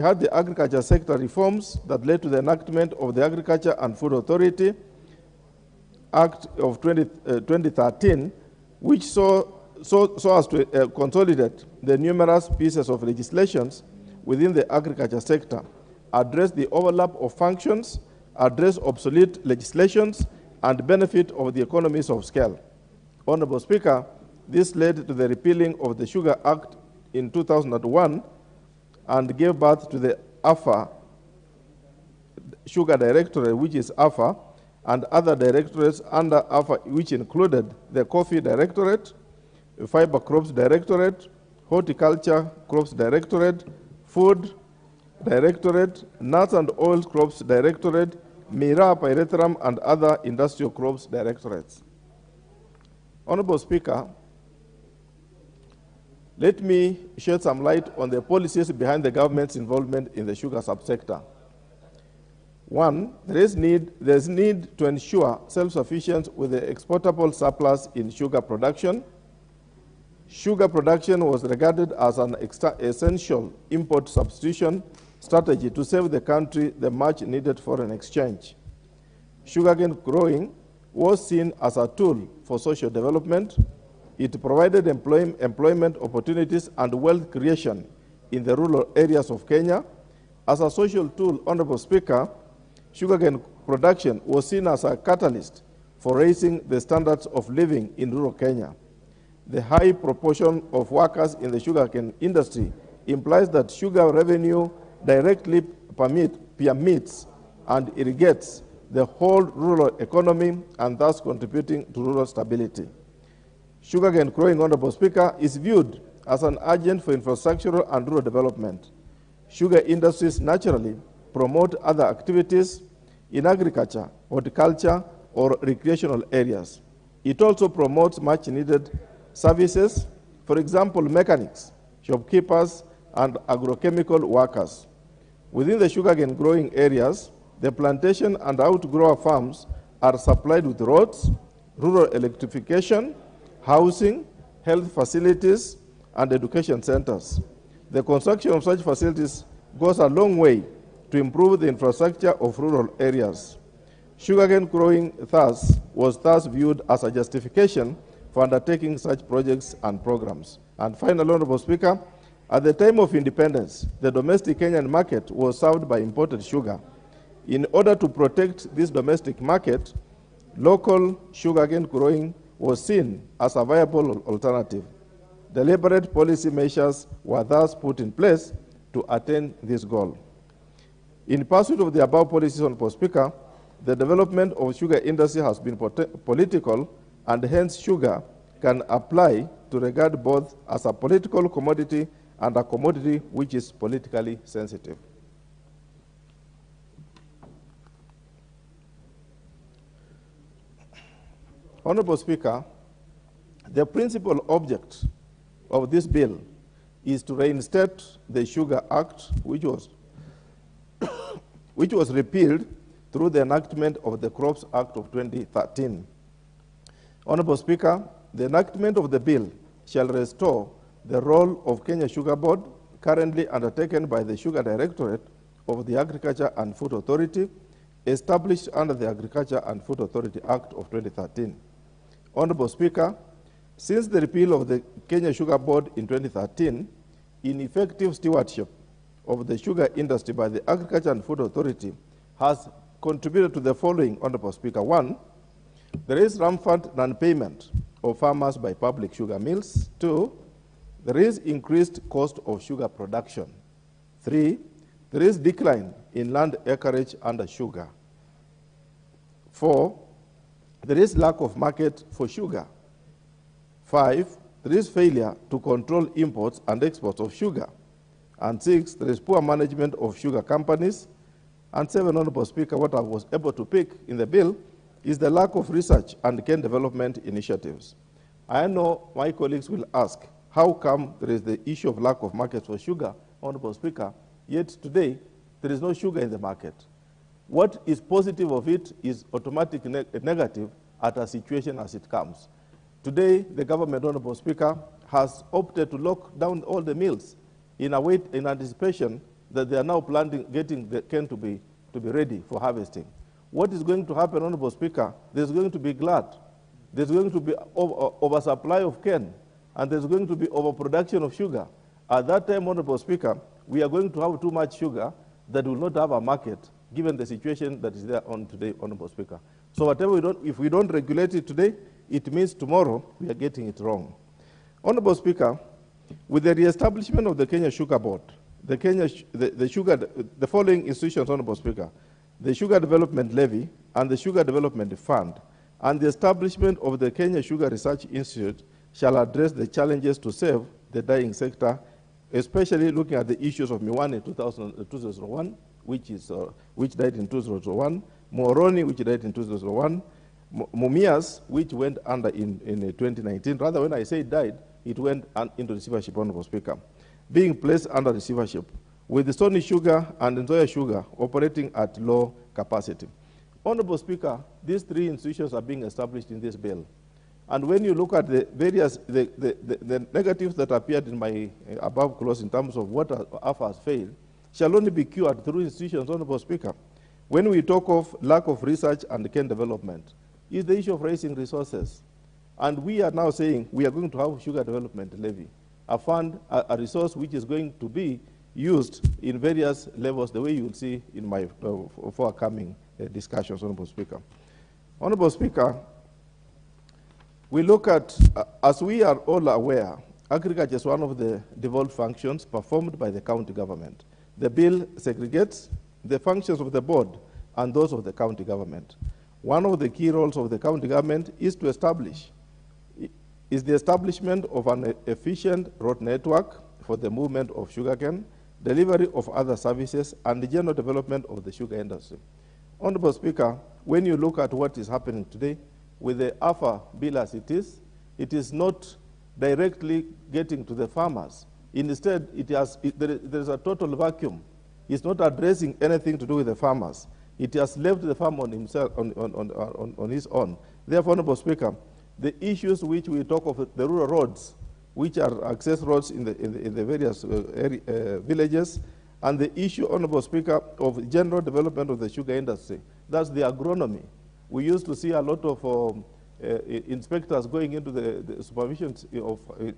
had the agriculture sector reforms that led to the enactment of the Agriculture and Food Authority Act of 2013, which so as to consolidate the numerous pieces of legislations within the agriculture sector, address the overlap of functions, address obsolete legislations, and benefit of the economies of scale. Honorable Speaker, this led to the repealing of the Sugar Act in 2001 and gave birth to the AFA Sugar Directorate, which is AFA, and other directorates under AFA, which included the Coffee Directorate, Fiber Crops Directorate, Horticulture Crops Directorate, Food Directorate, Nuts and Oil Crops Directorate, Mira Pyrethrum, and other industrial crops directorates. Honorable Speaker, let me shed some light on the policies behind the government's involvement in the sugar subsector. One, there's need to ensure self-sufficiency with the exportable surplus in sugar production. Sugar production was regarded as an essential import substitution strategy to save the country the much needed foreign exchange. Sugarcane growing was seen as a tool for social development. It provided employment opportunities and wealth creation in the rural areas of Kenya. As a social tool, Honorable Speaker, sugarcane production was seen as a catalyst for raising the standards of living in rural Kenya. The high proportion of workers in the sugarcane industry implies that sugar revenue directly permits and irrigates the whole rural economy and thus contributing to rural stability. Sugarcane growing, Honorable Speaker, is viewed as an agent for infrastructural and rural development. Sugar industries naturally promote other activities in agriculture, horticulture, or recreational areas. It also promotes much needed services, for example, mechanics, shopkeepers, and agrochemical workers. Within the sugarcane growing areas, the plantation and outgrower farms are supplied with roads, rural electrification, housing, health facilities, and education centers. The construction of such facilities goes a long way to improve the infrastructure of rural areas. Sugarcane growing was thus viewed as a justification for undertaking such projects and programs. And finally, Honorable Speaker, at the time of independence, the domestic Kenyan market was served by imported sugar. In order to protect this domestic market, local sugarcane growing was seen as a viable alternative. Deliberate policy measures were thus put in place to attain this goal. In pursuit of the above policies, Honorable Speaker, the development of sugar industry has been political, and hence sugar can apply to regard both as a political commodity and a commodity which is politically sensitive. Honorable Speaker, the principal object of this bill is to reinstate the Sugar Act, which was repealed through the enactment of the Crops Act of 2013. Honorable Speaker, the enactment of the bill shall restore the role of Kenya Sugar Board, currently undertaken by the Sugar Directorate of the Agriculture and Food Authority, established under the Agriculture and Food Authority Act of 2013. Honorable Speaker, since the repeal of the Kenya Sugar Board in 2013, ineffective stewardship of the sugar industry by the Agriculture and Food Authority has contributed to the following, Honorable Speaker. One, there is rampant non-payment of farmers by public sugar mills. Two, there is increased cost of sugar production. Three, there is decline in land acreage under sugar. Four, there is lack of market for sugar. Five, there is failure to control imports and exports of sugar. And six, there is poor management of sugar companies. And seven, Honorable Speaker, what I was able to pick in the bill is the lack of research and cane development initiatives. I know my colleagues will ask, how come there is the issue of lack of market for sugar, Honorable Speaker, yet today there is no sugar in the market? What is positive of it is automatic negative at a situation as it comes. Today, the government, Honorable Speaker, has opted to lock down all the mills in anticipation that they are now getting the cane to be ready for harvesting. What is going to happen, Honorable Speaker? There's going to be glut. There's going to be oversupply of cane, and there's going to be overproduction of sugar. At that time, Honorable Speaker, we are going to have too much sugar that will not have a market, given the situation that is there on today, Honorable Speaker. So whatever if we don't regulate it today, it means tomorrow we are getting it wrong. Honorable Speaker, with the reestablishment of the Kenya Sugar Board, the following institutions, Honorable Speaker, the Sugar Development Levy and the Sugar Development Fund, and the establishment of the Kenya Sugar Research Institute shall address the challenges to save the dying sector, especially looking at the issues of Miwani in 2001, which died in 2001, Moroni, which died in 2001, Mumias, which went under in 2019. Rather, when I say died, it went into receivership, Honorable Speaker, being placed under receivership, with the Stony Sugar and Nzoia Sugar operating at low capacity. Honorable Speaker, these three institutions are being established in this bill. And when you look at the various, the negatives that appeared in my above clause in terms of what AFA has failed, shall only be cured through institutions, Honorable Speaker. When we talk of lack of research and cane development, is the issue of raising resources. And we are now saying we are going to have Sugar Development Levy, a fund, a resource which is going to be used in various levels, the way you will see in my forthcoming discussions, Honorable Speaker. Honorable Speaker, we look at, as we are all aware, agriculture is one of the devolved functions performed by the county government. The bill segregates the functions of the board and those of the county government. One of the key roles of the county government is the establishment of an efficient road network for the movement of sugarcane, delivery of other services, and the general development of the sugar industry. Honorable Speaker, when you look at what is happening today with the AFA bill as it is not directly getting to the farmers. Instead, there is a total vacuum. It's not addressing anything to do with the farmers. It has left the farmer on himself, on his own. Therefore, Honorable Speaker, the issues which we talk of, the rural roads, which are access roads in the various villages, and the issue, Honorable Speaker, of general development of the sugar industry, that's the agronomy. We used to see a lot of inspectors going into the supervision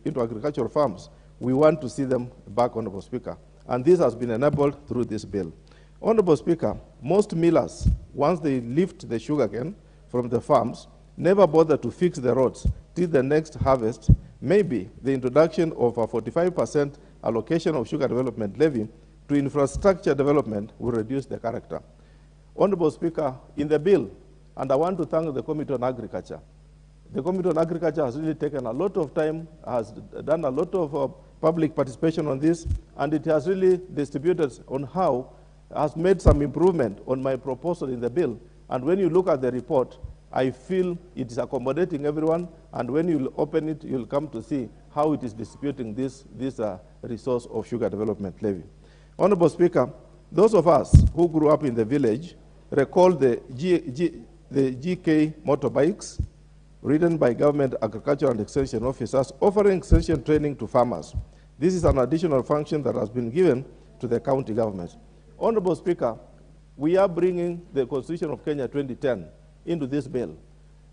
into agricultural farms. We want to see them back, Honorable Speaker, and this has been enabled through this bill. Honorable Speaker, most millers, once they lift the sugarcane from the farms, never bother to fix the roads till the next harvest. Maybe the introduction of a 45% allocation of sugar development levy to infrastructure development will reduce the character. Honorable Speaker, in the bill, and I want to thank the Committee on Agriculture. The Committee on Agriculture has really taken a lot of time, has done a lot of public participation on this, and it has really distributed on how, has made some improvement on my proposal in the bill. And when you look at the report, I feel it is accommodating everyone, and when you open it, you'll come to see how it is distributing this resource of sugar development levy. Honorable Speaker, those of us who grew up in the village recall the GK motorbikes ridden by government agricultural and extension officers offering extension training to farmers. This is an additional function that has been given to the county government. Honorable Speaker, we are bringing the Constitution of Kenya 2010 into this bill.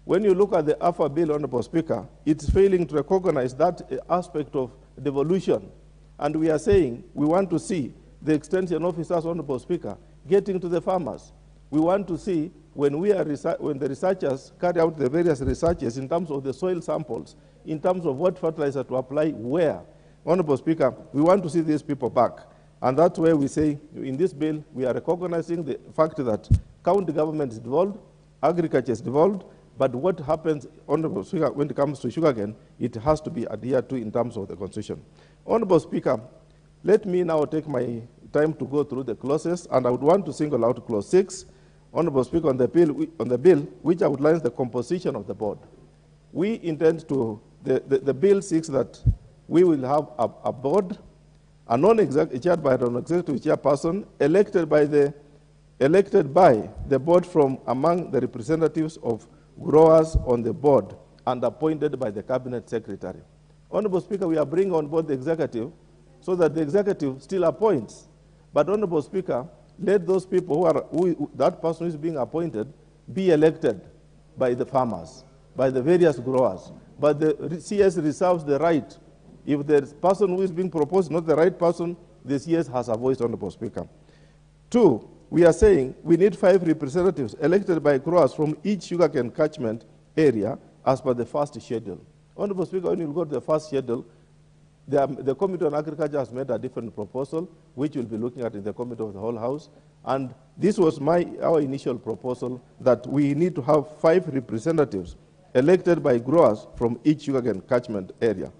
When you look at the AFA bill, Honorable Speaker, it's failing to recognize that aspect of devolution. And we are saying we want to see the extension officers, Honorable Speaker, getting to the farmers. We want to see when the researchers carry out the various researches in terms of the soil samples, in terms of what fertilizer to apply where. Honorable Speaker, we want to see these people back. And that's where we say in this bill, we are recognizing the fact that county government is devolved, agriculture is devolved, but what happens, Honorable Speaker, when it comes to sugarcane, it has to be adhered to in terms of the Constitution. Honorable Speaker, let me now take my time to go through the clauses, and I would want to single out Clause 6, Honorable Speaker, on the bill, which outlines the composition of the board. We intend to, the bill seeks that we will have a board, chaired by an executive chairperson, elected by the board from among the representatives of growers on the board and appointed by the cabinet secretary. Honorable Speaker, we are bringing on board the executive so that the executive still appoints. But, Honorable Speaker, let those people that person who is being appointed be elected by the farmers, by the various growers. But the CS reserves the right. If the person who is being proposed is not the right person, the CS has a voice, Honorable Speaker. 2, we are saying we need 5 representatives elected by growers from each sugarcane catchment area as per the first schedule. Honorable Speaker, when you go to the first schedule, the Committee on Agriculture has made a different proposal, which we'll be looking at in the Committee of the Whole House. And this was our initial proposal, that we need to have 5 representatives elected by growers from each sugarcane catchment area.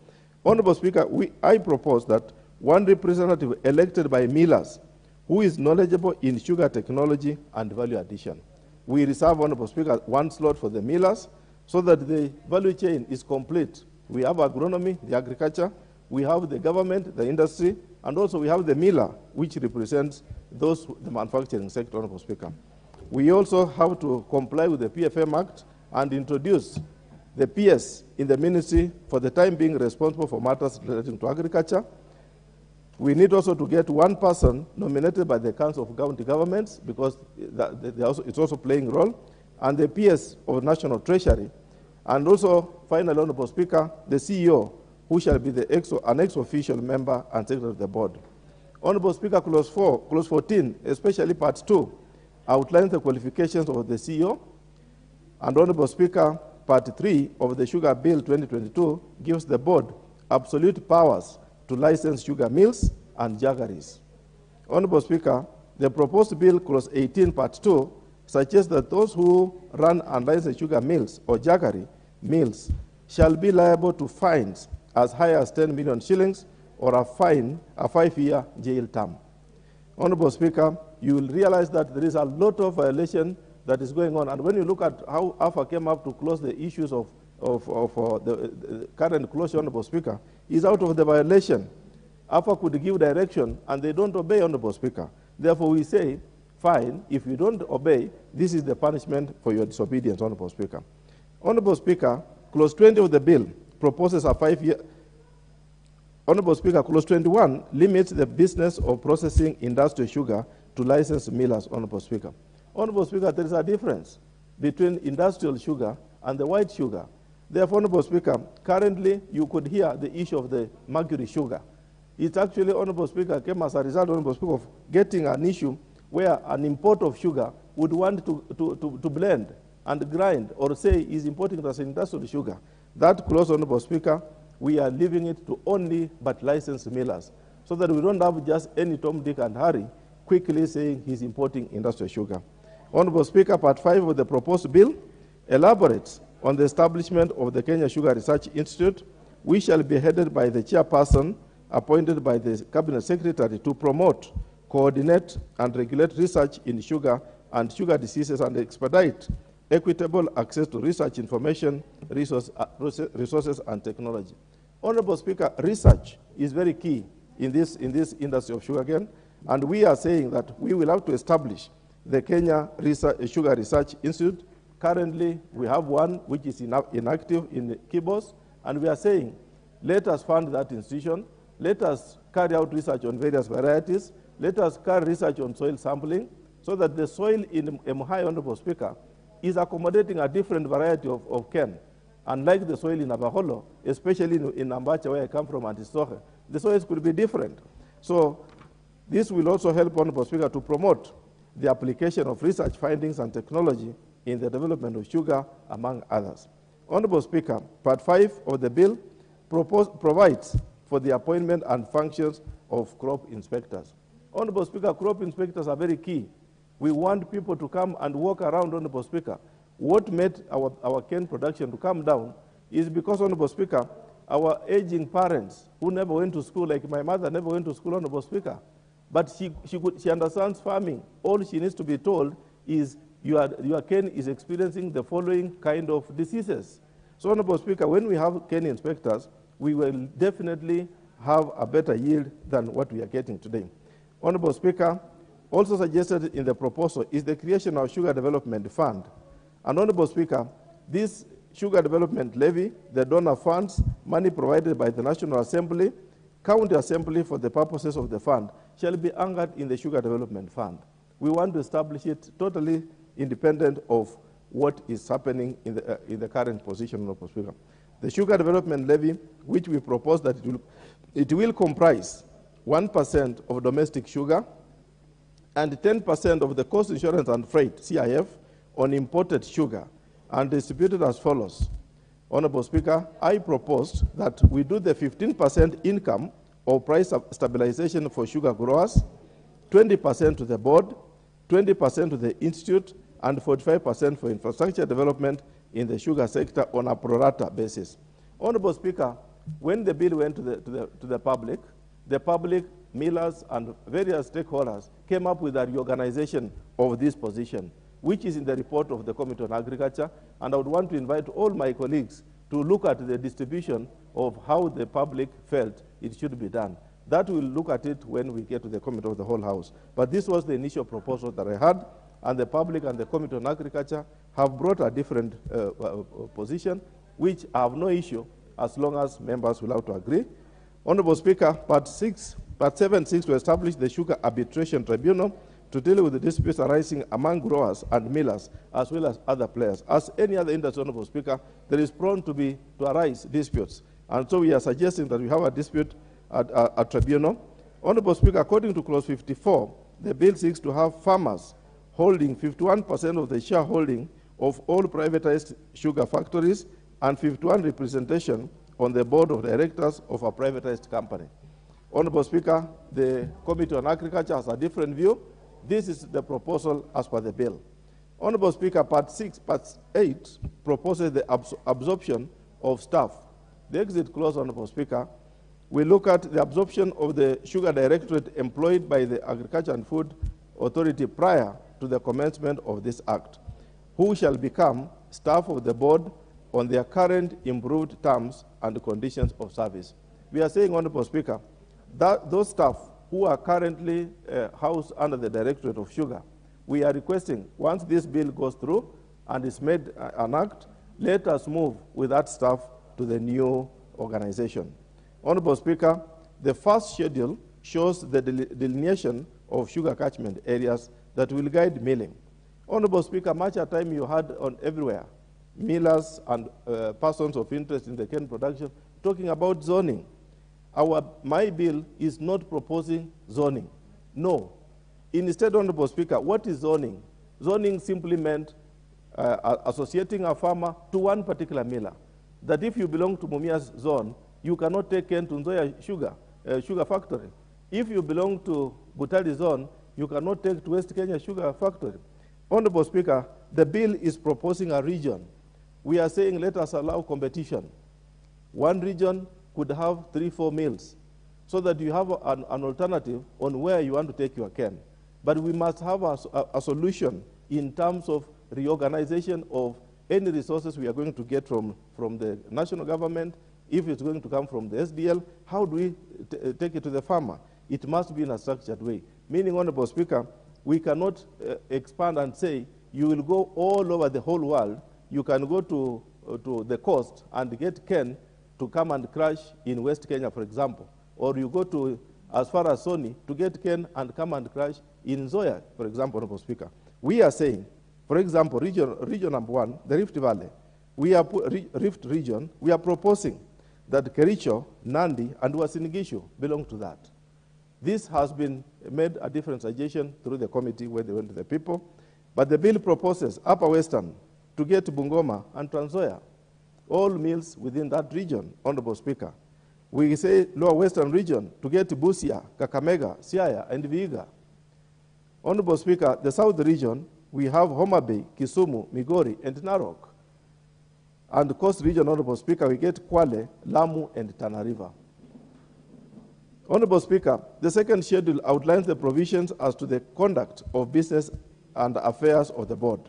Honorable Speaker, I propose that 1 representative elected by millers who is knowledgeable in sugar technology and value addition. We reserve, Honorable Speaker, 1 slot for the millers so that the value chain is complete. We have agronomy, the agriculture, we have the government, the industry, and also we have the miller, which represents the manufacturing sector, Honorable Speaker. We also have to comply with the PFM Act and introduce the PS in the ministry for the time being responsible for matters relating to agriculture. We need also to get 1 person nominated by the Council of County Governments, because it's also playing a role, and the PS of National Treasury. And also, finally, Honorable Speaker, the CEO, who shall be an ex-official member and secretary of the board. Honorable Speaker, clause 14, especially part 2, outlines the qualifications of the CEO. And Honorable Speaker, part 3 of the Sugar Bill 2022 gives the board absolute powers to license sugar mills and jaggeries. Honorable Speaker, the proposed bill, clause 18, part 2, suggests that those who run and license sugar mills or jaggery mills shall be liable to fines as high as 10 million shillings or a 5-year jail term. Honorable Speaker, you will realize that there is a lot of violation that is going on. And when you look at how AFA came up to close the issues of the current closure, Honorable Speaker, is out of the violation. AFA could give direction and they don't obey, Honorable Speaker. Therefore, we say, fine, if you don't obey, this is the punishment for your disobedience, Honorable Speaker. Honorable Speaker, clause 20 of the bill proposes a 5-year. Honorable Speaker, clause 21 limits the business of processing industrial sugar to licensed millers, Honorable Speaker. Honorable Speaker, there is a difference between industrial sugar and the white sugar. Therefore, Honorable Speaker, currently you could hear the issue of the mercury sugar. It actually, Honorable Speaker, came as a result, Honorable Speaker, of getting an issue where an import of sugar would want to blend and grind or say is importing it as industrial sugar. That clause, Honorable Speaker, we are leaving it to only but licensed millers, so that we don't have just any Tom, Dick, and Harry quickly saying he's importing industrial sugar. Honorable Speaker, part 5 of the proposed bill elaborates on the establishment of the Kenya Sugar Research Institute, which shall be headed by the chairperson appointed by the Cabinet Secretary to promote, coordinate, and regulate research in sugar and sugar diseases and expedite equitable access to research information, resources, and technology. Honorable Speaker, research is very key in this industry of sugarcane, and we are saying that we will have to establish the Kenya Sugar Research Institute. Currently, we have one which is inactive in Kibos, and we are saying, let us fund that institution, let us carry out research on various varieties, let us carry research on soil sampling, so that the soil in Emuhai, Honorable Speaker, is accommodating a different variety of cane. Unlike the soil in Abaholo, especially in Ambacha, where I come from, and Istohe, the soils could be different. So this will also help, Honorable Speaker, to promote the application of research findings and technology in the development of sugar, among others. Honorable Speaker, part 5 of the bill provides for the appointment and functions of crop inspectors. Honorable Speaker, crop inspectors are very key. We want people to come and walk around, Honorable Speaker. What made our cane production to come down is because, Honorable Speaker, our aging parents who never went to school, like my mother never went to school, Honorable Speaker, but she understands farming. All she needs to be told is your cane is experiencing the following kind of diseases. So, Honorable Speaker, when we have cane inspectors, we will definitely have a better yield than what we are getting today. Honorable Speaker, also suggested in the proposal is the creation of Sugar Development Fund. And Honorable Speaker, this Sugar Development Levy, the donor funds, money provided by the National Assembly, County Assembly for the purposes of the fund shall be anchored in the Sugar Development Fund. We want to establish it totally independent of what is happening in the current position of Speaker. The Sugar Development Levy, which we propose that it will comprise 1% of domestic sugar and 10% of the cost insurance and freight, CIF, on imported sugar, and distributed as follows. Honorable Speaker, I proposed that we do the 15% income or price stabilization for sugar growers, 20% to the board, 20% to the institute, and 45% for infrastructure development in the sugar sector on a pro rata basis. Honorable Speaker, when the bill went to the public, millers, and various stakeholders came up with a reorganization of this position, which is in the report of the Committee on Agriculture, and I would want to invite all my colleagues to look at the distribution of how the public felt it should be done. That we'll look at it when we get to the Committee of the whole House. But this was the initial proposal that I had, and the public and the Committee on Agriculture have brought a different position, which I have no issue as long as members will have to agree. Honorable Speaker, Part 7 seeks to establish the Sugar Arbitration Tribunal to deal with the disputes arising among growers and millers, as well as other players. As any other industry, Honorable Speaker, there is prone to arise disputes. And so we are suggesting that we have a dispute at a tribunal. Honorable Speaker, according to Clause 54, the bill seeks to have farmers holding 51% of the shareholding of all privatized sugar factories and 51% representation on the board of directors of a privatized company. Honorable Speaker, the Committee on Agriculture has a different view. This is the proposal as per the bill. Honorable Speaker, Part 8 proposes the absorption of staff. The exit clause, Honorable Speaker, we look at the absorption of the Sugar Directorate employed by the Agriculture and Food Authority prior to the commencement of this act, who shall become staff of the board on their current improved terms and conditions of service. We are saying, Honorable Speaker, that those staff who are currently housed under the Directorate of Sugar, we are requesting, once this bill goes through and is made an act, let us move with that staff to the new organization. Honorable Speaker, the first schedule shows the delineation of sugar catchment areas that will guide milling. Honorable Speaker, much of time you had on everywhere, millers and persons of interest in the cane production talking about zoning. My bill is not proposing zoning. No. Instead, Honorable Speaker, what is zoning? Zoning simply meant associating a farmer to one particular miller. That if you belong to Mumia's zone, you cannot take cane to Nzoia sugar factory. If you belong to Butali zone, you cannot take to West Kenya Sugar Factory. Honorable Speaker, the bill is proposing a region. We are saying let us allow competition. One region could have 3-4 mills so that you have an alternative on where you want to take your cane. But we must have a solution in terms of reorganization of any resources we are going to get from the national government. If it's going to come from the SDL, how do we take it to the farmer? It must be in a structured way. Meaning, Honorable Speaker, we cannot expand and say you will go all over the whole world. You can go to the coast and get cane to come and crush in West Kenya, for example. Or you go to as far as Sony to get cane and come and crush in Nzoia, for example, Honorable Speaker. We are saying, for example, region number 1, the Rift Valley, Rift region, we are proposing that Kericho, Nandi, and Uasin Gishu belong to that. This has been made a different suggestion through the committee when they went to the people, but the bill proposes Upper Western to get Bungoma and Trans Nzoia, all mills within that region, Honorable Speaker. We say Lower Western region to get Busia, Kakamega, Siaya, and Vihiga. Honorable Speaker, the South region, we have Homa Bay, Kisumu, Migori, and Narok. And the Coast region, Honorable Speaker, we get Kwale, Lamu, and Tana River. Honorable Speaker, the second schedule outlines the provisions as to the conduct of business and affairs of the board.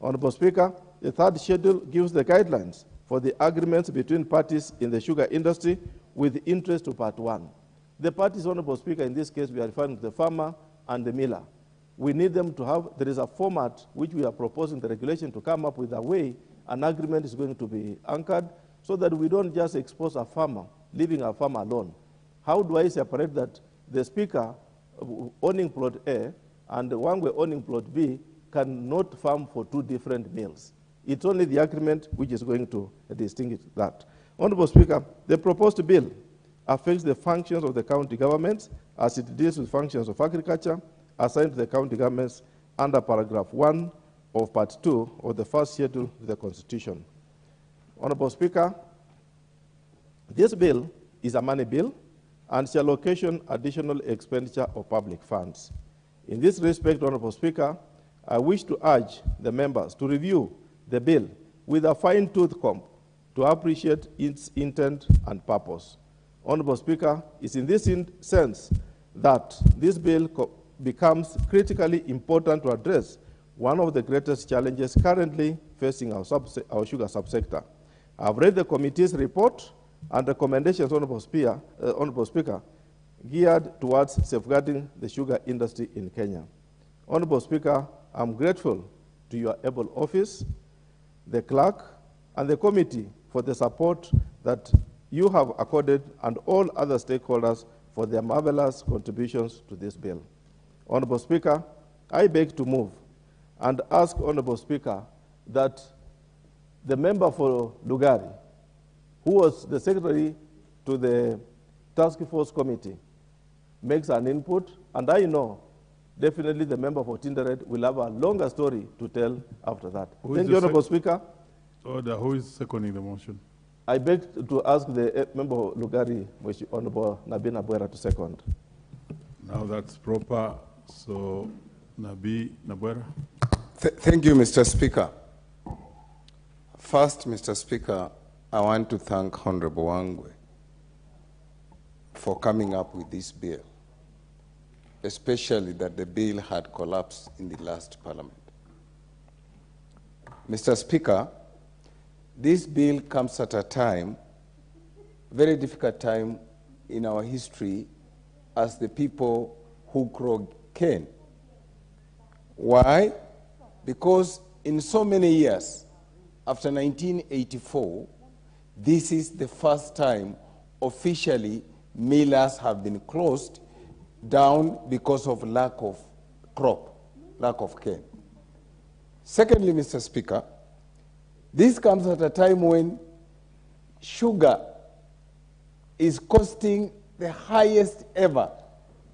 Honorable Speaker, the third schedule gives the guidelines for the agreements between parties in the sugar industry with interest to Part 1. The parties, Honorable Speaker, in this case, we are referring to the farmer and the miller. We need them to have, there is a format which we are proposing the regulation to come up with a way an agreement is going to be anchored so that we don't just expose a farmer, leaving a farmer alone. how do I separate that the speaker owning plot A and Wangwe owning plot B cannot farm for two different mills? It's only the agreement which is going to distinguish that. Honorable Speaker, the proposed bill affects the functions of the county governments as it deals with functions of agriculture assigned to the county governments under paragraph 1 of part 2 of the first schedule of the Constitution. Honorable Speaker, this bill is a money bill and shall occasion additional expenditure of public funds. In this respect, Honorable Speaker, I wish to urge the members to review the bill with a fine-tooth comb to appreciate its intent and purpose. Honorable Speaker, it's in this sense that this bill becomes critically important to address one of the greatest challenges currently facing our sugar subsector. I've read the committee's report and recommendations, Honorable Speaker, geared towards safeguarding the sugar industry in Kenya. Honorable Speaker, I'm grateful to your able office, the clerk, and the committee for the support that you have accorded and all other stakeholders for their marvelous contributions to this bill. Honorable Speaker, I beg to move and ask Honorable Speaker that the member for Lugari, who was the secretary to the task force committee, makes an input, and I know definitely the member for Tinderet will have a longer story to tell after that. Thank you, Honorable Speaker. Order. Who is seconding the motion? I beg to ask the member for Lugari, Honorable Nabi Nabwera, to second. Now that's proper. So, Nabi Nabwera. Thank you, Mr. Speaker. First, Mr. Speaker, I want to thank Honorable Wangwe for coming up with this bill, especially that the bill had collapsed in the last parliament. Mr. Speaker, this bill comes at a time, very difficult time in our history as the people who grow cane. Why? Because in so many years, after 1984, this is the first time officially millers have been closed down because of lack of crop, lack of cane. Secondly, Mr. Speaker, this comes at a time when sugar is costing the highest ever.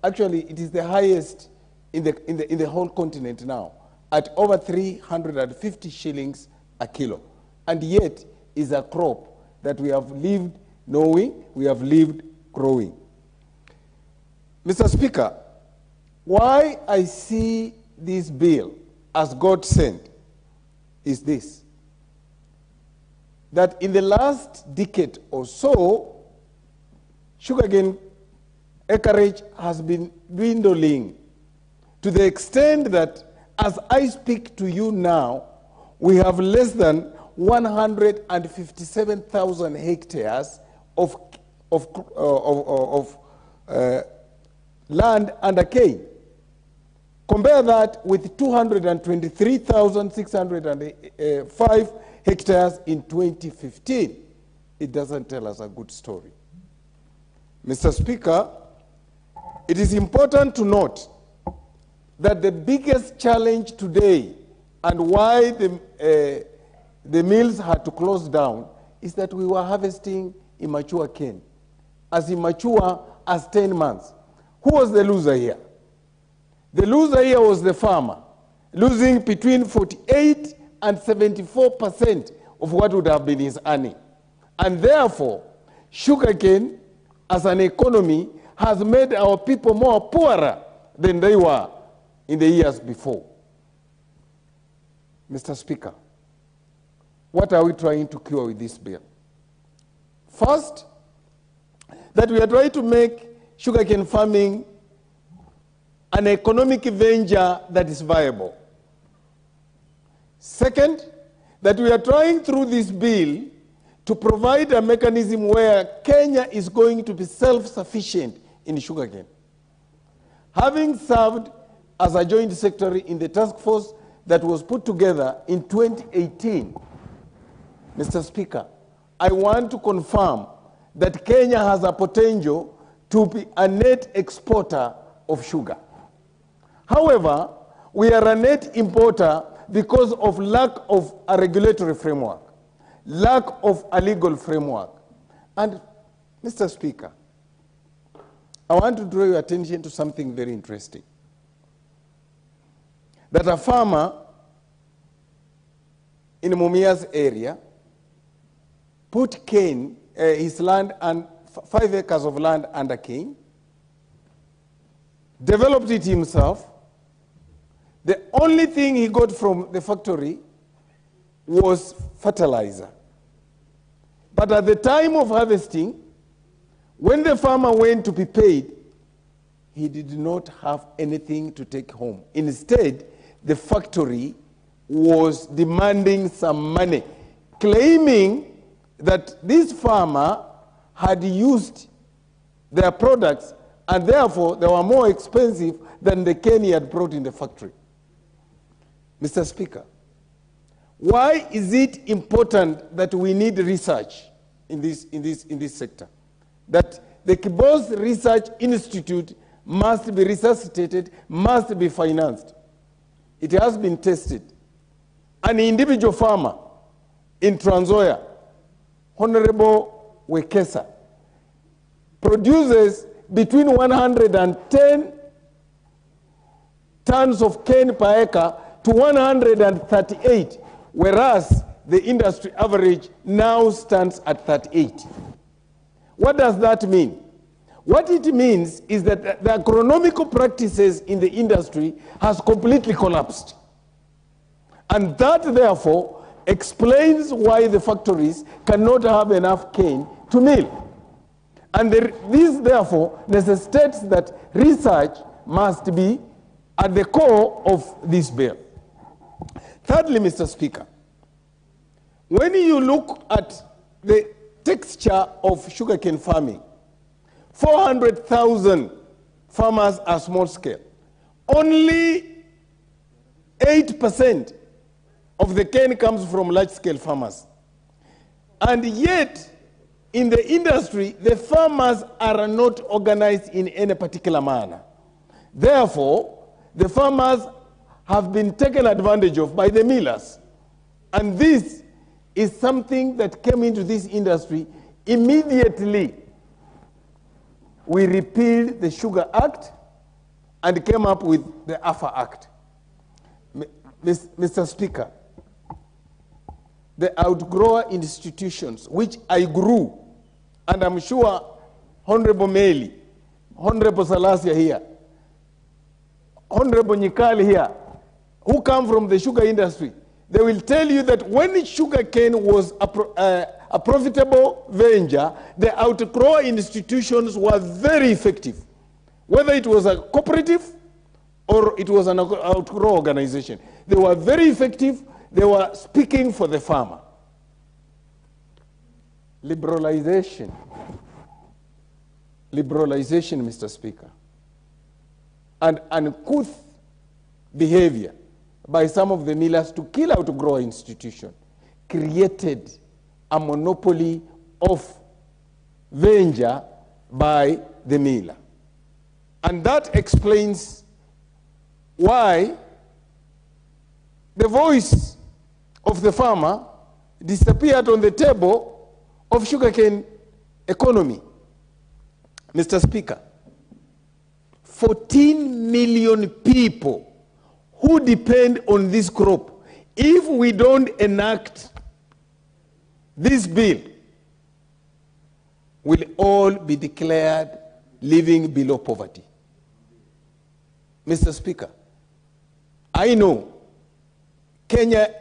Actually, it is the highest in the whole continent now, at over 350 shillings a kilo. And yet is a crop that we have lived knowing, we have lived growing. Mr. Speaker, why I see this bill as God sent is this: that in the last decade or so, sugarcane acreage has been dwindling to the extent that as I speak to you now, we have less than 157,000 hectares of land under cane. Compare that with 223,605 hectares in 2015. It doesn't tell us a good story. Mr. Speaker, it is important to note that the biggest challenge today and why the mills had to close down is that we were harvesting immature cane, as immature as 10 months. Who was the loser here? The loser here was the farmer, losing between 48 and 74% of what would have been his earning. And therefore, sugarcane as an economy has made our people more poorer than they were in the years before. Mr. Speaker, what are we trying to cure with this bill? First, that we are trying to make sugarcane farming an economic venture that is viable. Second, that we are trying through this bill to provide a mechanism where Kenya is going to be self-sufficient in sugarcane. Having served as a joint secretary in the task force that was put together in 2018, Mr. Speaker, I want to confirm that Kenya has a potential to be a net exporter of sugar. However, we are a net importer because of lack of a regulatory framework, lack of a legal framework. And, Mr. Speaker, I want to draw your attention to something very interesting. That a farmer in Mumia's area put cane, his land, and 5 acres of land under cane, developed it himself. The only thing he got from the factory was fertilizer. But at the time of harvesting, when the farmer went to be paid, he did not have anything to take home. Instead, the factory was demanding some money, claiming that this farmer had used their products and therefore they were more expensive than the cane he had brought in the factory. Mr. Speaker, why is it important that we need research in this sector? That the Kibos Research Institute must be resuscitated, must be financed. It has been tested. An individual farmer in Trans Nzoia, Honorable Wekesa, produces between 110 tons of cane per acre to 138, whereas the industry average now stands at 38. What does that mean? What it means is that the agronomical practices in the industry has completely collapsed. And that, therefore, explains why the factories cannot have enough cane to mill. And this, therefore, necessitates that research must be at the core of this bill. Thirdly, Mr. Speaker, when you look at the texture of sugarcane farming, 400,000 farmers are small scale. Only 8% of the cane comes from large scale farmers. And yet, in the industry, the farmers are not organized in any particular manner. Therefore, the farmers have been taken advantage of by the millers. And this is something that came into this industry immediately. We repealed the Sugar Act and came up with the AFA Act. Mr. Speaker, the outgrower institutions, which I grew, and I'm sure Honorable Meli, Honorable Salasia here, Honorable Nyikali here, who come from the sugar industry, they will tell you that when sugarcane was a profitable venture, the outgrower institutions were very effective. Whether it was a cooperative or it was an outgrower organization, they were very effective. They were speaking for the farmer. Liberalization, Mr. Speaker, and uncouth behavior by some of the millers to kill outgrower institution created a monopoly of venture by the miller. And that explains why the voice of the farmer disappeared on the table of sugarcane economy. Mr. Speaker, 14 million people who depend on this crop. If we don't enact this bill, will all be declared living below poverty. Mr. Speaker, I know Kenya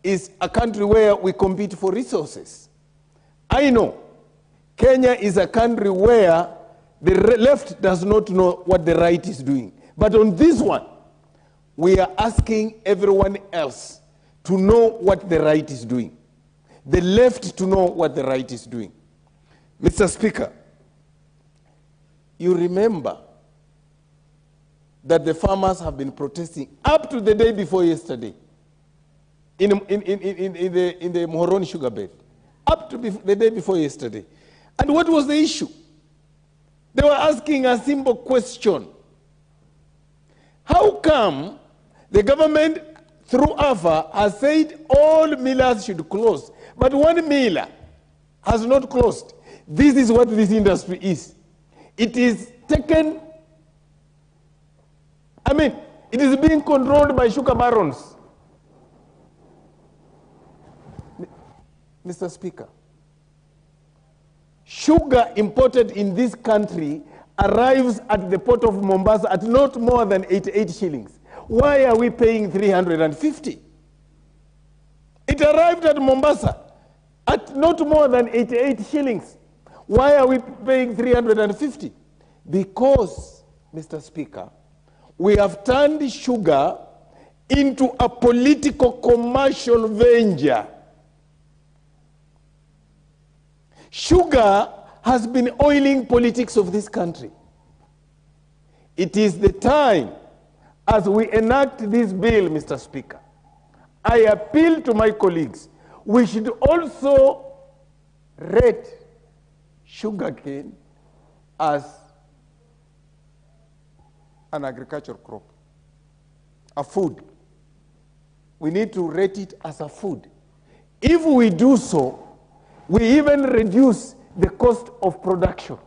is a country where we compete for resources. I know Kenya is a country where the left does not know what the right is doing. But on this one, we are asking everyone else to know what the right is doing. The left to know what the right is doing. Mr. Speaker, you remember that the farmers have been protesting up to the day before yesterday in the Muhoroni sugar bed, up to the day before yesterday. And what was the issue? They were asking a simple question. How come the government, through AFA, has said all millers should close, but one miller has not closed? This is what this industry is. It is taken, it is being controlled by sugar barons. Mr. Speaker, sugar imported in this country arrives at the port of Mombasa at not more than 88 shillings. Why are we paying 350? It arrived at Mombasa at not more than 88 shillings. Why are we paying 350? Because, Mr. Speaker, we have turned sugar into a political commercial venture. Sugar has been oiling politics of this country. It is the time, as we enact this bill, Mr. Speaker, I appeal to my colleagues, we should also rate sugarcane as an agricultural crop, a food. We need to rate it as a food. If we do so, we even reduce the cost of production.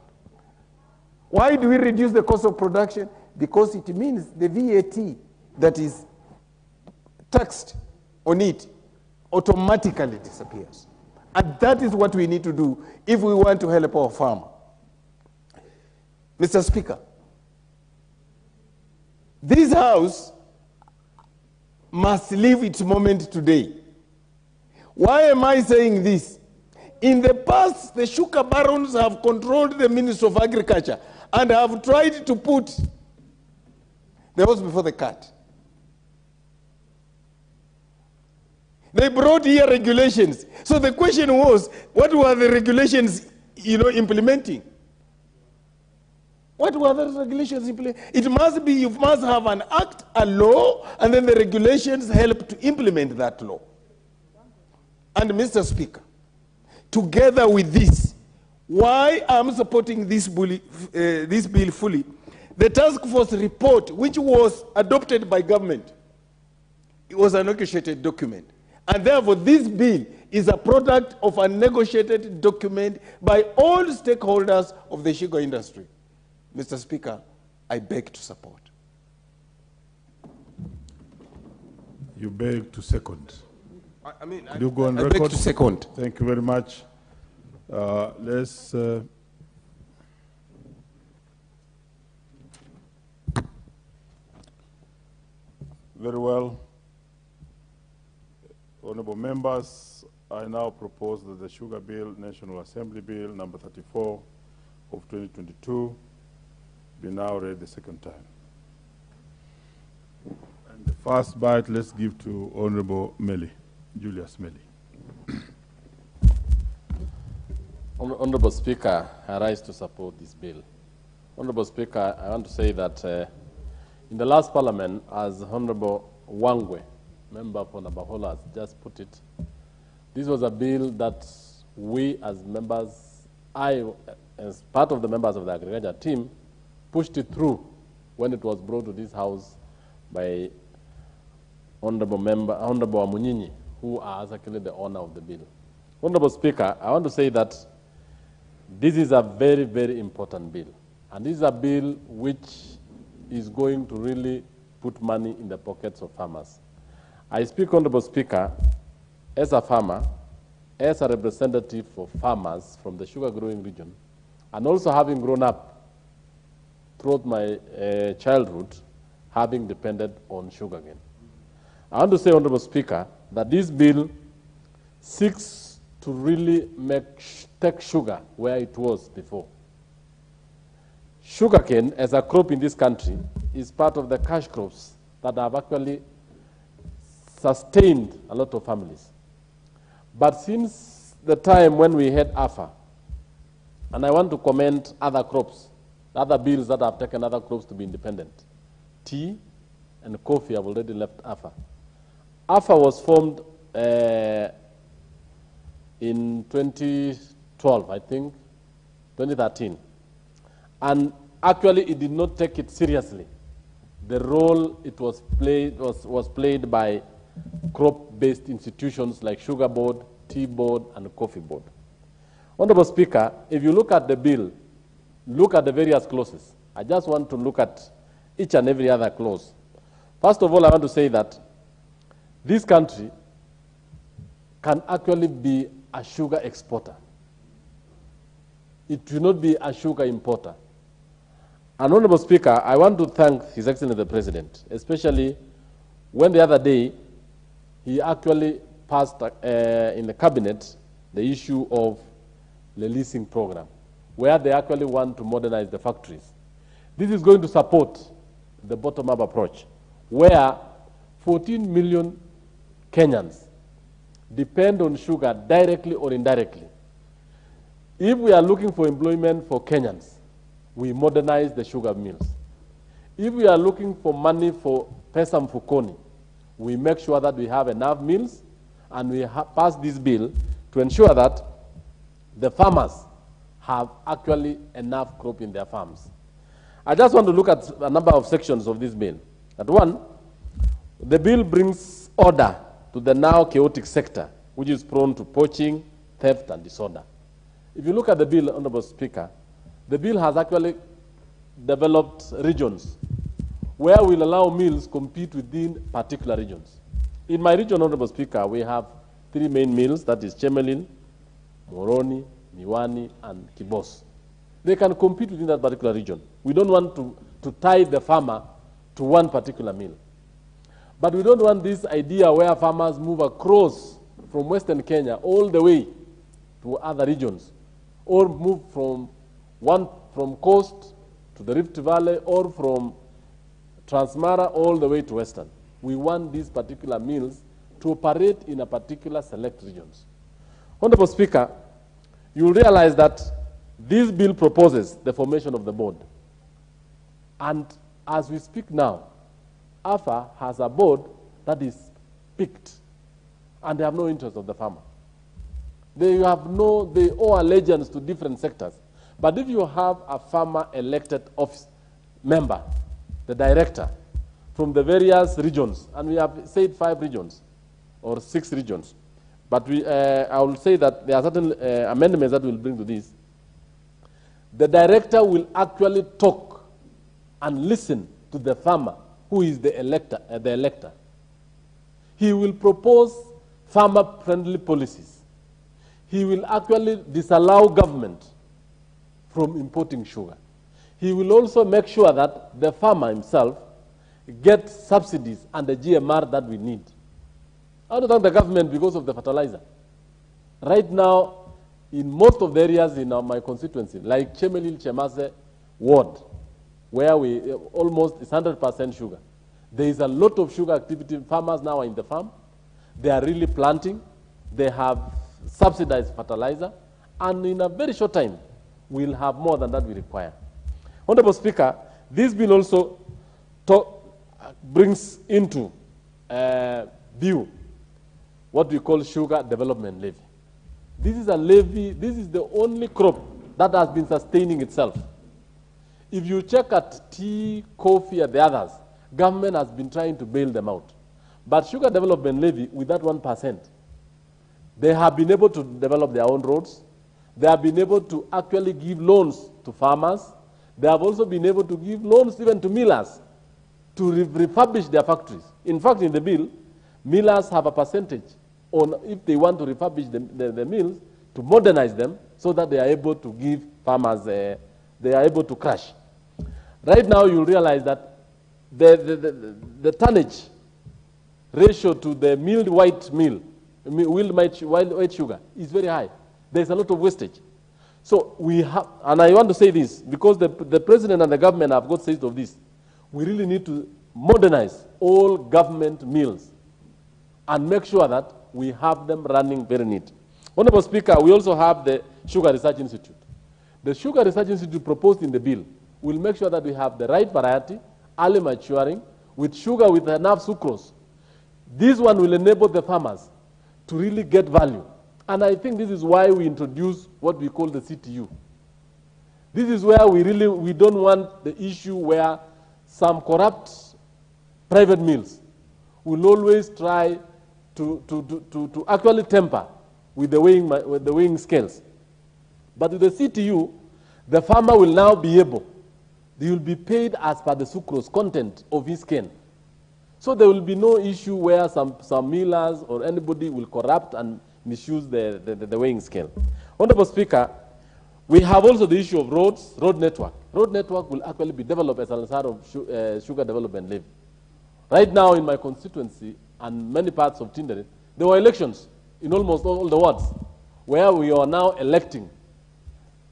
Why do we reduce the cost of production? Because it means the VAT that is taxed on it automatically disappears. And that is what we need to do if we want to help our farmer. Mr. Speaker, this House must live its moment today. Why am I saying this? In the past, the sugar barons have controlled the Ministry of Agriculture and have tried to put the horse before the cart. They brought here regulations. So the question was, what were the regulations, implementing? What were the regulations implementing? It must be, you must have an act, a law, and then the regulations help to implement that law. And Mr. Speaker, together with this, why I'm supporting this bill fully, the task force report, which was adopted by government, it was a negotiated document. And therefore, this bill is a product of a negotiated document by all stakeholders of the sugar industry. Mr. Speaker, I beg to support. You beg to second. I You go on I record. beg to second. Thank you very much. Let's very well. Honorable members, I now propose that the Sugar Bill, National Assembly Bill number 34 of 2022 be now read the second time. And the first bite, let's give to Honorable Meli, Julius Meli. Honorable Speaker, I rise to support this bill. Honorable Speaker, I want to say that in the last parliament, as Honorable Wangwe, member for Nabahola, has just put it, this was a bill that we as members, I as part of the members of the agriculture team, pushed it through when it was brought to this house by Honorable Amunyinyi, who are actually the owner of the bill. Honorable Speaker, I want to say that this is a very, very important bill. And this is a bill which is going to really put money in the pockets of farmers. I speak, Honorable Speaker, as a farmer, as a representative for farmers from the sugar growing region, and also having grown up throughout my childhood, having depended on sugarcane. I want to say, Honorable Speaker, that this bill seeks to really take sugar where it was before. Sugarcane, as a crop in this country, is part of the cash crops that have actually sustained a lot of families. But since the time when we had AFA, and I want to comment other crops, other bills that have taken other crops to be independent. Tea and coffee have already left AFA. AFA was formed in 2012, I think, 2013. And actually, it did not take it seriously. The role it was played by crop-based institutions like Sugar Board, Tea Board, and Coffee Board. Honorable Speaker, if you look at the bill, look at the various clauses. I just want to look at each and every other clause. First of all, I want to say that this country can actually be a sugar exporter. It will not be a sugar importer. And Honorable Speaker, I want to thank His Excellency the President, especially when the other day he actually passed in the cabinet the issue of the leasing program, where they actually want to modernize the factories. This is going to support the bottom-up approach, where 14 million Kenyans depend on sugar directly or indirectly. If we are looking for employment for Kenyans, we modernize the sugar mills. If we are looking for money for pesa mfukoni, we make sure that we have enough mills, and we pass this bill to ensure that the farmers have actually enough crop in their farms. I just want to look at a number of sections of this bill. At one, the bill brings order to the now chaotic sector, which is prone to poaching, theft, and disorder. If you look at the bill, Honorable Speaker, the bill has actually developed regions where we'll allow mills compete within particular regions. In my region, Honorable Speaker, we have 3 main mills, that is Chemelil, Moroni, Miwani, and Kibos. They can compete within that particular region. We don't want to tie the farmer to one particular mill. But we don't want this idea where farmers move across from Western Kenya all the way to other regions, or move from coast to the Rift Valley, or from Transmara all the way to Western. We want these particular mills to operate in a particular select regions. Honorable Speaker, you will realize that this bill proposes the formation of the board. And as we speak now, AFA has a board that is picked, and they have no interest of the farmer. They owe allegiance to different sectors. But if you have a farmer elected office member, the director, from the various regions, and we have said 5 regions or 6 regions, but I will say that there are certain amendments that we'll bring to this. The director will actually talk and listen to the farmer, who is the elector. He will propose farmer-friendly policies. He will actually disallow government from importing sugar. He will also make sure that the farmer himself gets subsidies and the GMR that we need. I don't thank the government because of the fertilizer. Right now, in most of the areas in my constituency, like Chemelil, Chemase ward, where we almost is 100% sugar, there is a lot of sugar activity. Farmers now are in the farm. They are really planting. They have subsidized fertilizer. And in a very short time, we'll have more than that we require. Honorable Speaker, this bill also brings into view what we call sugar development levy. This is a levy, this is the only crop that has been sustaining itself. If you check at tea, coffee, and the others, government has been trying to bail them out. But sugar development levy, with that 1%, they have been able to develop their own roads. They have been able to actually give loans to farmers. They have also been able to give loans even to millers to refurbish their factories. In fact, in the bill, millers have a percentage on if they want to refurbish the mills, to modernize them so that they are able to give farmers, they are able to crush. Right now, you'll realize that the tonnage ratio to the milled white sugar is very high. There's a lot of wastage. So we have, and I want to say this, because the president and the government have got sense of this, we really need to modernize all government mills and make sure that we have them running very neat. Honorable Speaker, we also have the Sugar Research Institute. The Sugar Research Institute proposed in the bill will make sure that we have the right variety, early maturing, with sugar with enough sucrose. This one will enable the farmers to really get value. And I think this is why we introduce what we call the CTU. This is where we don't want the issue where some corrupt private mills will always try to actually temper with the weighing scales. But with the CTU, the farmer will now be able, they will be paid as per the sucrose content of his cane. So there will be no issue where some millers or anybody will corrupt and misuse the weighing scale. Honorable Speaker, we have also the issue of road network. Road network will actually be developed as a result of sugar development levy. Right now in my constituency and many parts of Tindere, there were elections in almost all the wards where we are now electing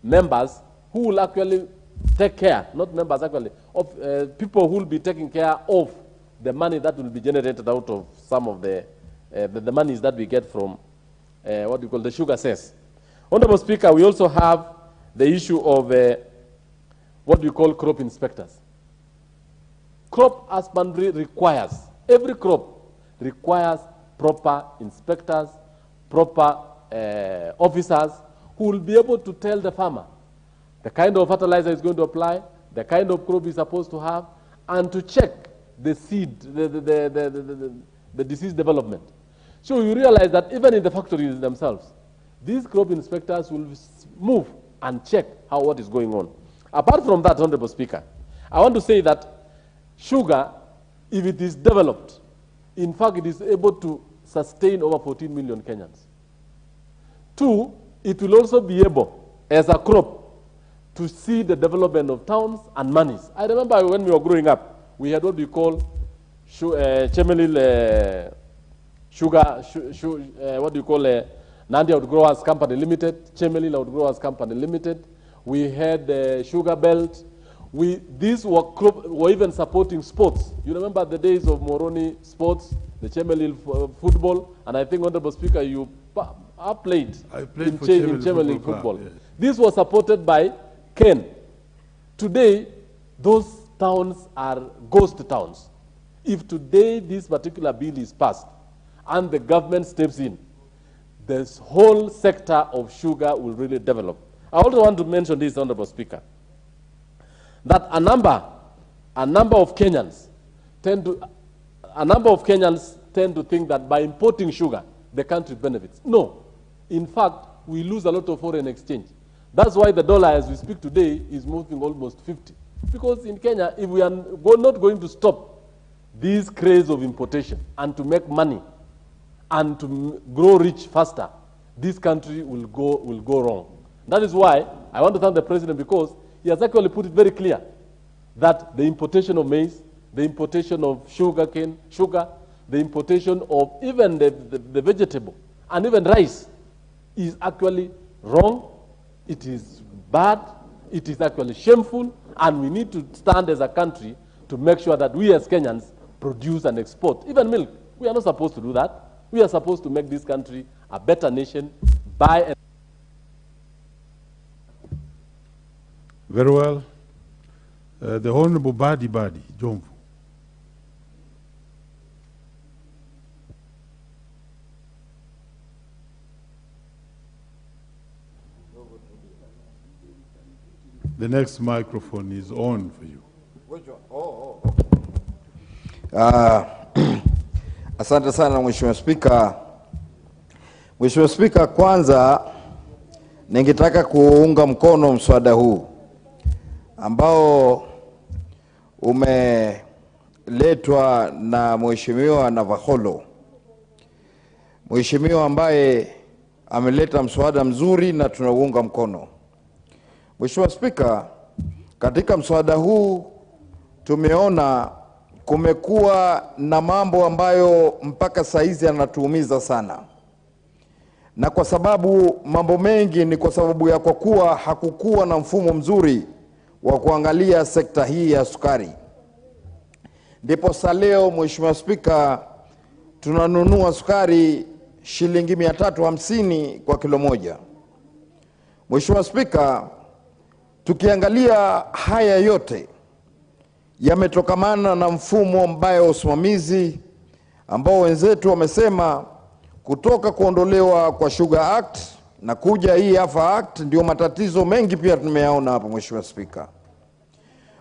members who will actually take care, not members actually, of people who will be taking care of the money that will be generated out of some of the monies that we get from what we call the sugar cess. Honorable Speaker, we also have the issue of what we call crop inspectors. Crop husbandry requires, every crop requires proper inspectors, proper officers who will be able to tell the farmer the kind of fertilizer is going to apply, the kind of crop he's supposed to have, and to check the seed, the disease development. So you realize that even in the factories themselves, these crop inspectors will move and check what is going on. Apart from that, Honorable Speaker, I want to say that sugar, if it is developed, in fact, it is able to sustain over 14 million Kenyans. Two, it will also be able, as a crop, to see the development of towns and monies. I remember when we were growing up, we had what we call Chemelil sugar, what do you call Nandi Outgrowers Company Limited, Chemelil Outgrowers Company Limited. We had Sugar Belt. These were even supporting sports. You remember the days of Moroni sports, the Chemelil football, and I think, Honorable Speaker, you played in Chemelil football. Yes. This was supported by Ken. Today, those towns are ghost towns. If today this particular bill is passed and the government steps in, this whole sector of sugar will really develop. I also want to mention this, Honorable Speaker, that a number of Kenyans tend to think that by importing sugar, the country benefits. No. In fact, we lose a lot of foreign exchange. That's why the dollar, as we speak today, is moving almost 50. Because in Kenya, if we are not going to stop this craze of importation and to make money and to grow rich faster, this country will go wrong. That is why I want to thank the President, because he has actually put it very clear that the importation of maize, the importation of sugarcane, sugar, the importation of even the vegetable and even rice is actually wrong. It is bad. It is actually shameful. And we need to stand as a country to make sure that we as Kenyans produce and export. Even milk. We are not supposed to do that. We are supposed to make this country a better nation by... Very well. The Honorable Badi Jomvu. The next microphone is on for you. Which one? Asante sana Mheshimiwa Spika. Mheshimiwa Spika, kwanza ningetaka kuunga mkono mswada huu ambao umeletwa na Mheshimiwa Navakholo. Mheshimiwa ambaye ameleta mswada mzuri na tunaunga mkono. Mheshimiwa Spika, katika mswada huu tumeona kumekuwa na mambo ambayo mpaka saizi yanatuumiza sana. Na kwa sababu mambo mengi ni kwa sababu ya kwa kuwa hakukuwa na mfumo mzuri wa kuangalia sekta hii ya sukari. Ndipo leo Mheshimiwa Spika, tunanunua sukari shilingi 350 kwa kilo moja. Mheshimiwa Spika, tukiangalia haya yote yametokamana na mfumo mbaya wa usimamizi ambao wenzetu wamesema kutoka kuondolewa kwa Sugar Act na kuja hii AFA Act, ndio matatizo mengi pia tumeyaona hapa. Mheshimiwa Spika,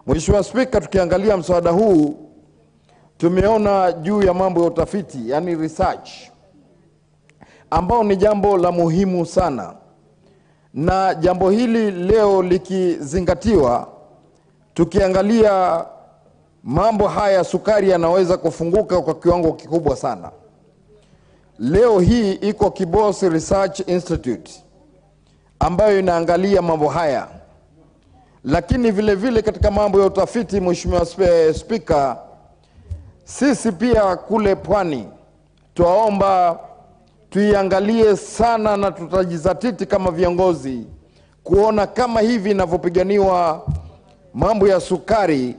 Mheshimiwa Spika, tukiangalia mswada huu tumeona juu ya mambo ya utafiti, yani research, ambao ni jambo la muhimu sana, na jambo hili leo likizingatiwa, tukiangalia mambo haya, sukari yanaweza kufunguka kwa kiwango kikubwa sana. Leo hii iko Kibos Research Institute ambayo inaangalia mambo haya, lakini vile vile katika mambo ya utafiti, Mheshimiwa Spika, sisi pia kule Pwani tuwaomba tuiangalie sana, na tutajizatiti kama viongozi kuona kama hivi inavyopiganiwa mambo ya sukari,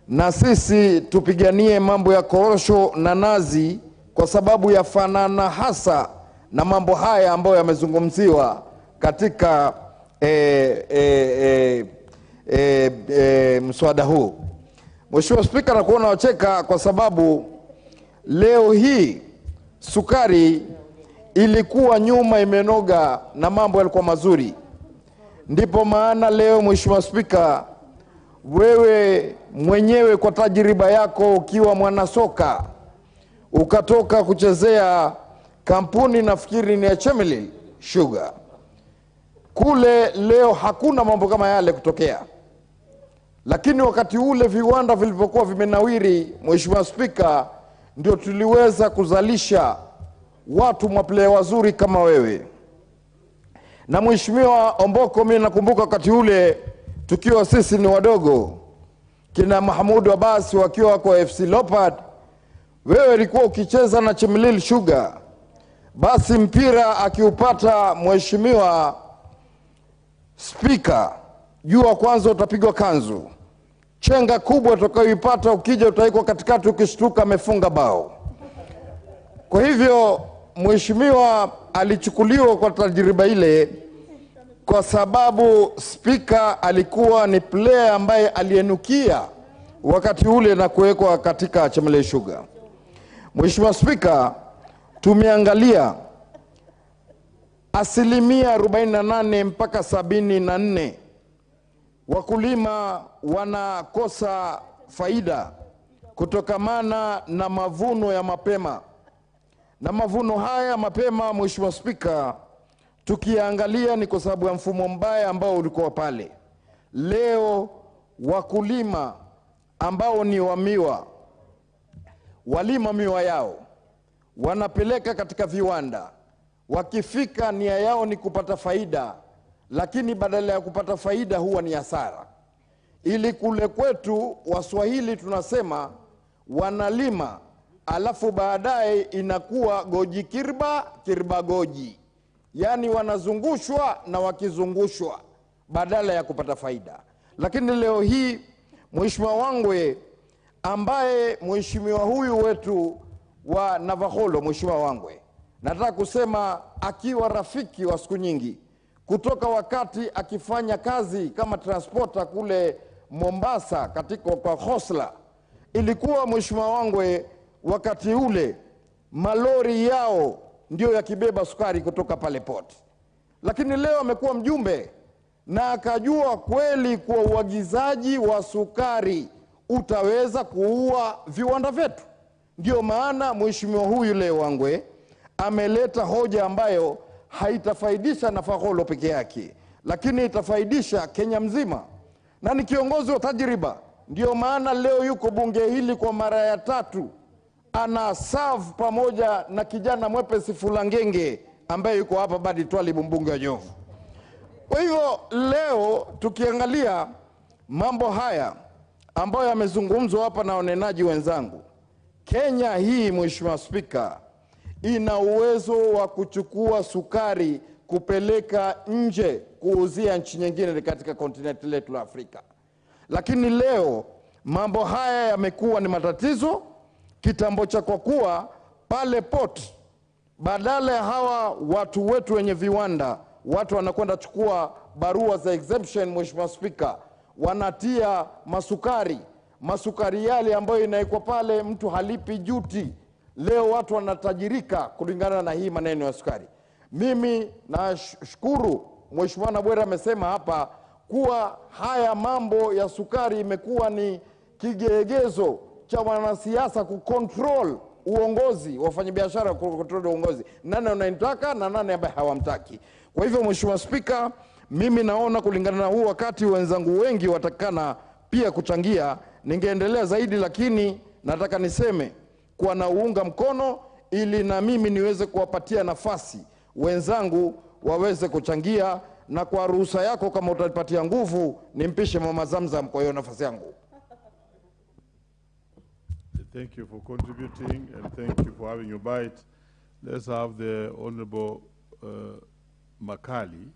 na sisi tupiganie mambo ya korosho na nazi, kwa sababu yafanana hasa na mambo haya ambayo yamezungumziwa katika mswada huu. Mheshimiwa Spika, na kuona wacheka kwa sababu leo hii sukari ilikuwa nyuma imenoga na mambo yalikuwa mazuri. Ndipo maana leo Mheshimiwa Spika, wewe mwenyewe kwa tajiriba yako ukiwa mwanasoka ukatoka kuchezea kampuni, nafikiri ni ya Chemelil Sugar kule, leo hakuna mambo kama yale kutokea. Lakini wakati ule viwanda vilivyokuwa vimenawiri, Mheshimiwa Spika, ndio tuliweza kuzalisha watu maplaya wazuri kama wewe. Na Mheshimiwa Omboko, mimi nakumbuka wakati ule tukiwa sisi ni wadogo, kina Mahmoud Abbas wakiwa kwa FC Leopard, wewe ulikuwa ukicheza na Chemelil Sugar, basi mpira akiupata Mheshimiwa Spika, jua kwanza utapigwa kanzu. Chenga kubwa utakayoipata, ukija utaikwa katikati, ukishtuka amefunga bao. Kwa hivyo Mheshimiwa alichukuliwa kwa tajiriba ile, kwa sababu Spika alikuwa ni player ambaye alienukia wakati ule na kuwekwa katika Chemelil Sugar. Mheshimiwa Spika, tumeangalia 48% mpaka 74% wakulima wanakosa faida kutokamana na mavuno ya mapema. Na mavuno haya mapema, Mheshimiwa Spika, tukiangalia ni kwa sababu ya mfumo mbaya ambao ulikuwa pale. Leo wakulima ambao ni wa miwa, walima miwa yao, wanapeleka katika viwanda, wakifika nia yao ni kupata faida, lakini badala ya kupata faida huwa ni hasara. Ili kule kwetu Waswahili tunasema wanalima, alafu baadaye inakuwa goji kirba, kirba goji. Yani wanazungushwa na wakizungushwa badala ya kupata faida. Lakini leo hii Mheshimiwa Wangwe, ambaye mheshimiwa huyu wetu wa Navakholo, Mheshimiwa Wangwe, nataka kusema akiwa rafiki wa siku nyingi, kutoka wakati akifanya kazi kama transporter kule Mombasa katika kwa Khosla, ilikuwa Mheshimiwa Wangwe wakati ule malori yao ndio yakibeba sukari kutoka pale port. Lakini leo amekuwa mjumbe na akajua kweli kwa uagizaji wa sukari utaweza kuua viwanda vyetu. Ndio maana Mheshimiwa huyu leo Wangwe ameleta hoja ambayo haitafaidisha Navakholo peke yake, lakini itafaidisha Kenya mzima, na ni kiongozi wa tajriba. Ndio maana leo yuko bunge hili kwa mara ya 3, ana serve pamoja na kijana mwepesi Fulangenge ambaye yuko hapa Badi Twalibu, mbunge wa Jomvu. Kwa hivyo leo tukiangalia mambo haya ambayo yamezungumzwa hapa na wanenaji wenzangu, Kenya hii, Mheshimiwa Spika, ina uwezo wa kuchukua sukari kupeleka nje kuuzia nchi nyingine katika kontinenti letu la Afrika. Lakini leo mambo haya yamekuwa ni matatizo kitambo cha, kwa kuwa pale port badala ya hawa watu wetu wenye viwanda, watu wanakwenda chukua barua za exemption, Mheshimiwa Spika, wanatia masukari yale ambayo inaikwa pale, mtu halipi duty. Leo watu wanatajirika kulingana na hii maneno ya sukari. Mimi nashukuru Mheshimiwa Nabwera amesema hapa kuwa haya mambo ya sukari imekuwa ni kigegezo cha wanasiasa kucontrol uongozi, wafanyabiashara kucontrol uongozi, nani anayemtaka na nani ambaye hawamtaki. Kwa hivyo Mheshimiwa Spika, mimi naona kulingana na huu wakati wenzangu wengi watakana pia kuchangia, ningeendelea zaidi, lakini nataka niseme kuwa na uunga mkono ili na mimi niweze kuwapatia nafasi wenzangu waweze kuchangia, na kwa ruhusa yako kama utanipatia nguvu nimpishe Mama Zamzam kwa hiyo nafasi yangu. Thank you for contributing and thank you for having your bite. Let's have the Honorable Makali,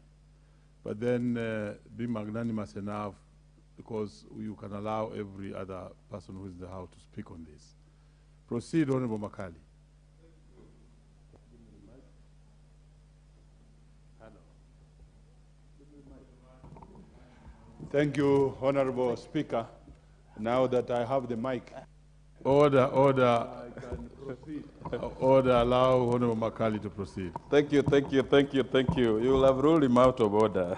but then be magnanimous enough because you can allow every other person who is in the House to speak on this. Proceed, Honorable Makali. Thank you, Honorable Speaker. Now that I have the mic. Order, order. Order, allow Honorable Makali to proceed. Thank you, thank you, thank you, thank you. You will have ruled him out of order.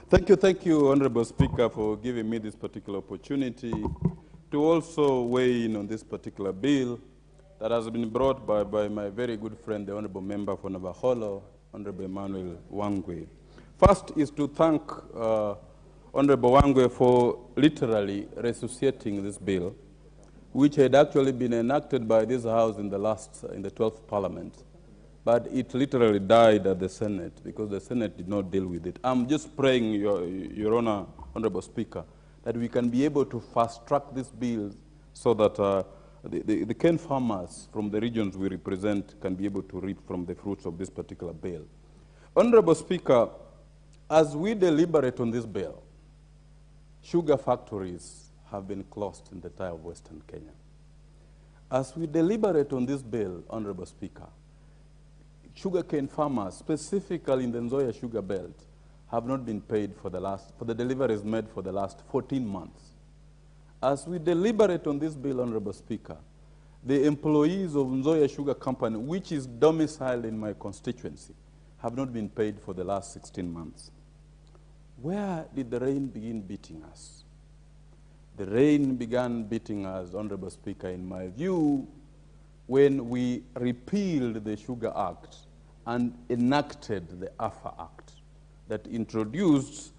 Thank you, Honorable Speaker, for giving me this particular opportunity to also weigh in on this particular bill that has been brought by my very good friend, the Honorable Member for Navaholo, Honorable Emmanuel Wangwe. First is to thank Honorable Wangwe for literally resuscitating this bill, which had actually been enacted by this House in the 12th Parliament, but it literally died at the Senate because the Senate did not deal with it. I'm just praying, Your Honor, Honorable Speaker, that we can be able to fast-track this bill so that the cane farmers from the regions we represent can be able to reap from the fruits of this particular bill. Honorable Speaker, as we deliberate on this bill, sugar factories have been closed in the entire of Western Kenya. As we deliberate on this bill, Honorable Speaker, sugarcane farmers, specifically in the Nzoia Sugar Belt, have not been paid for the deliveries made for the last 14 months. As we deliberate on this bill, Honorable Speaker, the employees of Nzoia Sugar Company, which is domiciled in my constituency, have not been paid for the last 16 months. Where did the rain begin beating us? The rain began beating us, Honorable Speaker, in my view, when we repealed the Sugar Act and enacted the AFA Act that introduced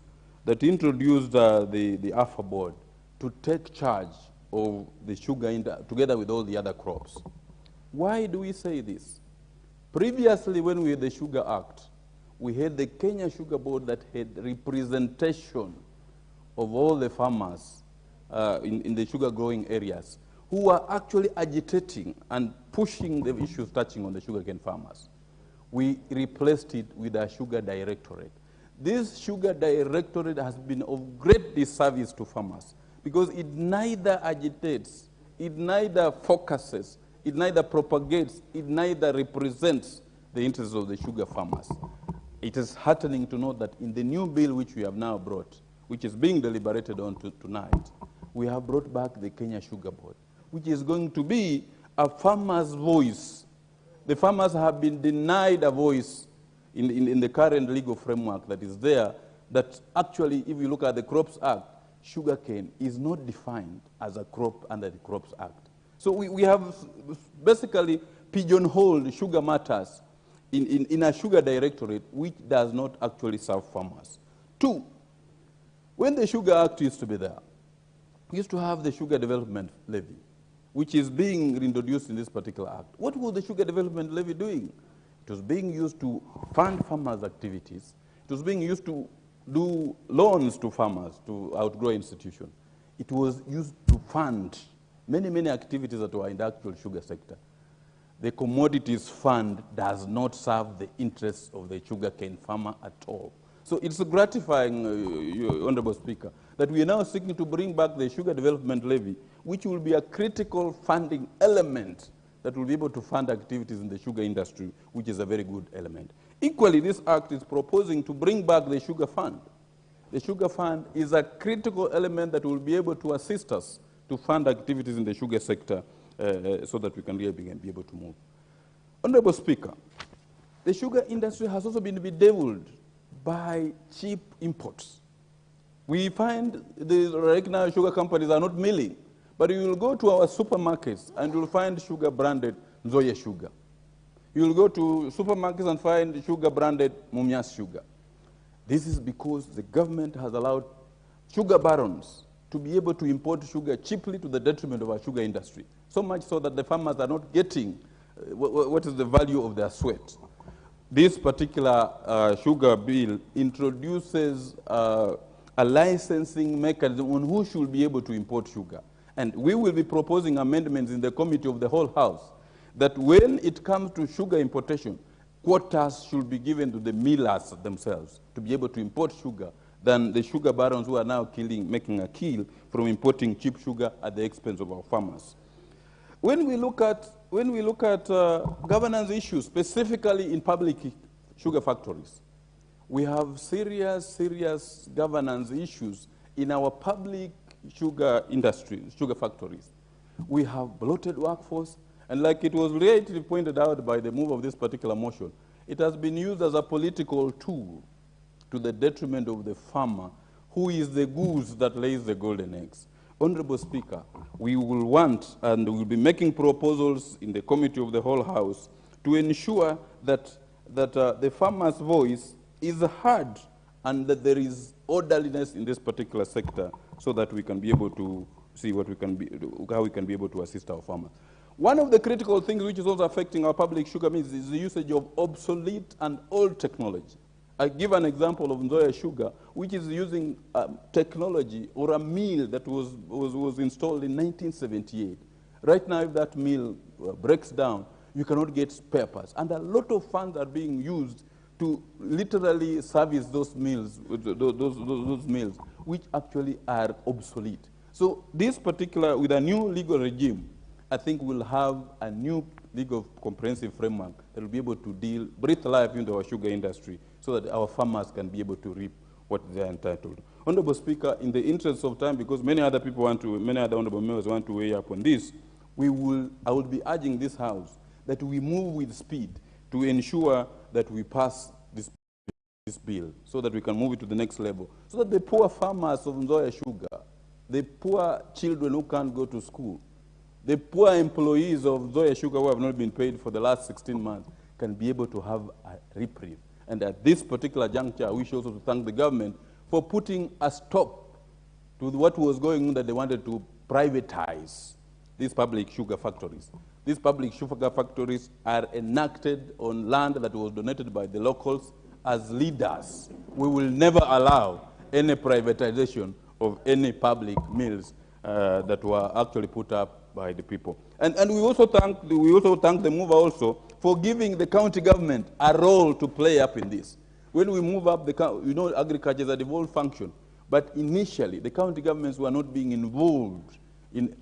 the AFA board to take charge of the sugar together with all the other crops. Why do we say this? Previously, when we had the Sugar Act, we had the Kenya Sugar Board that had representation of all the farmers in the sugar growing areas who were actually agitating and pushing the issues touching on the sugarcane farmers. We replaced it with a sugar directorate. This sugar directorate has been of great disservice to farmers because it neither agitates, it neither focuses, it neither propagates, it neither represents the interests of the sugar farmers. It is heartening to note that in the new bill which we have now brought, which is being deliberated on tonight, we have brought back the Kenya Sugar Board, which is going to be a farmer's voice. The farmers have been denied a voice in the current legal framework that is there, that actually, if you look at the Crops Act, sugarcane is not defined as a crop under the Crops Act. So we have basically pigeonholed sugar matters in a sugar directorate which does not actually serve farmers. Two, when the Sugar Act used to be there, we used to have the Sugar Development Levy, which is being reintroduced in this particular act. What was the Sugar Development Levy doing? It was being used to fund farmers' activities. It was being used to do loans to farmers, to outgrow institutions. It was used to fund many activities that were in the actual sugar sector. The commodities fund does not serve the interests of the sugarcane farmer at all. So it's gratifying, Honorable Speaker, that we are now seeking to bring back the Sugar Development Levy, which will be a critical funding element that will be able to fund activities in the sugar industry, which is a very good element. Equally, this act is proposing to bring back the Sugar Fund. The Sugar Fund is a critical element that will be able to assist us to fund activities in the sugar sector so that we can really be able to move. Honorable Speaker, The sugar industry has also been bedeviled by cheap imports. We find right now sugar companies are not milling, but you will go to our supermarkets and you will find sugar branded Nzoia sugar. You will go to supermarkets and find sugar branded Mumias sugar. This is because the government has allowed sugar barons to be able to import sugar cheaply to the detriment of our sugar industry. So much so that the farmers are not getting what is the value of their sweat. This particular sugar bill introduces a licensing mechanism on who should be able to import sugar. And we will be proposing amendments in the committee of the whole House that when it comes to sugar importation, quotas should be given to the millers themselves to be able to import sugar than the sugar barons who are now making a kill from importing cheap sugar at the expense of our farmers. When we look at governance issues, specifically in public sugar factories, we have serious governance issues in our public sugar industry, sugar factories. We have bloated workforce, and like it was rightly pointed out by the move of this particular motion, it has been used as a political tool to the detriment of the farmer, who is the goose that lays the golden eggs. Honorable Speaker, we will want and we will be making proposals in the committee of the whole House to ensure that the farmer's voice is heard and that there is orderliness in this particular sector so that we can be able to see what we can be, how we can be able to assist our farmers. One of the critical things which is also affecting our public sugar mills is the usage of obsolete and old technology. I give an example of Nzoia Sugar, which is using technology or a mill that was installed in 1978. Right now, if that mill breaks down, you cannot get spare parts. And a lot of funds are being used to literally service those mills, those mills, which actually are obsolete. So this particular, with a new legal regime, I think we'll have a new legal comprehensive framework that will be able to breathe life into our sugar industry so that our farmers can be able to reap what they are entitled. Honorable Speaker, in the interest of time, because many other honorable members want to weigh up on this, I will be urging this House that we move with speed to ensure that we pass this bill so that we can move it to the next level, so that the poor farmers of Nzoia Sugar, the poor children who can't go to school, the poor employees of Nzoia Sugar who have not been paid for the last 16 months can be able to have a reprieve. And at this particular juncture, I wish also to thank the government for putting a stop to what was going on, that they wanted to privatize these public sugar factories. These public sugar factories are enacted on land that was donated by the locals as leaders. We will never allow any privatization of any public mills that were actually put up by the people. And we also thank the mover also for giving the county government a role to play up in this. When we move up, agriculture is a devolved function, but initially the county governments were not being involved,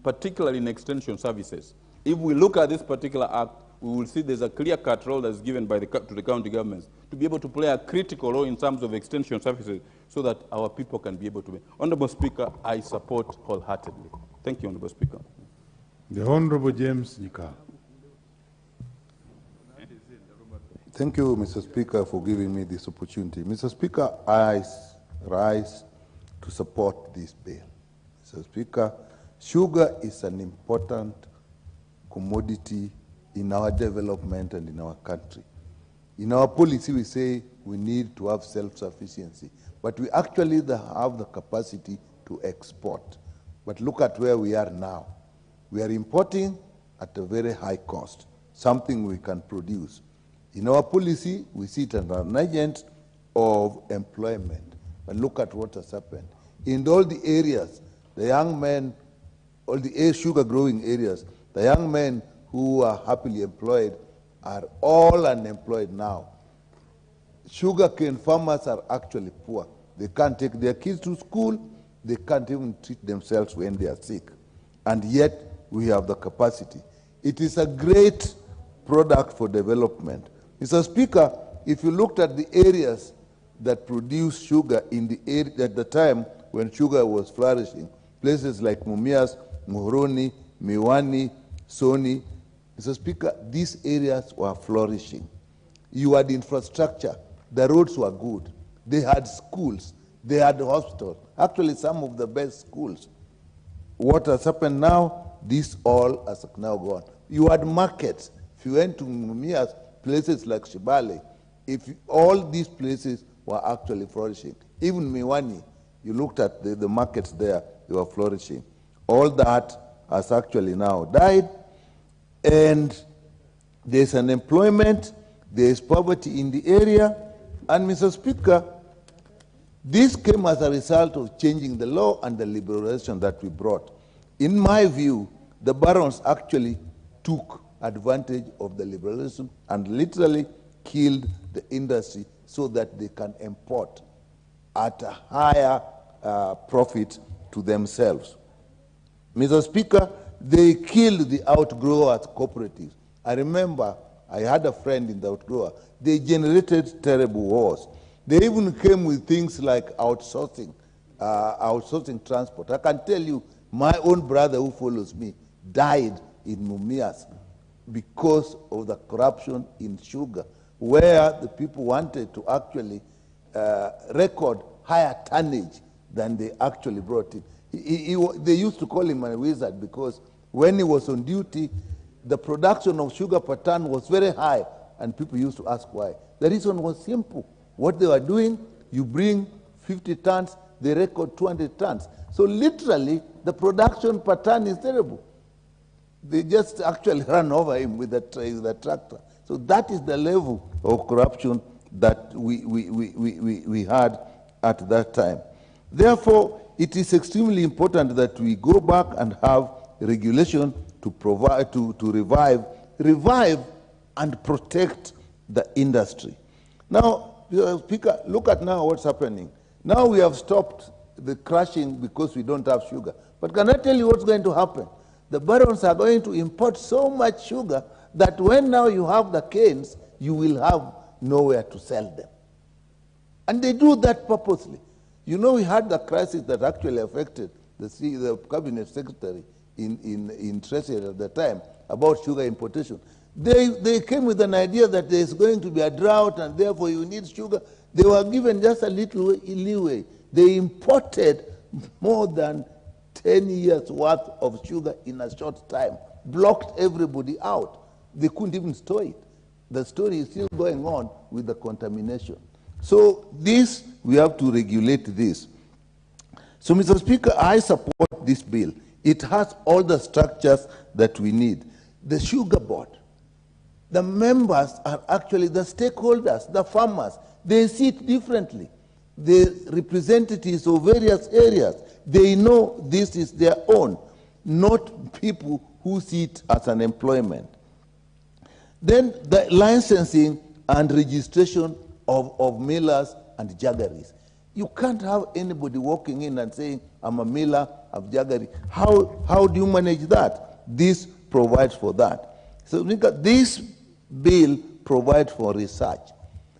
particularly in extension services. If we look at this particular act, we will see there's a clear-cut role that's given to the county governments to be able to play a critical role in terms of extension services so that our people can be able to be. Honorable Speaker, I support wholeheartedly. Thank you, Honorable Speaker. The Honorable James Nyika. Thank you, Mr. Speaker, for giving me this opportunity. Mr. Speaker, I rise to support this bill. Mr. Speaker, sugar is an important commodity in our development and in our country. In our policy, we say we need to have self-sufficiency, but we actually have the capacity to export. But look at where we are now. We are importing at a very high cost, something we can produce. In our policy, we see it as an agent of employment. But look at what has happened. In all the areas, the young men, all the sugar growing areas, the young men who are happily employed are all unemployed now. Sugarcane farmers are actually poor. They can't take their kids to school. They can't even treat themselves when they are sick. And yet, we have the capacity. It is a great product for development. Mr. Speaker, if you looked at the areas that produce sugar at the time when sugar was flourishing, places like Mumias, Muhoroni, Miwani, Soni, Mr. Speaker, these areas were flourishing. You had infrastructure. The roads were good. They had schools. They had hospitals. Actually, some of the best schools. What has happened now, this all has now gone. You had markets. If you went to Mumias, places like Shibale, all these places were actually flourishing. Even Miwani, you looked at the markets there, they were flourishing. All that has actually now died, and there's unemployment, there's poverty in the area, and Mr. Speaker, this came as a result of changing the law and the liberalization that we brought. In my view, the barons actually took advantage of the liberalism and literally killed the industry so that they can import at a higher profit to themselves. Mr. Speaker, they killed the outgrowers cooperatives. I remember I had a friend in the outgrower. They generated terrible wars. They even came with things like outsourcing transport. I can tell you, my own brother who follows me died in Mumias because of the corruption in sugar, where the people wanted to actually record higher tonnage than they actually brought in. They used to call him a wizard because when he was on duty, the production of sugar per ton was very high, and people used to ask why. The reason was simple. What they were doing, you bring 50 tons, they record 200 tons. So literally, the production per ton is terrible. They just actually ran over him with the tractor. So that is the level of corruption that we had at that time. Therefore, it is extremely important that we go back and have regulation to provide, to revive and protect the industry. Now, Speaker, look at now what's happening. Now we have stopped the crushing because we don't have sugar. But can I tell you what's going to happen? The barons are going to import so much sugar that when now you have the canes, you will have nowhere to sell them. And they do that purposely. You know, we had the crisis that actually affected the cabinet secretary in Treasury at the time about sugar importation. They came with an idea that there's going to be a drought and therefore you need sugar. They were given just a little leeway. They imported more than 10 years worth of sugar in a short time, blocked everybody out. They couldn't even store it. The story is still going on with the contamination. So this, we have to regulate this. So, Mr. Speaker, I support this bill. It has all the structures that we need. The sugar board, the members are actually the stakeholders, the farmers. They see it differently. The representatives of various areas, they know this is their own, not people who see it as an employment. Then the licensing and registration of millers and jaggeries. You can't have anybody walking in and saying, I'm a miller of jaggery. How do you manage that? This provides for that. So this bill provides for research.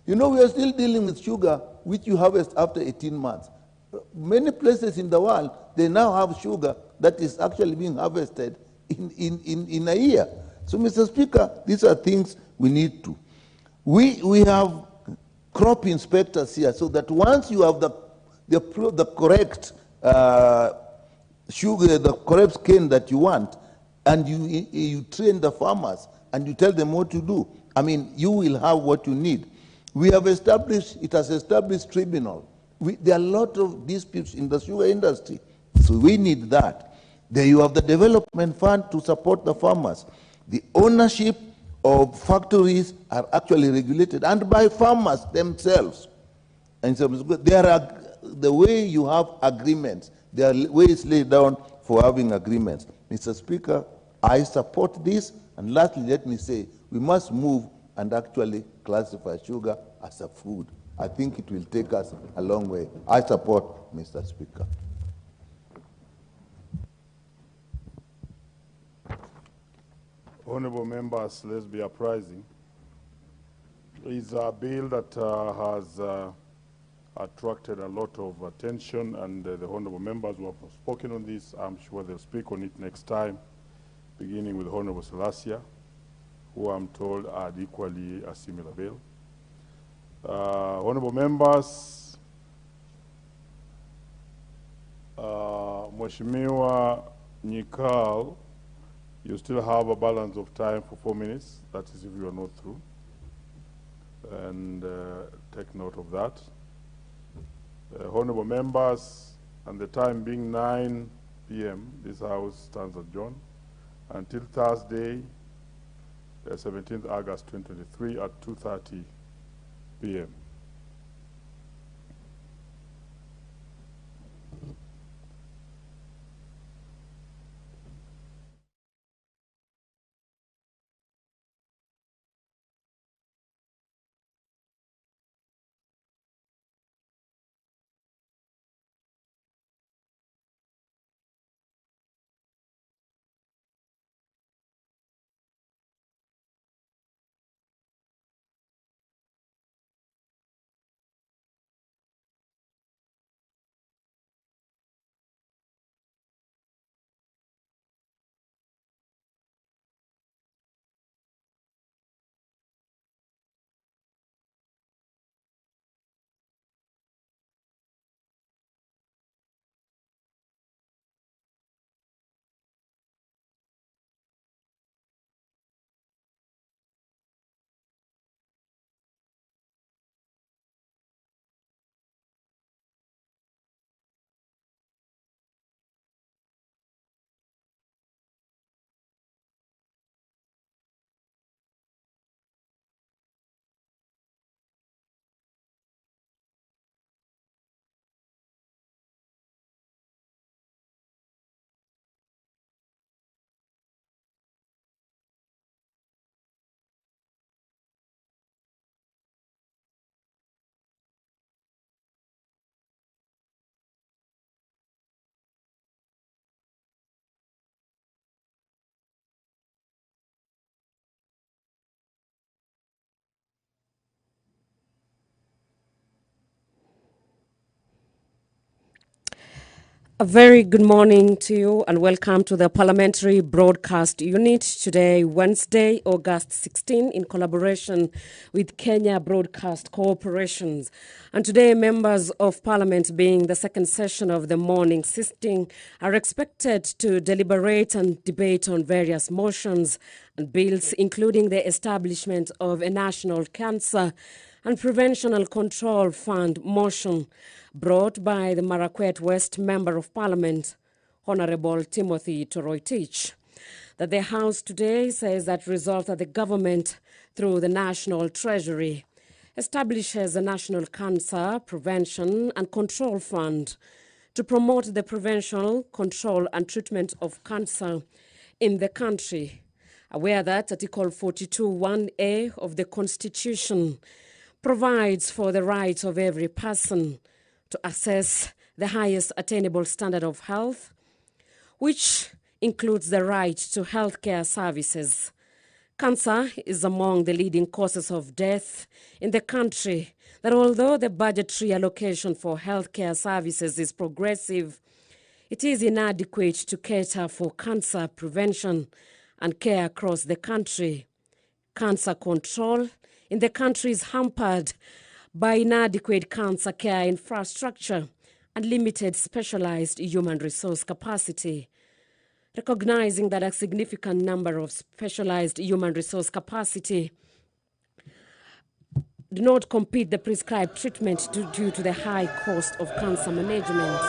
You know, we are still dealing with sugar, which you harvest after 18 months. Many places in the world, they now have sugar that is actually being harvested in a year. So, Mr. Speaker, these are things we need to. We have crop inspectors here, so that once you have the correct sugar, the correct cane that you want, and you train the farmers and you tell them what to do, I mean, you will have what you need. We have established, it has established tribunal. There are a lot of disputes in the sugar industry, so we need that. There you have the development fund to support the farmers. The ownership of factories are actually regulated and by farmers themselves. And so there are the way you have agreements, there are ways laid down for having agreements. Mr. Speaker, I support this, and lastly, let me say, we must move and actually classify sugar as a food. I think it will take us a long way. I support, Mr. Speaker. Honorable members, let's be apprising. It's a bill that has attracted a lot of attention, and the honorable members who have spoken on this, I'm sure they'll speak on it next time, beginning with Honorable Selassie, who I'm told had equally a similar bill. Honorable members, Mheshimiwa Nyikal, you still have a balance of time for 4 minutes. That is if you are not through. And take note of that. Honorable members, and the time being 9 p.m., this House stands adjourned until Thursday, 17th August 2023 at 2:30 p.m. A very good morning to you and welcome to the Parliamentary Broadcast Unit today, Wednesday, August 16, in collaboration with Kenya Broadcast Corporations. And today, members of Parliament, being the second session of the morning sitting, are expected to deliberate and debate on various motions and bills, including the establishment of a National Cancer and Prevention and Control Fund motion brought by the Marakwet West Member of Parliament, Honorable Timothy Toroitich. That the House today says that resolved that the government, through the National Treasury, establishes a National Cancer Prevention and Control Fund to promote the prevention, control and treatment of cancer in the country. Aware that Article 42(1)(a) of the Constitution provides for the right of every person to access the highest attainable standard of health, which includes the right to healthcare services. Cancer is among the leading causes of death in the country, that although the budgetary allocation for healthcare services is progressive, it is inadequate to cater for cancer prevention and care across the country. Cancer control in the country is hampered by inadequate cancer care infrastructure and limited specialized human resource capacity. Recognizing that a significant number of specialized human resource capacity do not complete the prescribed treatment due to the high cost of cancer management.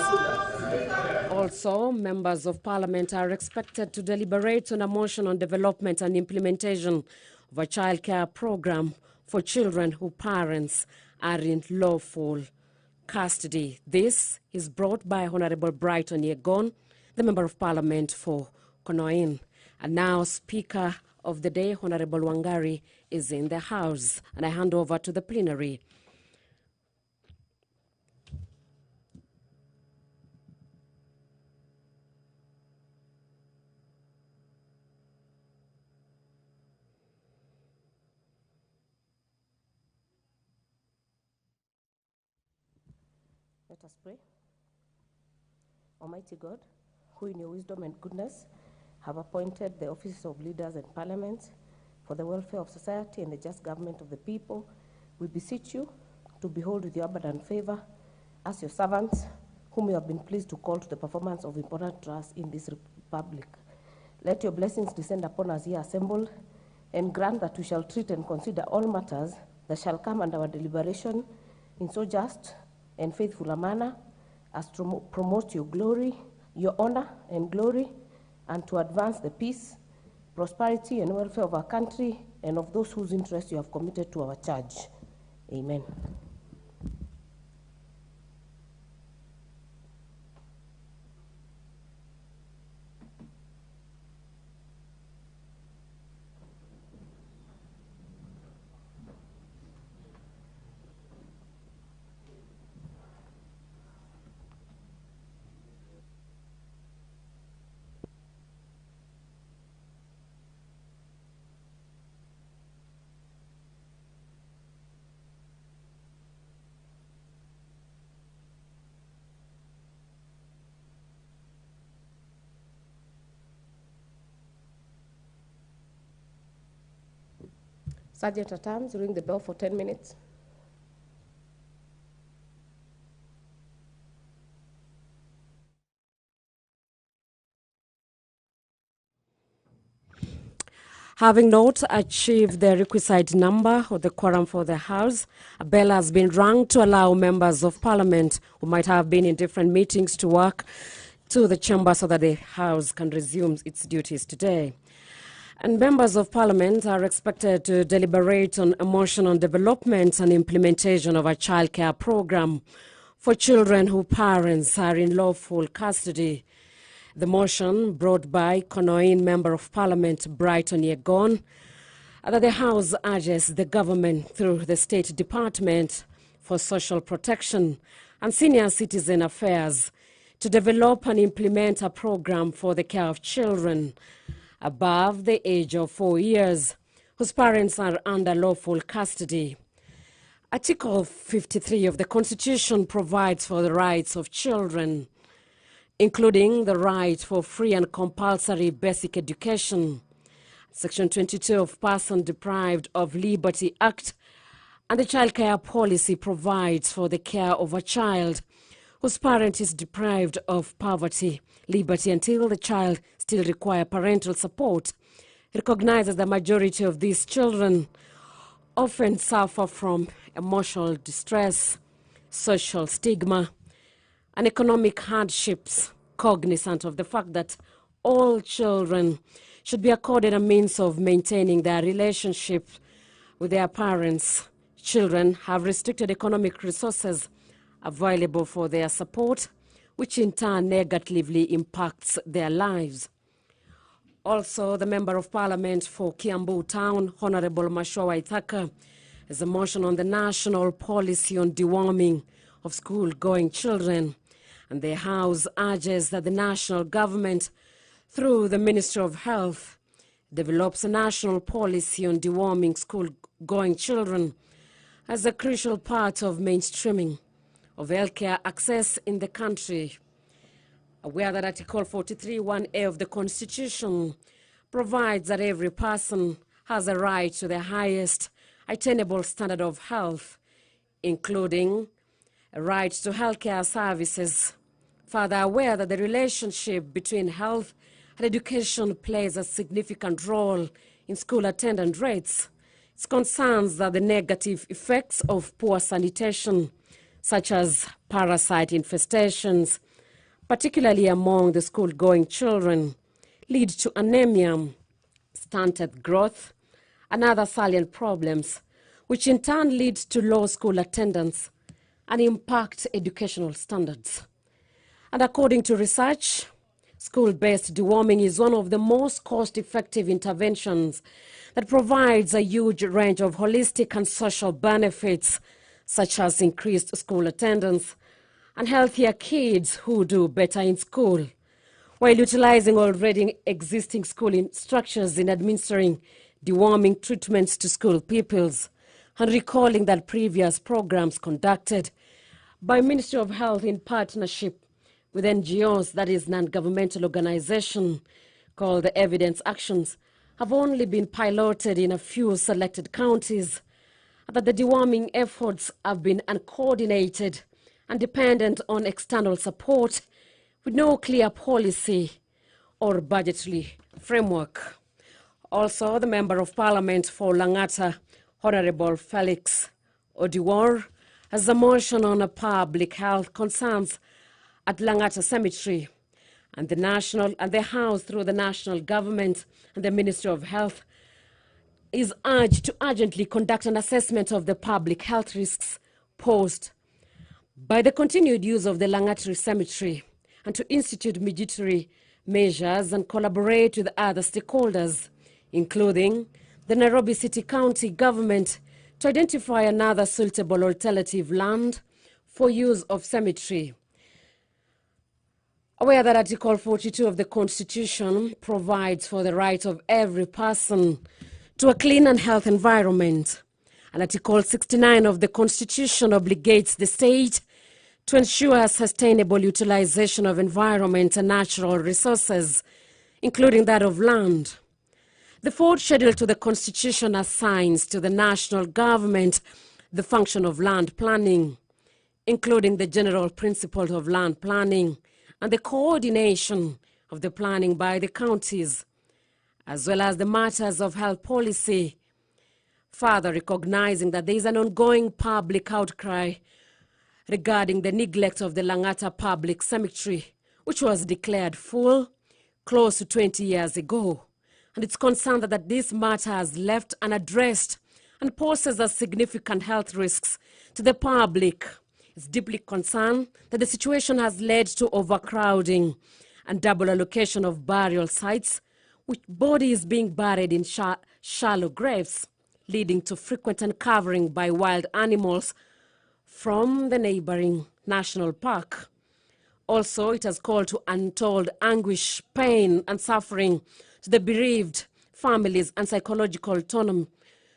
Also, members of Parliament are expected to deliberate on a motion on development and implementation of a childcare program for children whose parents are in lawful custody. This is brought by Honorable Brighton Yegon, the Member of Parliament for Konoin. And now, Speaker of the Day, Honorable Wangari, is in the House. And I hand over to the plenary. Let us pray. Almighty God, who in your wisdom and goodness have appointed the offices of leaders and parliaments for the welfare of society and the just government of the people, we beseech you to behold with your abundant favor as your servants, whom you have been pleased to call to the performance of important tasks in this republic. Let your blessings descend upon us here assembled, and grant that we shall treat and consider all matters that shall come under our deliberation in so just and faithful a manner as to promote your glory, your honor and glory, and to advance the peace, prosperity, and welfare of our country and of those whose interests you have committed to our charge. Amen. Sergeant at Arms, ring the bell for 10 minutes. Having not achieved the requisite number or the quorum for the House, a bell has been rung to allow members of Parliament who might have been in different meetings to work to the chamber so that the House can resume its duties today. And members of Parliament are expected to deliberate on a motion on development and implementation of a childcare program for children whose parents are in lawful custody. The motion, brought by Konoin Member of Parliament Brighton Yegon, that the House urges the government through the State Department for Social Protection and Senior Citizen Affairs to develop and implement a program for the care of children above the age of 4 years whose parents are under lawful custody. Article 53 of the Constitution provides for the rights of children, including the right for free and compulsory basic education. Section 22 of Person Deprived of Liberty Act and the Child Care Policy provides for the care of a child whose parent is deprived of poverty, liberty until the child still requires parental support. It recognizes the majority of these children often suffer from emotional distress, social stigma, and economic hardships, cognizant of the fact that all children should be accorded a means of maintaining their relationship with their parents. Children have restricted economic resources available for their support, which in turn negatively impacts their lives. Also, the Member of Parliament for Kiambu Town, Honorable Mashowa Ithaka, has a motion on the national policy on deworming of school-going children. And the House urges that the national government, through the Ministry of Health, develops a national policy on deworming school-going children as a crucial part of mainstreaming of healthcare access in the country. Aware that Article 43(1)(a) of the Constitution provides that every person has a right to the highest attainable standard of health, including a right to healthcare services. Further aware that the relationship between health and education plays a significant role in school attendance rates. It's concerns that the negative effects of poor sanitation, such as parasite infestations, particularly among the school-going children, lead to anemia, stunted growth, and other salient problems, which in turn lead to low school attendance and impact educational standards. And according to research, school-based deworming is one of the most cost-effective interventions that provides a huge range of holistic and social benefits, such as increased school attendance and healthier kids who do better in school, while utilizing already existing school structures in administering deworming treatments to school pupils, and recalling that previous programs conducted by Ministry of Health in partnership with NGOs, that is non-governmental organization, called the Evidence Actions, have only been piloted in a few selected counties, that the deworming efforts have been uncoordinated and dependent on external support with no clear policy or budgetary framework. Also, the Member of Parliament for Langata, Honorable Felix Odiwar, has a motion on public health concerns at Langata Cemetery, and the House, through the national government and the Ministry of Health, is urged to urgently conduct an assessment of the public health risks posed by the continued use of the Langata Cemetery, and to institute mitigatory measures and collaborate with other stakeholders, including the Nairobi City County government, to identify another suitable alternative land for use of cemetery. Aware that Article 42 of the Constitution provides for the right of every person to a clean and healthy environment, and Article 69 of the Constitution obligates the state to ensure sustainable utilization of environment and natural resources, including that of land. The fourth schedule to the Constitution assigns to the national government the function of land planning, including the general principles of land planning and the coordination of the planning by the counties, as well as the matters of health policy, further recognizing that there is an ongoing public outcry regarding the neglect of the Langata Public Cemetery, which was declared full close to 20 years ago. And it's concerned that this matter has left unaddressed and poses a significant health risks to the public. It's deeply concerned that the situation has led to overcrowding and double allocation of burial sites, with bodies being buried in shallow graves, leading to frequent uncovering by wild animals from the neighboring national park. Also, it has called to untold anguish, pain and suffering to the bereaved families and psychological torment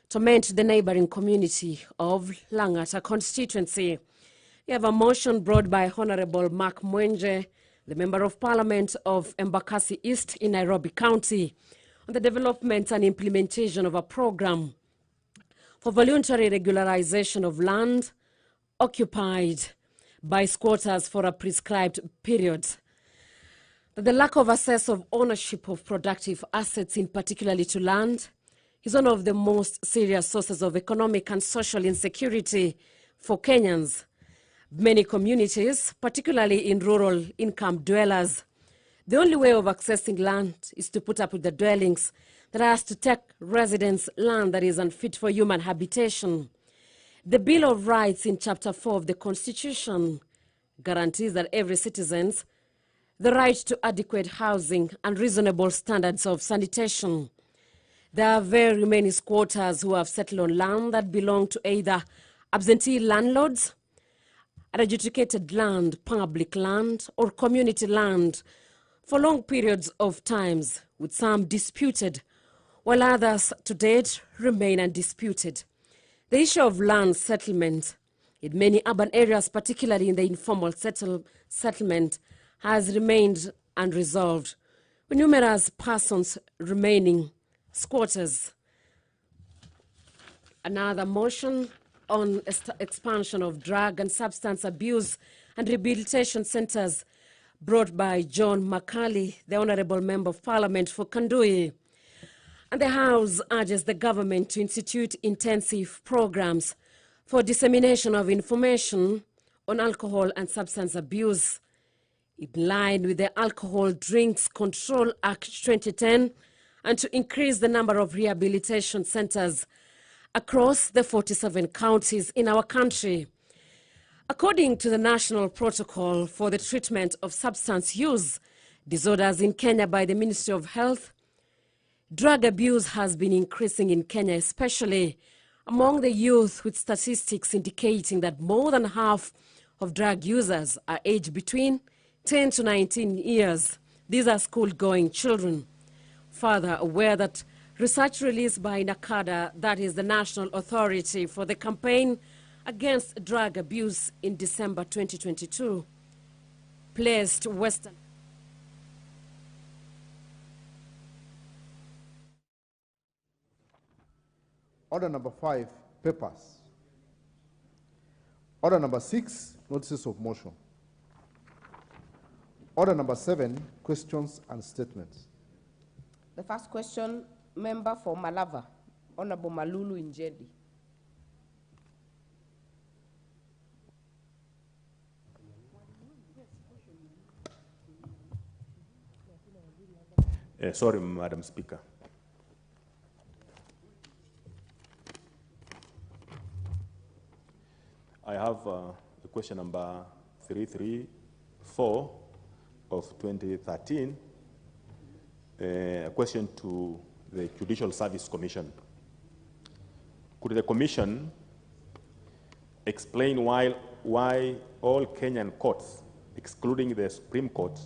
to the neighboring community of Langata constituency. We have a motion brought by Honorable Mark Mwenje, the Member of Parliament of Embakasi East in Nairobi County, on the development and implementation of a program for voluntary regularization of land occupied by squatters for a prescribed period. The lack of access of ownership of productive assets, in particularly to land, is one of the most serious sources of economic and social insecurity for Kenyans. Many communities, particularly in rural income dwellers, the only way of accessing land is to put up with the dwellings that has to take residents' land that is unfit for human habitation. The Bill of Rights in Chapter 4 of the Constitution guarantees that every citizen the right to adequate housing and reasonable standards of sanitation. There are very many squatters who have settled on land that belong to either absentee landlords, unadjudicated land, public land, or community land for long periods of times, with some disputed, while others to date remain undisputed. The issue of land settlement in many urban areas, particularly in the informal settlement, has remained unresolved, with numerous persons remaining squatters. Another motion on expansion of drug and substance abuse and rehabilitation centers, brought by John Makali, the Honourable Member of Parliament for Kandui. And the House urges the government to institute intensive programs for dissemination of information on alcohol and substance abuse, in line with the Alcohol Drinks Control Act 2010, and to increase the number of rehabilitation centers across the 47 counties in our country. According to the National Protocol for the Treatment of Substance Use Disorders in Kenya by the Ministry of Health, drug abuse has been increasing in Kenya, especially among the youth, with statistics indicating that more than half of drug users are aged between 10 to 19 years. These are school-going children. Further, aware that research released by NACADA, that is the National Authority for the Campaign Against Drug Abuse, in December 2022, placed Western. Order number 5, papers. Order number 6, notices of motion. Order number 7, questions and statements. The first question, member for Malava, Honorable Malulu Injedi. Sorry, Madam Speaker. I have the question number 334 of 2013, a question to the Judicial Service Commission. Could the Commission explain why all Kenyan courts, excluding the Supreme Court,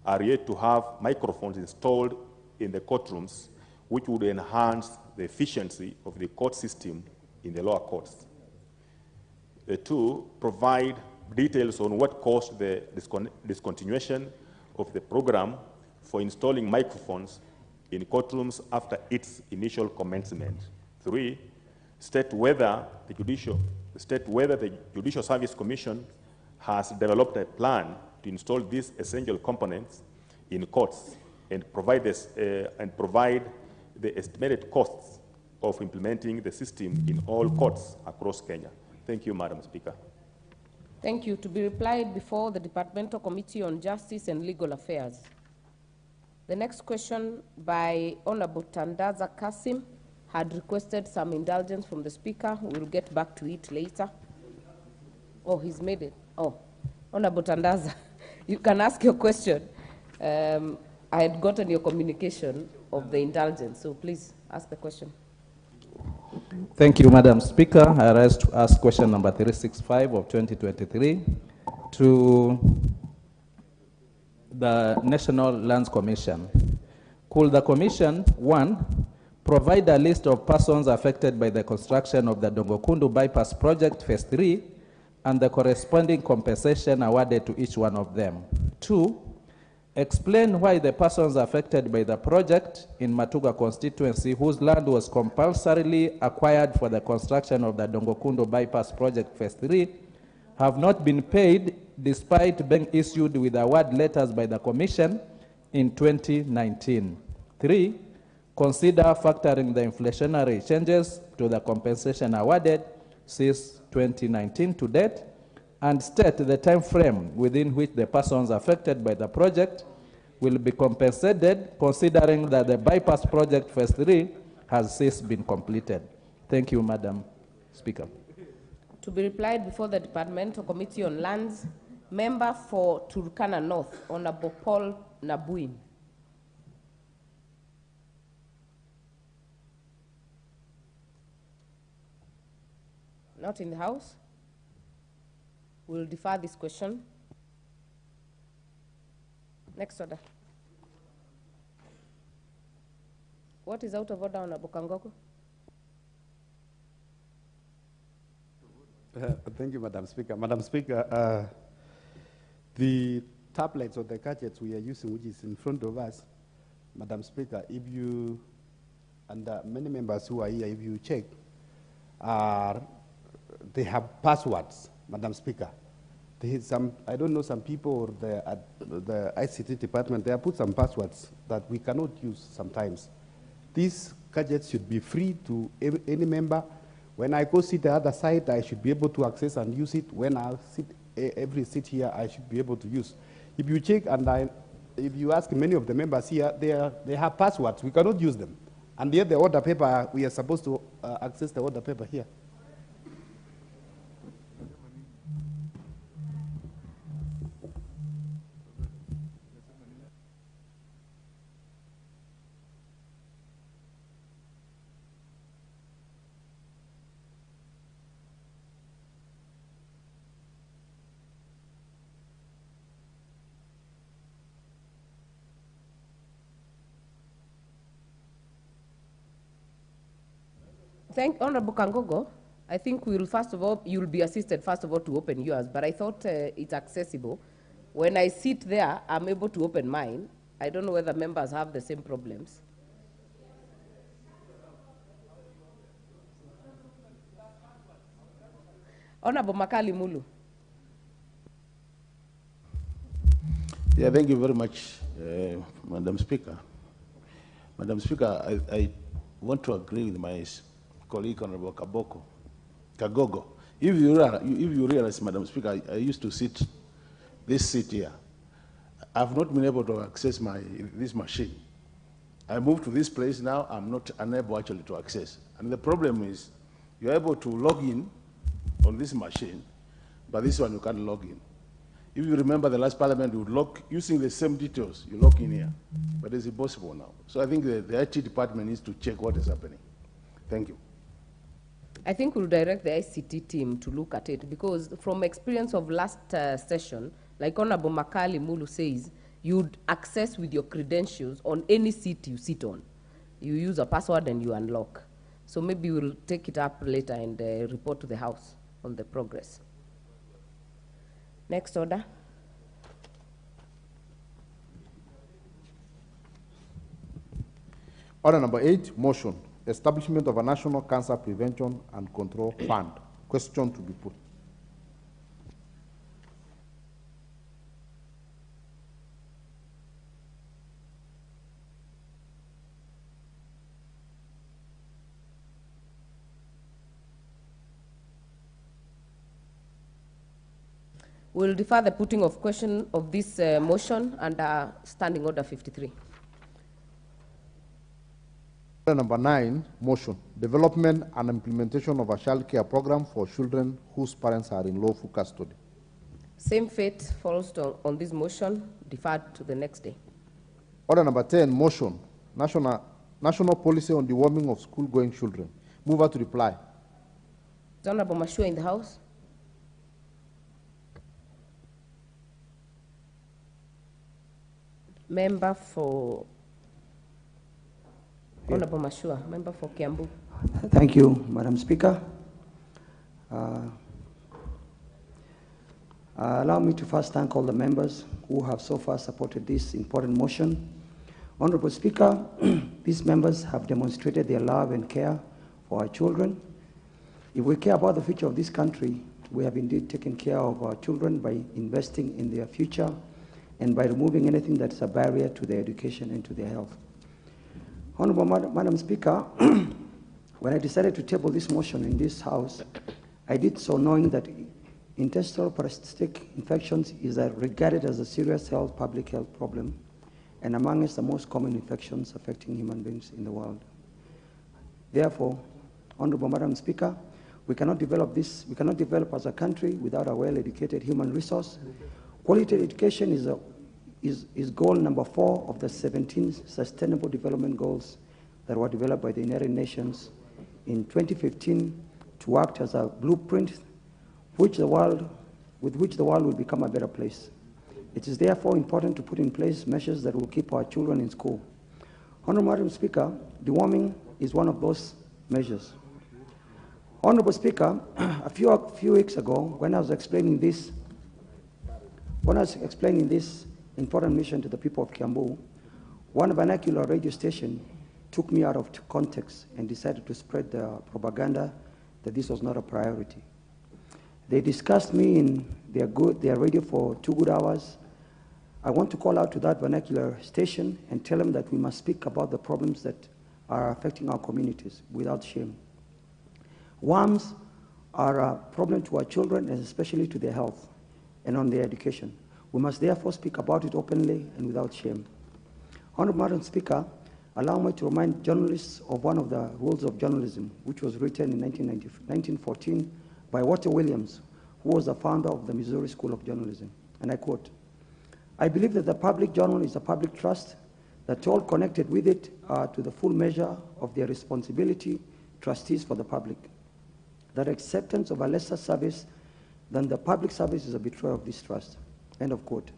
are yet to have microphones installed in the courtrooms, which would enhance the efficiency of the court system in the lower courts? Two, provide details on what caused the discontinuation of the program for installing microphones in courtrooms after its initial commencement. Three, state whether the Judicial Service Commission has developed a plan to install these essential components in courts and provide the estimated costs of implementing the system in all courts across Kenya. Thank you, Madam Speaker. Thank you. To be replied before the Departmental Committee on Justice and Legal Affairs. The next question by Honorable Tandaza Kasim had requested some indulgence from the Speaker. We'll get back to it later. Oh, he's made it. Oh, Honorable Tandaza, you can ask your question. I had gotten your communication of the indulgence, so please ask the question. Thank you, Madam Speaker. I rise to ask question number 365 of 2023 to the National Lands Commission. Could the Commission, 1, provide a list of persons affected by the construction of the Dongokundu Bypass Project Phase 3 and the corresponding compensation awarded to each one of them? 2, explain why the persons affected by the project in Matuga constituency, whose land was compulsorily acquired for the construction of the Dongokundu Bypass Project Phase 3, have not been paid despite being issued with award letters by the Commission in 2019. 3, consider factoring the inflationary changes to the compensation awarded since 2019 to date, and state the time frame within which the persons affected by the project will be compensated, considering that the bypass project Phase 3 has since been completed. Thank you, Madam Speaker. To be replied before the Departmental Committee on Lands, member for Turkana North, Honorable Paul Nabuin. Not in the House. We'll defer this question. Next order. What is out of order, Honorable Kangogo? Thank you, Madam Speaker. Madam Speaker, the tablets or the gadgets we are using, which is in front of us, Madam Speaker, if you, and many members who are here, if you check, they have passwords, Madam Speaker. Some, I don't know, some people at the ICT department, they have put some passwords that we cannot use sometimes. These gadgets should be free to any member. When I go sit the other side, I should be able to access and use it. When I sit, every seat here, I should be able to use. If you check, and if you ask many of the members here, they have passwords. We cannot use them. And yet the order paper, we are supposed to access the order paper here. Thank Honorable Kangogo. I think we will first of all, you'll be assisted first of all to open yours, but I thought it's accessible. When I sit there, I'm able to open mine. I don't know whether members have the same problems. Honorable Makali Mulu. Yeah, thank you very much, Madam Speaker. Madam Speaker, I want to agree with my colleague, Honorable Kagogo. If you realize, Madam Speaker, I used to sit this seat here. I've not been able to access this machine. I moved to this place now, I'm not unable actually to access. And the problem is, you're able to log in on this machine, but this one you can't log in. If you remember the last parliament, you would log, using the same details, you log in here. But it's impossible now. So I think the IT department needs to check what is happening. Thank you. I think we'll direct the ICT team to look at it, because from experience of last session, like Honorable Makali Mulu says, you'd access with your credentials on any seat you sit on. You use a password and you unlock. So maybe we'll take it up later and report to the House on the progress. Next order. Order number 8, motion. Establishment of a National Cancer Prevention and Control Fund. Question to be put. We'll defer the putting of question of this motion under Standing Order 53. Order number 9, motion. Development and implementation of a child care program for children whose parents are in lawful custody. Same fate falls on this motion, deferred to the next day. Order number 10, motion. National policy on deworming of school-going children. Mover to reply. Is Honorable Mashua in the House? Member for Honorable Mashua, member for Kiambu. Thank you, Madam Speaker. Allow me to first thank all the members who have so far supported this important motion. Honorable Speaker, these members have demonstrated their love and care for our children. If we care about the future of this country, we have indeed taken care of our children by investing in their future and by removing anything that is a barrier to their education and to their health. Honorable Madam Speaker, when I decided to table this motion in this House, I did so knowing that intestinal parasitic infections is regarded as a serious public health problem and amongst the most common infections affecting human beings in the world. Therefore, Honorable Madam Speaker, we cannot develop as a country without a well-educated human resource. Quality education is goal number 4 of the 17 Sustainable Development Goals that were developed by the United Nations in 2015 to act as a blueprint with which the world will become a better place. It is therefore important to put in place measures that will keep our children in school. Honorable Madam Speaker, deworming is one of those measures. Honorable Speaker, a few weeks ago, when I was explaining this important mission to the people of Kiambu, one vernacular radio station took me out of context and decided to spread the propaganda that this was not a priority. They discussed me in their radio for 2 good hours. I want to call out to that vernacular station and tell them that we must speak about the problems that are affecting our communities without shame. Worms are a problem to our children and especially to their health and on their education. We must therefore speak about it openly and without shame. Honorable Madam Speaker, allow me to remind journalists of one of the rules of journalism, which was written in 1914 by Walter Williams, who was the founder of the Missouri School of Journalism. And I quote, "I believe that the public journal is a public trust, that all connected with it are to the full measure of their responsibility trustees for the public. That acceptance of a lesser service than the public service is a betrayal of this trust." End of quote.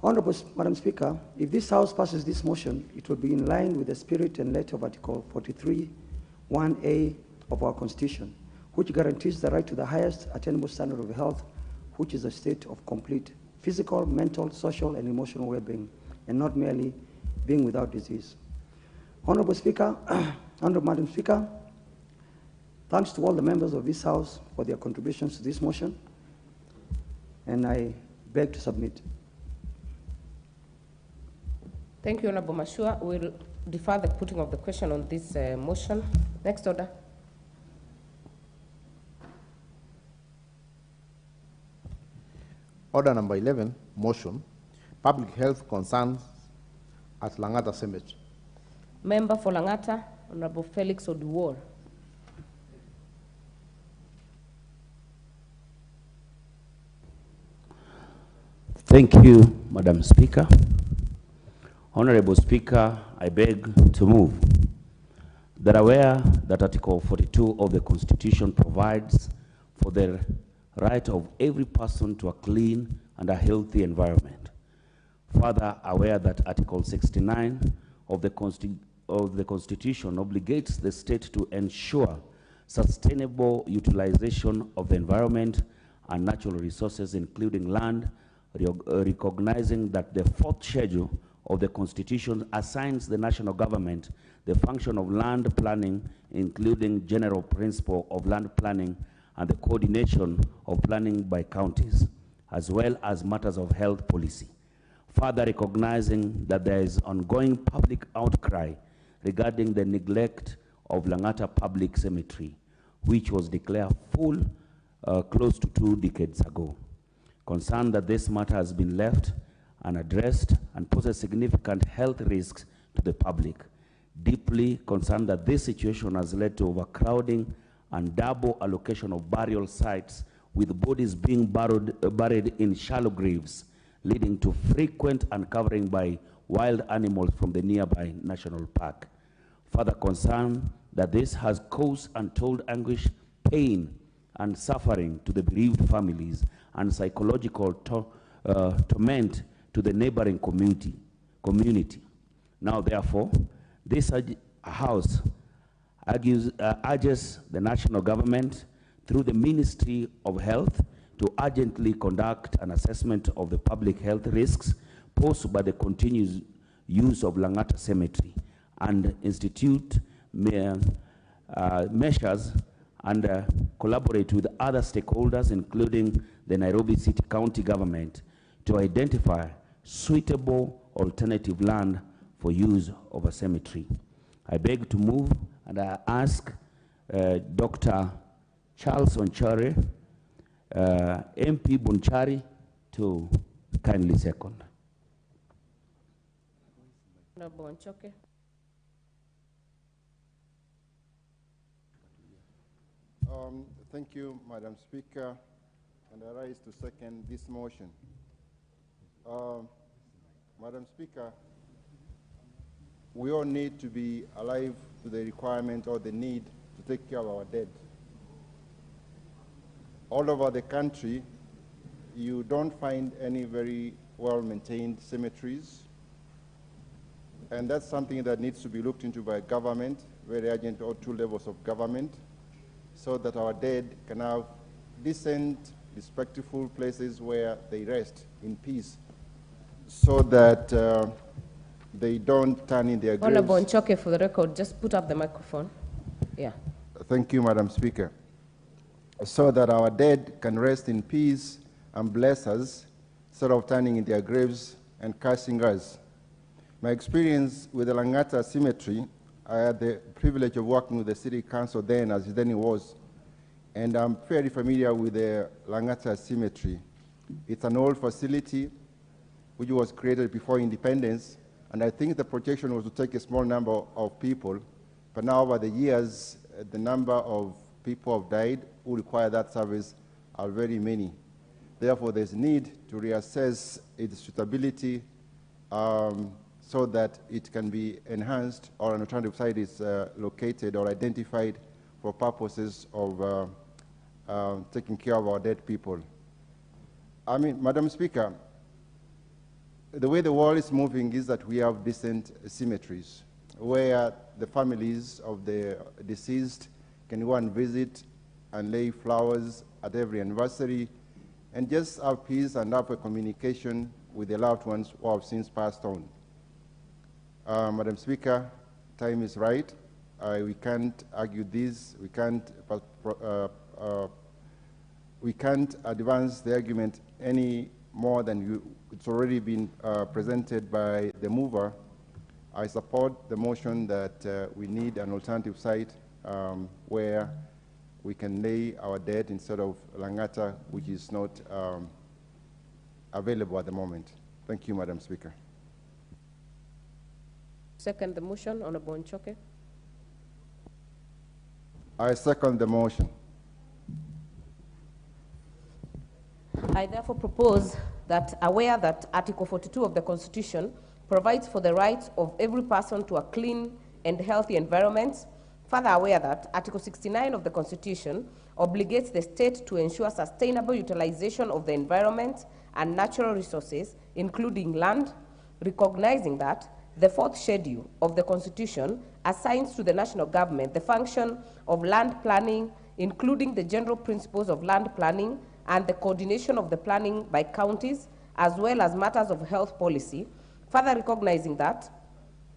Honorable Madam Speaker, if this House passes this motion, it will be in line with the spirit and letter of Article 43(1)(a) of our Constitution, which guarantees the right to the highest attainable standard of health, which is a state of complete physical, mental, social, and emotional well-being, and not merely being without disease. Honorable Speaker, Honorable Madam Speaker, Thanks to all the members of this House for their contributions to this motion, and I beg to submit. Thank you, Honorable Mashua. We'll defer the putting of the question on this motion. Next order. Order number 11, motion, public health concerns at Langata Cemetery. Member for Langata, Honorable Felix Oduor. Thank you, Madam Speaker. Honorable Speaker, I beg to move that aware that Article 42 of the Constitution provides for the right of every person to a clean and a healthy environment. Further, aware that Article 69 of the Constitution obligates the state to ensure sustainable utilization of the environment and natural resources, including land, recognizing that the fourth schedule of the Constitution assigns the national government the function of land planning, including general principle of land planning and the coordination of planning by counties, as well as matters of health policy. Further, recognizing that there is ongoing public outcry regarding the neglect of Langata Public Cemetery, which was declared full close to 2 decades ago. Concerned that this matter has been left unaddressed and poses significant health risks to the public. Deeply concerned that this situation has led to overcrowding and double allocation of burial sites, with bodies being buried in shallow graves, leading to frequent uncovering by wild animals from the nearby national park. Further concern that this has caused untold anguish, pain, and suffering to the bereaved families and psychological torment to the neighboring community. Now, therefore, this House urges the national government through the Ministry of Health to urgently conduct an assessment of the public health risks posed by the continuous use of Langata Cemetery and institute measures and collaborate with other stakeholders, including the Nairobi City County government, to identify suitable alternative land for use of a cemetery. I beg to move, and I ask Dr. Charles Onchare, MP Bonchari, to kindly second. Honorable Onchoke. Thank you, Madam Speaker, and I rise to second this motion. Madam Speaker, we all need to be alive to the requirement or the need to take care of our dead. All over the country, you don't find any very well-maintained cemeteries, and that's something that needs to be looked into by government, very urgent, or 2 levels of government, so that our dead can have decent, respectful places where they rest in peace, so that they don't turn in their graves. Honorable Nchoke, for the record, just put up the microphone. Yeah. Thank you, Madam Speaker. So that our dead can rest in peace and bless us, instead of turning in their graves and cursing us. My experience with the Langata Cemetery, I had the privilege of working with the city council then, as then it was, and I'm very familiar with the Langata Cemetery. It's an old facility which was created before independence, and I think the projection was to take a small number of people, but now over the years, the number of people who have died who require that service are very many. Therefore, there's need to reassess its suitability so that it can be enhanced, or an alternative site is located or identified for purposes of taking care of our dead people. I mean, Madam Speaker, the way the world is moving is that we have decent cemeteries where the families of the deceased can go and visit and lay flowers at every anniversary and just have peace and have a communication with the loved ones who have since passed on. Madam Speaker, time is right. we can't argue this. We can't advance the argument any more than it's already been presented by the mover. I support the motion that we need an alternative site where we can lay our dead instead of Langata, which is not available at the moment. Thank you, Madam Speaker. Second the motion, Honorable Nchoke. I second the motion. I therefore propose that, aware that Article 42 of the Constitution provides for the right of every person to a clean and healthy environment, further aware that Article 69 of the Constitution obligates the state to ensure sustainable utilization of the environment and natural resources, including land, recognizing that the fourth schedule of the Constitution assigns to the national government the function of land planning, including the general principles of land planning and the coordination of the planning by counties, as well as matters of health policy, further recognizing that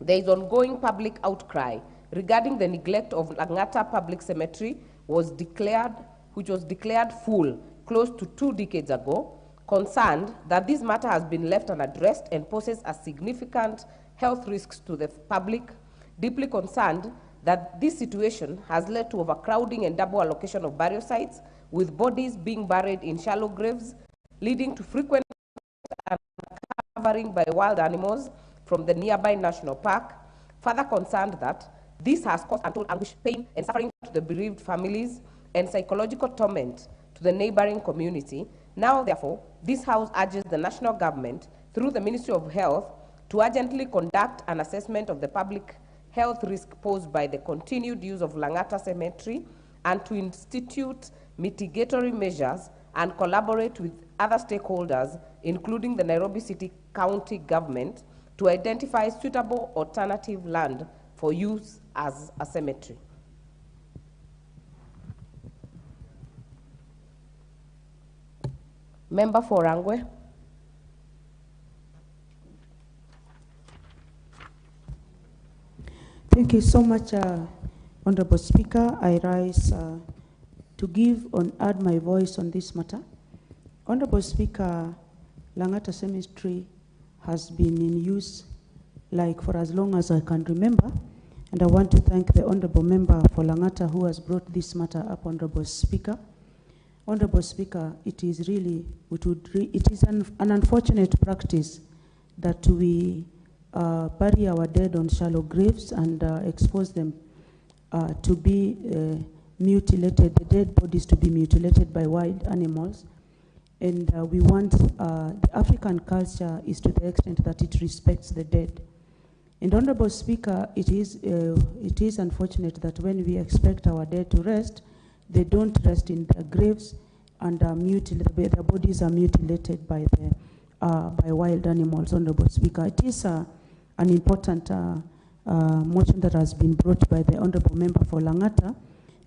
there is ongoing public outcry regarding the neglect of Langata Public Cemetery, which was declared full close to 2 decades ago, concerned that this matter has been left unaddressed and poses a significant health risks to the public, deeply concerned that this situation has led to overcrowding and double allocation of burial sites, with bodies being buried in shallow graves, leading to frequent uncovering by wild animals from the nearby national park, further concerned that this has caused untold anguish, pain, and suffering to the bereaved families and psychological torment to the neighboring community. Now, therefore, this House urges the national government, through the Ministry of Health, to urgently conduct an assessment of the public health risk posed by the continued use of Langata Cemetery and to institute mitigatory measures and collaborate with other stakeholders, including the Nairobi City County Government, to identify suitable alternative land for use as a cemetery. Member for Rangwe. Thank you so much, Honorable Speaker. I rise to give and add my voice on this matter. Honorable Speaker, Langata Cemetery has been in use for as long as I can remember, and I want to thank the Honorable Member for Langata who has brought this matter up, Honorable Speaker. Honorable Speaker, it is really, it is an unfortunate practice that we bury our dead on shallow graves and expose them to be mutilated, the dead bodies to be mutilated by wild animals. And we want, the African culture is to the extent that it respects the dead. And Honorable Speaker, it is unfortunate that when we expect our dead to rest, they don't rest in their graves and their bodies are mutilated by wild animals, Honorable Speaker. It is an important motion that has been brought by the Honorable Member for Langata.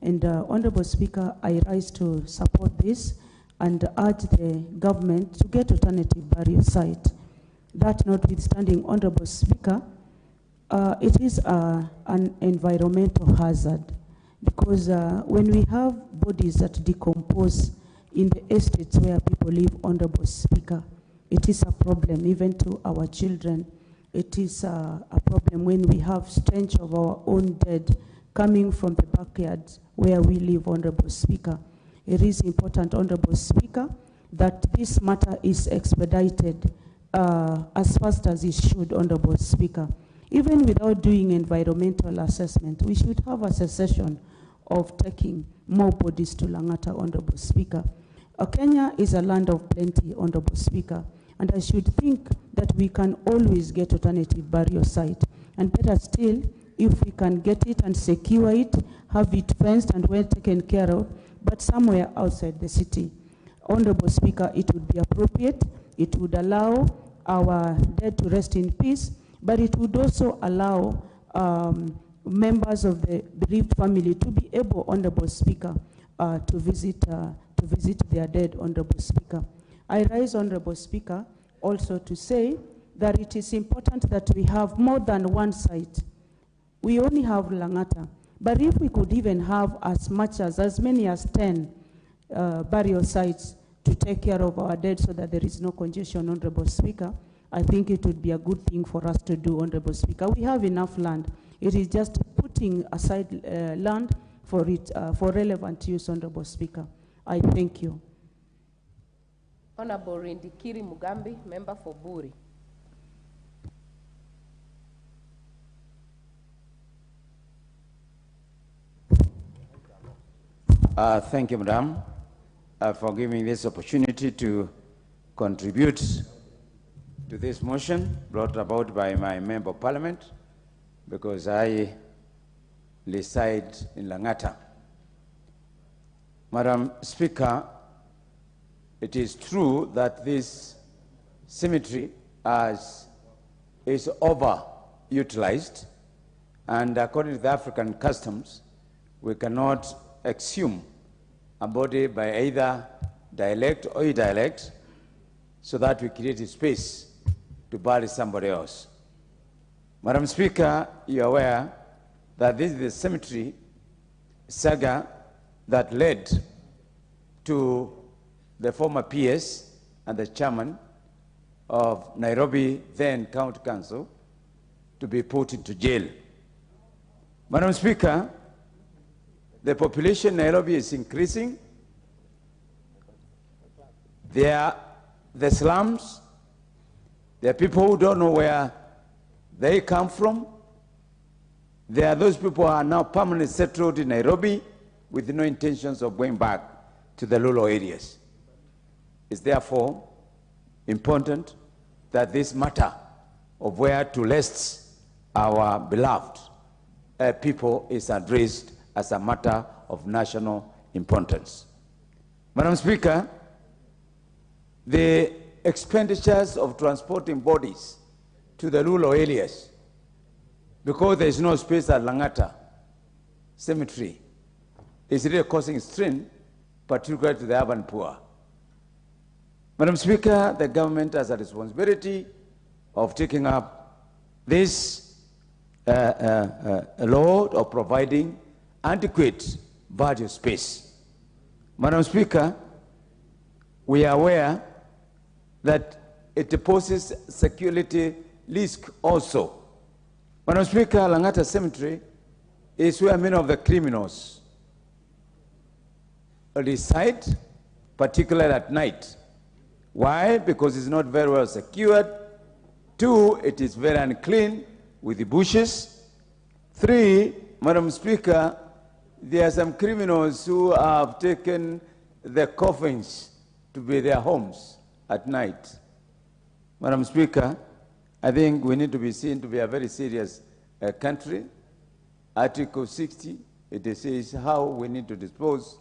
And Honorable Speaker, I rise to support this and urge the government to get alternative burial site. That notwithstanding, Honorable Speaker, it is an environmental hazard because when we have bodies that decompose in the estates where people live, Honorable Speaker, it is a problem even to our children. It is a problem when we have stench of our own dead coming from the backyards where we live, Honorable Speaker. It is important, Honorable Speaker, that this matter is expedited as fast as it should, Honorable Speaker. Even without doing environmental assessment, we should have a cessation of taking more bodies to Langata, Honorable Speaker. Kenya is a land of plenty, Honorable Speaker, and I should think that we can always get alternative burial site. And better still, if we can get it and secure it, have it fenced and well taken care of, but somewhere outside the city. Honorable Speaker, it would be appropriate, it would allow our dead to rest in peace, but it would also allow members of the bereaved family to be able, Honorable Speaker, to visit their dead, Honorable Speaker. I rise, Honorable Speaker, also to say that it is important that we have more than one site. We only have Langata, But if we could even have as many as 10 burial sites to take care of our dead so that there is no congestion, Honorable Speaker, I think it would be a good thing for us to do, Honorable Speaker. We have enough land. It is just putting aside land for relevant use, Honorable Speaker. I thank you. Honorable Rindikiri Mugambi, member for Buri. Thank you, Madam, for giving this opportunity to contribute to this motion brought about by my member of parliament, because I reside in Langata. Madam Speaker, it is true that this cemetery is overutilized, and according to the African customs, we cannot exhume a body by either dialect or dialect, so that we create a space to bury somebody else. Madam Speaker, you are aware that this is the cemetery saga that led to the former PS and the chairman of Nairobi then County Council to be put into jail. Madam Speaker, the population in Nairobi is increasing. There are the slums. There are people who don't know where they come from. There are those people who are now permanently settled in Nairobi with no intentions of going back to the rural areas. It's therefore important that this matter of where to rest our beloved people is addressed as a matter of national importance. Madam Speaker, the expenditures of transporting bodies to the rural areas, because there is no space at Langata Cemetery, is really causing strain, particularly to the urban poor. Madam Speaker, the government has a responsibility of taking up this load of providing adequate burial space. Madam Speaker, we are aware that it poses security risk also. Madam Speaker, Langata Cemetery is where many of the criminals reside, particularly at night. Why? Because it's not very well secured. 2, it is very unclean with the bushes. 3, Madam Speaker, there are some criminals who have taken the coffins to be their homes at night. Madam Speaker, I think we need to be seen to be a very serious country. Article 60, it says how we need to dispose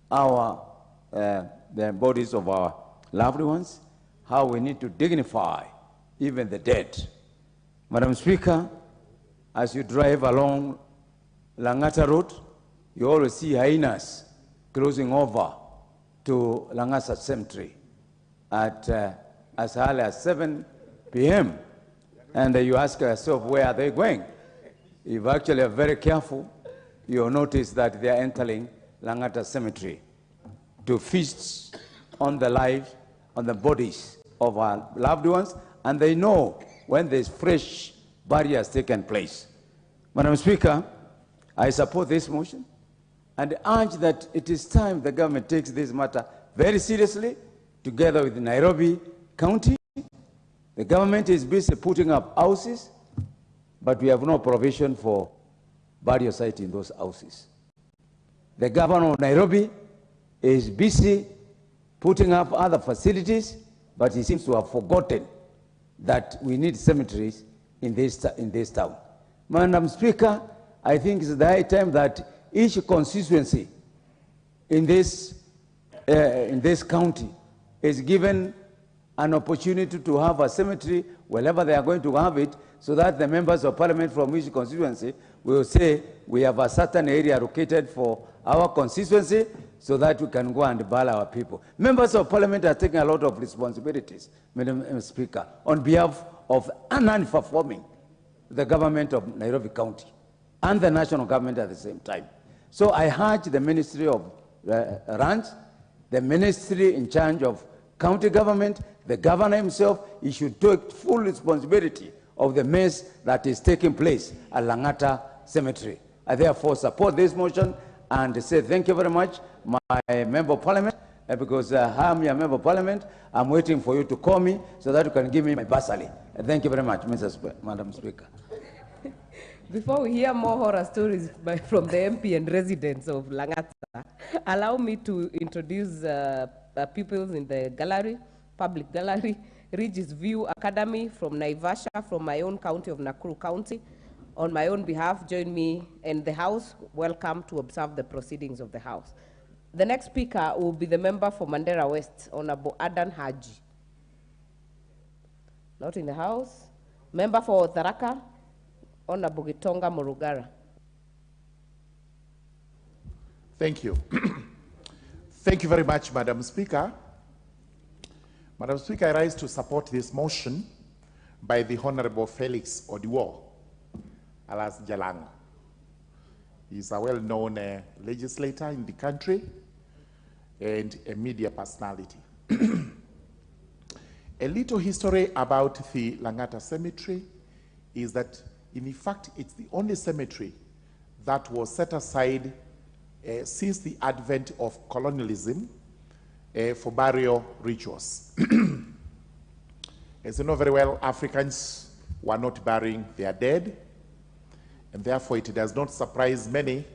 the bodies of our loved ones, how we need to dignify even the dead. Madam Speaker, as you drive along Langata Road, you always see hyenas crossing over to Langata Cemetery at as early as 7 p.m. And you ask yourself, where are they going? If actually are very careful, you'll notice that they are entering Langata Cemetery to feast on the lives, on the bodies of our loved ones, and they know when there's fresh burial has taken place. Madam Speaker, I support this motion and urge that it is time the government takes this matter very seriously, together with Nairobi County. The government is busy putting up houses, but we have no provision for burial site in those houses. The governor of Nairobi is busy putting up other facilities, but he seems to have forgotten that we need cemeteries in this town. Madam Speaker, I think it's the high time that each constituency in this county is given an opportunity to have a cemetery wherever they are going to have it, so that the members of parliament from each constituency will say, we have a certain area allocated for our constituency, so that we can go and bury our people. Members of parliament are taking a lot of responsibilities, Madam Speaker, on behalf of non-performing the government of Nairobi County. and the national government at the same time. So I urge the Ministry of Ranch, the ministry in charge of county government, the governor himself, he should take full responsibility of the mess that is taking place at Langata Cemetery. I therefore support this motion and say thank you very much, my member of parliament, because I'm your member of parliament. I'm waiting for you to call me so that you can give me my bursary. Thank you very much, Madam Speaker. Before we hear more horror stories from the MP and residents of Langata, allow me to introduce pupils in the gallery, public gallery, Regis View Academy from Naivasha, from my own county of Nakuru County. On my own behalf, join me in the House. Welcome to observe the proceedings of the House. The next speaker will be the member for Mandera West, Honorable Adan Haji. Not in the House. Member for Tharaka, Honorable Gitonga Morugara. Thank you. Thank you very much, Madam Speaker. Madam Speaker, I rise to support this motion by the Honorable Felix Odiwo, alias Jalango. He's a well-known legislator in the country and a media personality. A little history about the Langata Cemetery is that, in fact, it's the only cemetery that was set aside since the advent of colonialism for burial rituals. As you know very well, Africans were not burying their dead, and therefore it does not surprise many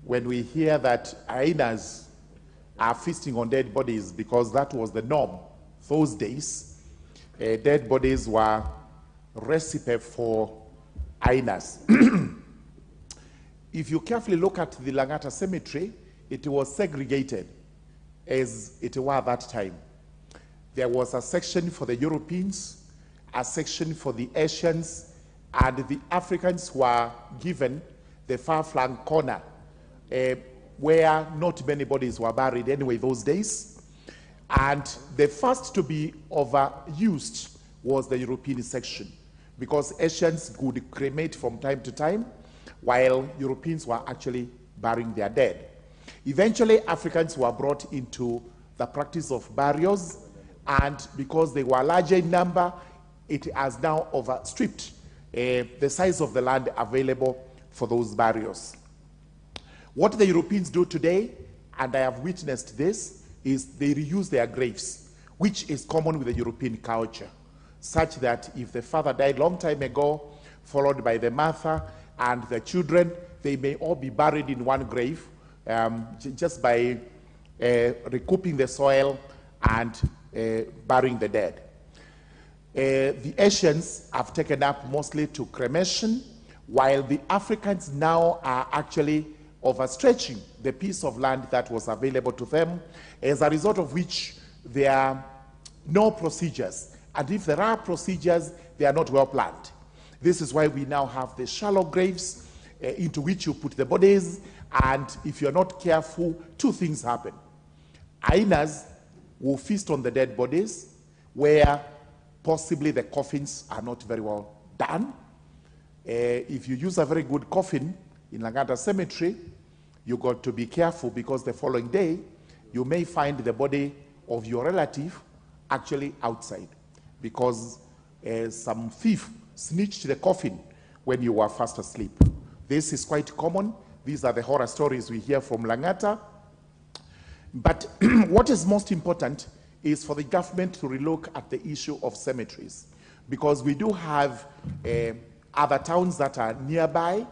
when we hear that hyenas are feasting on dead bodies, because that was the norm those days. Dead bodies were recipe for hyenas. If you carefully look at the Langata Cemetery, it was segregated as it were at that time. There was a section for the Europeans, a section for the Asians, and the Africans were given the far-flung corner where not many bodies were buried anyway those days. And the first to be overused was the European section, because Asians could cremate from time to time, while Europeans were actually burying their dead. Eventually, Africans were brought into the practice of burials, and because they were larger in number, it has now overstripped the size of the land available for those burials. What the Europeans do today, and I have witnessed this, is they reuse their graves, which is common with the European culture, such that if the father died long time ago, followed by the mother and the children, they may all be buried in one grave, just by recouping the soil and burying the dead. The Asians have taken up mostly to cremation, while the Africans now are actually overstretching the piece of land that was available to them, as a result of which there are no procedures. And if there are procedures, they are not well planned. This is why we now have the shallow graves into which you put the bodies, and if you're not careful, two things happen. Hyenas will feast on the dead bodies, where possibly the coffins are not very well done. If you use a very good coffin in Langata Cemetery, you got to be careful, because the following day, you may find the body of your relative actually outside, because some thief snitched the coffin when you were fast asleep. This is quite common. These are the horror stories we hear from Langata. But what is most important is for the government to relook at the issue of cemeteries, because we do have other towns that are nearby,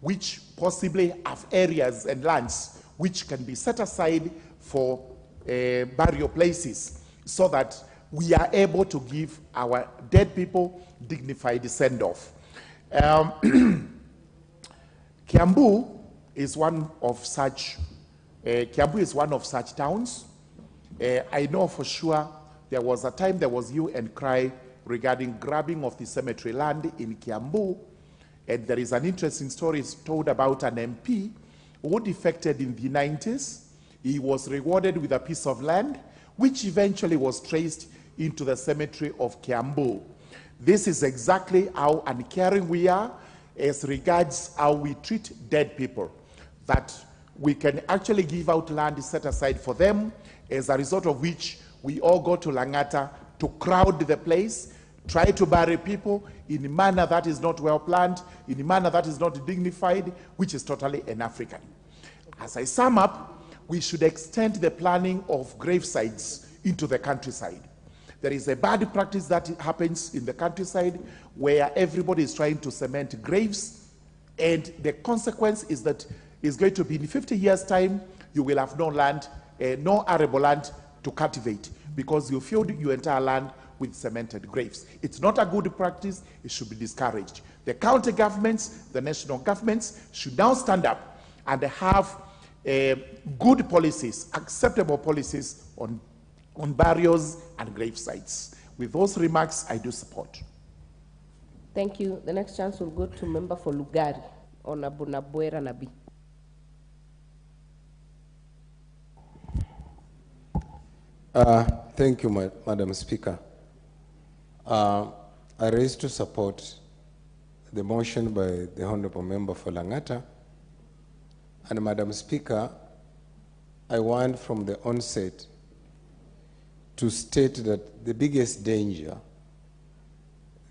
which possibly have areas and lands which can be set aside for burial places, so that we are able to give our dead people dignified send-off. Kiambu is one of such towns. I know for sure there was a time there was hue and cry regarding grabbing of the cemetery land in Kiambu, and there is an interesting story told about an MP who defected in the 90s. He was rewarded with a piece of land, which eventually was traced into the cemetery of Kiambu. This is exactly how uncaring we are. as regards how we treat dead people, that we can actually give out land set aside for them, as a result of which we all go to Langata to crowd the place, try to bury people in a manner that is not well planned, in a manner that is not dignified, which is totally un-African. As I sum up, we should extend the planning of gravesites into the countryside. There is a bad practice that happens in the countryside where everybody is trying to cement graves, and the consequence is that it's going to be in 50 years' time, you will have no land, no arable land to cultivate, because you filled your entire land with cemented graves. It's not a good practice. It should be discouraged. The county governments, the national governments should now stand up and have good policies, acceptable policies on burials and grave sites. With those remarks, I do support. Thank you. The next chance will go to member for Lugari, Honorable Nabuera Nabi. Thank you, Madam Speaker. I raise to support the motion by the Honorable Member for Langata. And Madam Speaker, I want from the onset to state that the biggest danger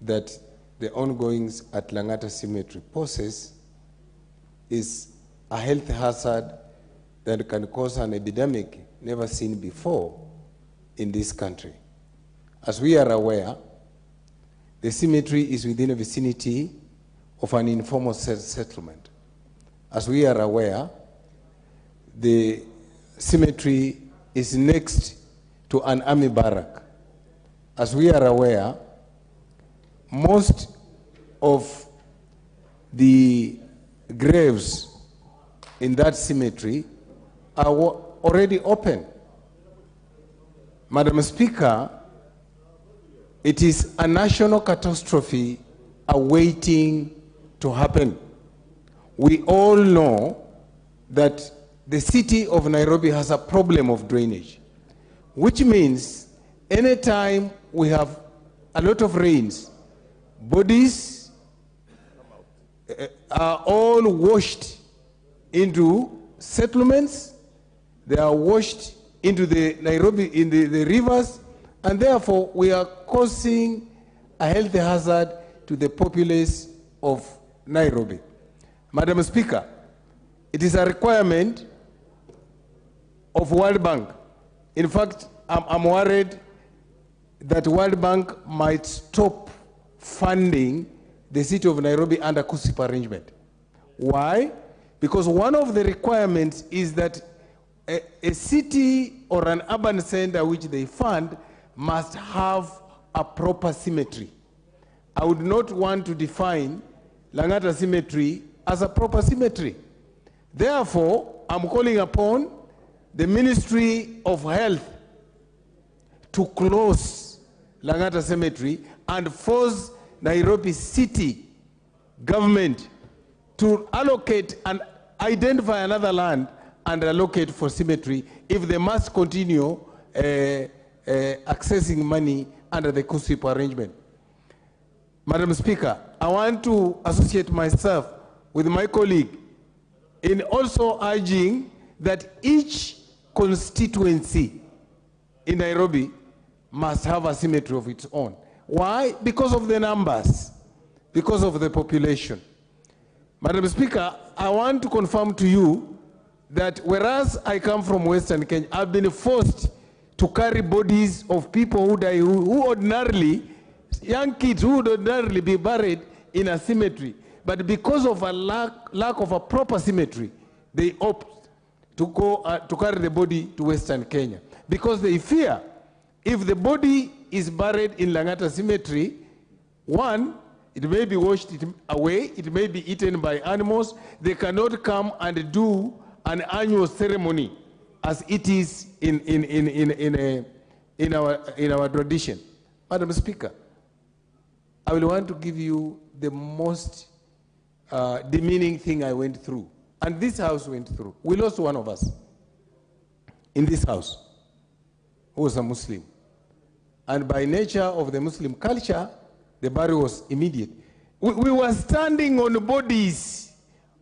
that the ongoings at Langata Cemetery poses is a health hazard that can cause an epidemic never seen before in this country. As we are aware, the cemetery is within a vicinity of an informal settlement. As we are aware, the cemetery is next to an army barrack. As we are aware, most of the graves in that cemetery are already open. Madam Speaker, it is a national catastrophe awaiting to happen. We all know that the city of Nairobi has a problem of drainage, which means anytime we have a lot of rains, bodies are all washed into settlements, they are washed into the Nairobi, in the rivers, and therefore we are causing a health hazard to the populace of Nairobi. Madam Speaker, it is a requirement of World Bank. In fact, I'm worried that World Bank might stop funding the city of Nairobi under KUSIP arrangement. Why? Because one of the requirements is that a city or an urban center which they fund must have a proper cemetery. I would not want to define Langata Cemetery as a proper cemetery. Therefore, I'm calling upon the Ministry of Health to close Langata Cemetery and force Nairobi City government to allocate and identify another land and allocate for cemetery if they must continue accessing money under the KUSIP arrangement. Madam Speaker, I want to associate myself with my colleague in also urging that each constituency in Nairobi must have a cemetery of its own. Why? Because of the numbers, because of the population. Madam Speaker, I want to confirm to you that whereas I come from Western Kenya, I've been forced to carry bodies of people who die, who ordinarily, young kids who would ordinarily be buried in a cemetery. But because of a lack of a proper cemetery, they opt to go to carry the body to Western Kenya. Because they fear if the body is buried in Langata Cemetery, one, it may be washed away, it may be eaten by animals, they cannot come and do an annual ceremony as it is in our tradition. Madam Speaker, I will want to give you the most demeaning thing I went through, and this house went through. We lost one of us in this house who was a Muslim. And by nature of the Muslim culture, the burial was immediate. We were standing on bodies,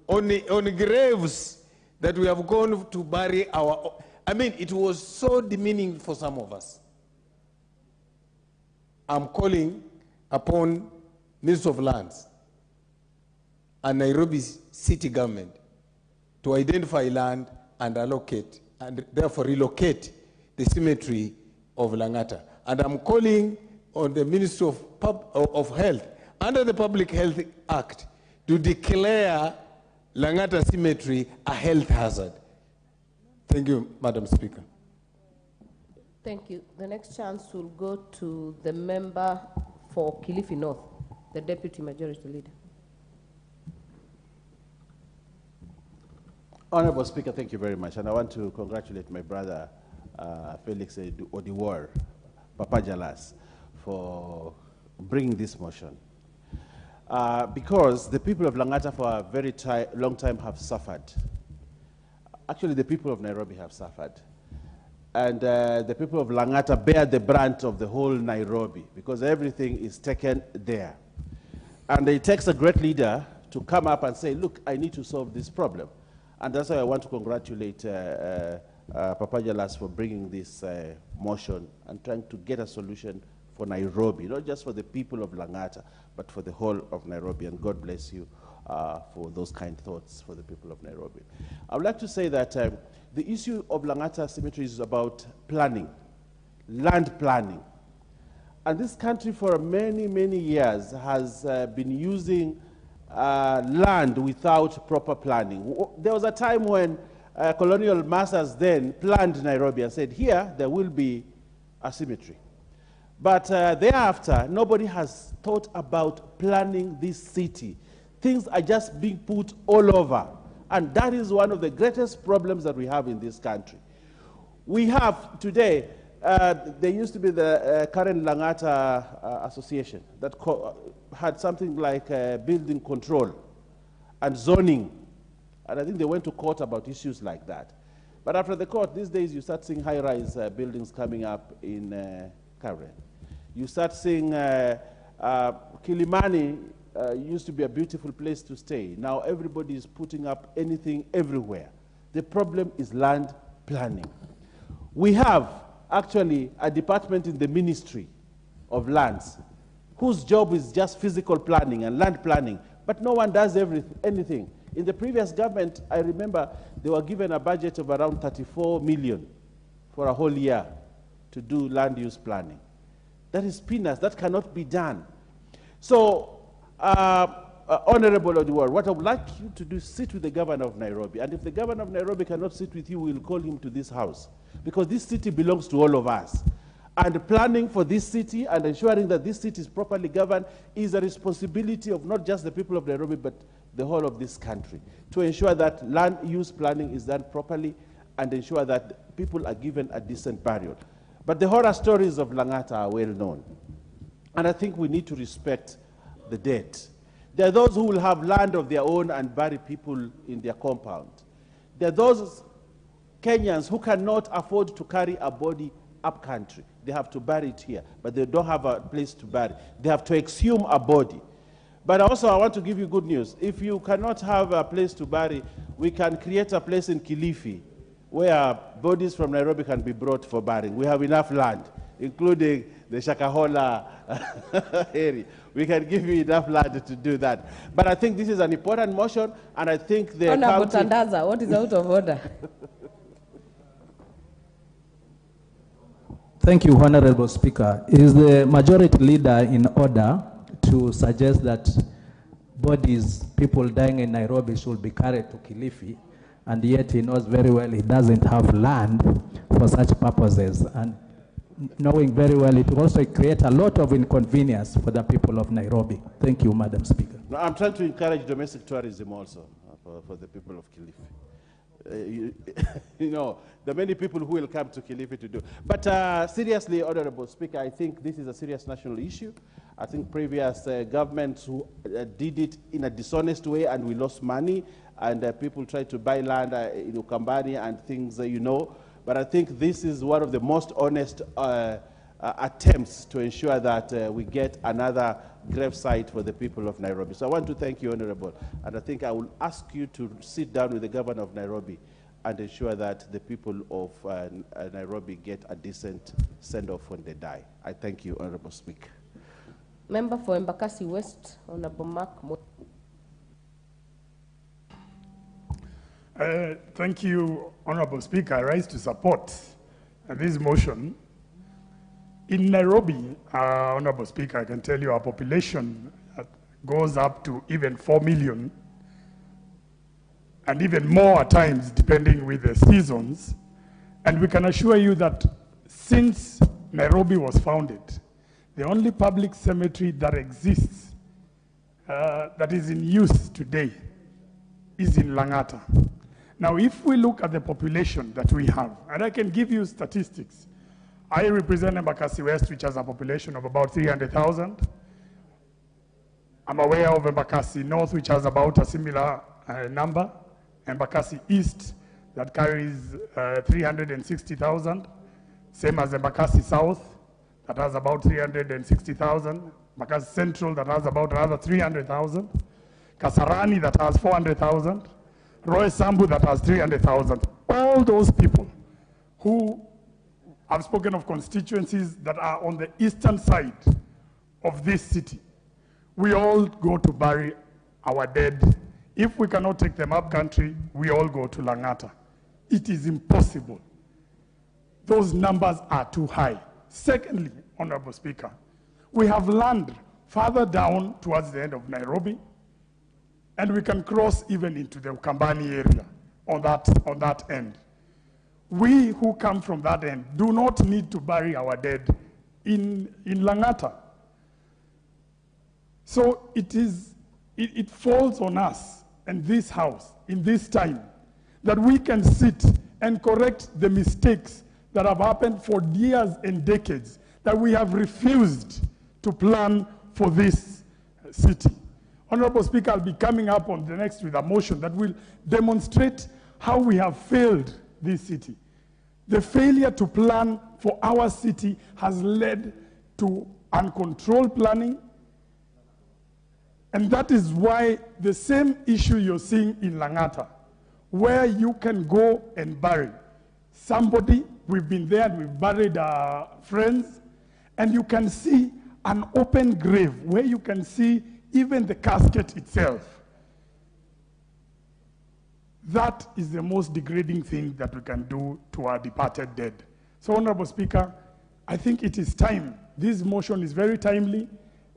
on graves that we have gone to bury our. I mean, it was so demeaning for some of us. I'm calling upon Minister of Lands and Nairobi City Government to identify land and allocate, and therefore relocate the cemetery of Langata. And I'm calling on the Ministry of Health, under the Public Health Act, to declare Langata Cemetery a health hazard. Thank you, Madam Speaker. Thank you. The next chance will go to the member for Kilifi North, the Deputy Majority Leader. Honorable Speaker, thank you very much. And I want to congratulate my brother, Felix Odiwar, Papa Jalas, for bringing this motion. Because the people of Langata for a very long time have suffered. Actually, the people of Nairobi have suffered. And the people of Langata bear the brunt of the whole Nairobi because everything is taken there. And it takes a great leader to come up and say, look, I need to solve this problem. And that's why I want to congratulate Papa Jalas for bringing this motion and trying to get a solution for Nairobi, not just for the people of Langata, but for the whole of Nairobi. And God bless you for those kind thoughts for the people of Nairobi. I would like to say that the issue of Langata Cemetery is about planning, land planning. And this country for many, many years has been using land without proper planning. There was a time when colonial masters then planned Nairobi and said, here there will be a cemetery. But thereafter, nobody has thought about planning this city. Things are just being put all over. And that is one of the greatest problems that we have in this country. We have today, there used to be the current Langata Association that had something like building control and zoning. And I think they went to court about issues like that. But after the court, these days you start seeing high-rise buildings coming up in Karen. You start seeing Kilimani used to be a beautiful place to stay. Now everybody is putting up anything everywhere. The problem is land planning. We have actually a department in the Ministry of Lands whose job is just physical planning and land planning, but no one does anything. In the previous government, I remember they were given a budget of around 34 million for a whole year to do land use planning. That is peanuts. That cannot be done. So, Honorable Odiwar, what I would like you to do is sit with the governor of Nairobi. And if the governor of Nairobi cannot sit with you, we will call him to this house. Because this city belongs to all of us. And planning for this city and ensuring that this city is properly governed is a responsibility of not just the people of Nairobi, but the whole of this country. To ensure that land use planning is done properly and ensure that people are given a decent burial. But the horror stories of Langata are well known. And I think we need to respect the dead. There are those who will have land of their own and bury people in their compound. There are those Kenyans who cannot afford to carry a body up country. They have to bury it here, but they don't have a place to bury. They have to exhume a body. But also I want to give you good news. If you cannot have a place to bury, we can create a place in Kilifi where bodies from Nairobi can be brought for burying. We have enough land, including the Shakahola area. We can give you enough land to do that. But I think this is an important motion, and I think the Honorable Tandaza, what is out of order? Thank you, Honorable Speaker. Is the majority leader in order to suggest that bodies, people dying in Nairobi, should be carried to Kilifi, and yet he knows very well he doesn't have land for such purposes, and knowing very well it will also create a lot of inconvenience for the people of Nairobi. Thank you, Madam Speaker. No, I'm trying to encourage domestic tourism also for the people of Kilifi. You know, there are many people who will come to Kilifi to do. But seriously, Honorable Speaker, I think this is a serious national issue. I think previous governments who did it in a dishonest way and we lost money, and people tried to buy land in Ukambani and things, you know. But I think this is one of the most honest attempts to ensure that we get another grave site for the people of Nairobi. So I want to thank you, Honorable, and I think I will ask you to sit down with the governor of Nairobi and ensure that the people of Nairobi get a decent send-off when they die. I thank you, Honorable Speaker. Member for Embakasi West, Honorable Mark. Thank you, Honorable Speaker. I rise to support this motion. In Nairobi, Honorable Speaker, I can tell you our population goes up to even 4 million, and even more at times, depending with the seasons. And we can assure you that since Nairobi was founded, the only public cemetery that exists, that is in use today, is in Langata. Now, if we look at the population that we have, and I can give you statistics. I represent Embakasi West, which has a population of about 300,000. I'm aware of Embakasi North, which has about a similar number. Embakasi East, that carries 360,000. Same as Embakasi South, that has about 360,000. Embakasi Central, that has about another 300,000. Kasarani, that has 400,000. Roy Sambu, that has 300,000. All those people who have spoken of constituencies that are on the eastern side of this city, we all go to bury our dead. If we cannot take them up country, we all go to Langata. It is impossible. Those numbers are too high. Secondly, Honorable Speaker, we have land farther down towards the end of Nairobi, and we can cross even into the Ukambani area on that end. We who come from that end do not need to bury our dead in Langata. So it falls on us and this house in this time that we can sit and correct the mistakes that have happened for years and decades, that we have refused to plan for this city. Honorable Speaker, I'll be coming up on the next with a motion that will demonstrate how we have failed this city. The failure to plan for our city has led to uncontrolled planning, and that is why the same issue you're seeing in Langata, where you can go and bury somebody, we've been there and we've buried our friends, and you can see an open grave where you can see even the casket itself. That is the most degrading thing that we can do to our departed dead. So, Honorable Speaker, I think it is time. This motion is very timely,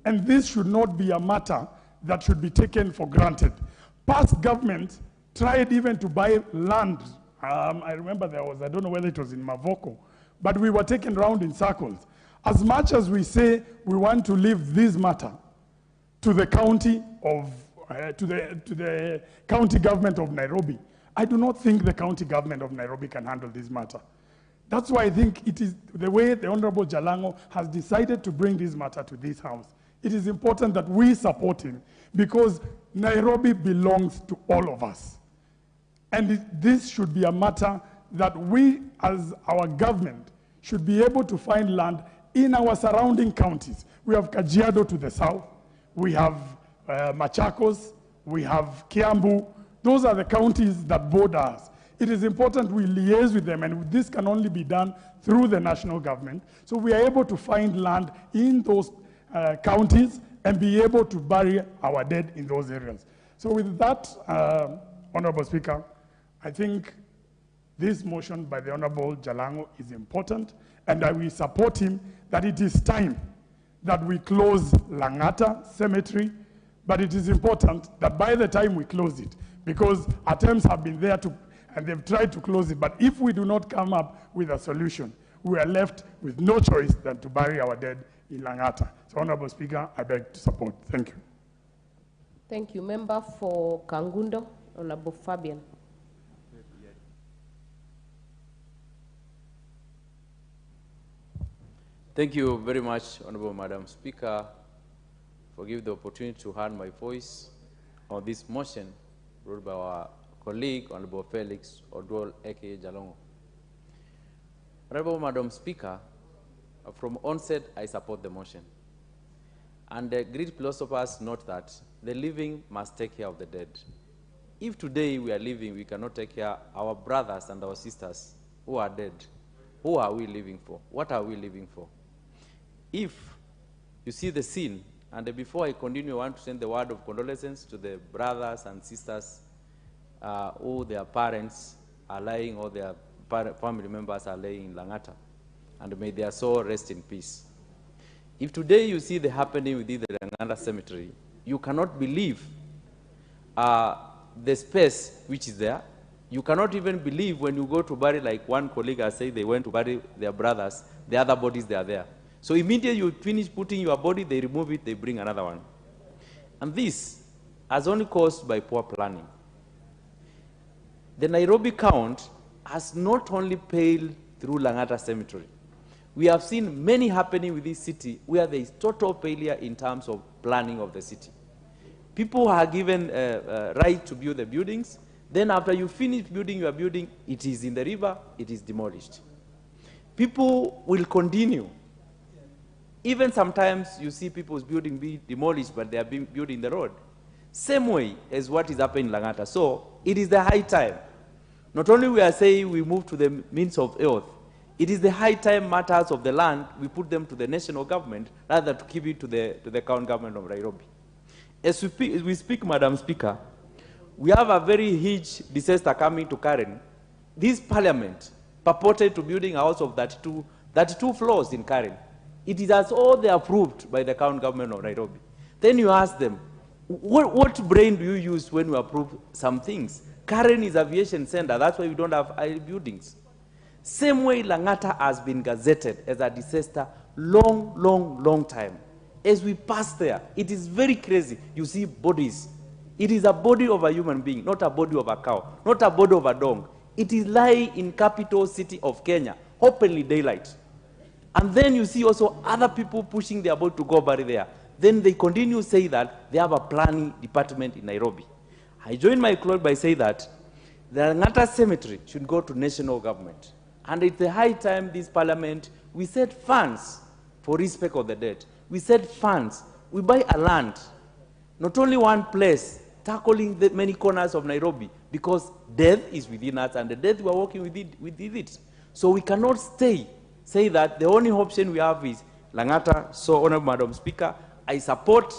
and this should not be a matter that should be taken for granted. Past government tried even to buy land. I remember there was, I don't know whether it was in Mavoko, but we were taken round in circles. As much as we say we want to leave this matter to the county of, to the county government of Nairobi, I do not think the county government of Nairobi can handle this matter. That's why I think it is the way the Honorable Jalango has decided to bring this matter to this house. It is important that we support him because Nairobi belongs to all of us. And this should be a matter that we as our government should be able to find land in our surrounding counties. We have Kajiado to the south, we have Machakos, we have Kiambu. Those are the counties that border us. It is important we liaise with them, and this can only be done through the national government. So we are able to find land in those counties and be able to bury our dead in those areas. So with that, Honorable Speaker, I think this motion by the Honorable Jalango is important, and I will support him that it is time that we close Langata Cemetery, but it is important that by the time we close it, because attempts have been there to, and they've tried to close it, but if we do not come up with a solution, we are left with no choice than to bury our dead in Langata. So, Honorable Speaker, I beg to support. Thank you. Thank you. Member for Kangundo, Honorable Fabian. Thank you very much, Honorable Madam Speaker, for giving the opportunity to hear my voice on this motion brought by our colleague, Honorable Felix Odwol, aka Jalongo. Honorable Madam Speaker, from onset, I support the motion. And the Greek philosophers note that the living must take care of the dead. If today we are living, we cannot take care of our brothers and our sisters who are dead. Who are we living for? What are we living for? If you see the scene, and before I continue, I want to send the word of condolences to the brothers and sisters who their parents are lying or their family members are laying in Langata. And may their soul rest in peace. If today you see the happening within the Langata cemetery, you cannot believe the space which is there. You cannot even believe when you go to bury, like one colleague has said, they went to bury their brothers, the other bodies, they are there. So immediately you finish putting your body, they remove it, they bring another one. And this is only caused by poor planning. The Nairobi count has not only failed through Langata cemetery. We have seen many happening with this city where there is total failure in terms of planning of the city. People are given right to build the buildings. Then after you finish building your building, it is in the river, it is demolished. People will continue. Even sometimes you see people's building being demolished, but they are being built in the road. Same way as what is happening in Langata. So it is the high time. Not only we are saying we move to the means of earth, it is the high time matters of the land, we put them to the national government rather to keep it to the county government of Nairobi. As we speak, Madam Speaker, we have a very huge disaster coming to Karen. This parliament purported to building a house of 32 floors in Karen. It is as all they approved by the county government of Nairobi. Then you ask them, what brain do you use when you approve some things? Karen is aviation center, that's why we don't have high buildings. Same way Langata has been gazetted as a disaster long time. As we pass there, it is very crazy. You see bodies. It is a body of a human being, not a body of a cow, not a body of a dog. It is lying in capital city of Kenya, openly daylight. And then you see also other people pushing their boat to go bury there. Then they continue to say that they have a planning department in Nairobi. I join my colleague by saying that the Langata cemetery should go to national government. And it's the high time this parliament, we set funds for respect of the dead. We set funds. We buy a land, not only one place, tackling the many corners of Nairobi, because death is within us and the death we are working with it. So we cannot say that the only option we have is Langata. So, Honorable Madam Speaker, I support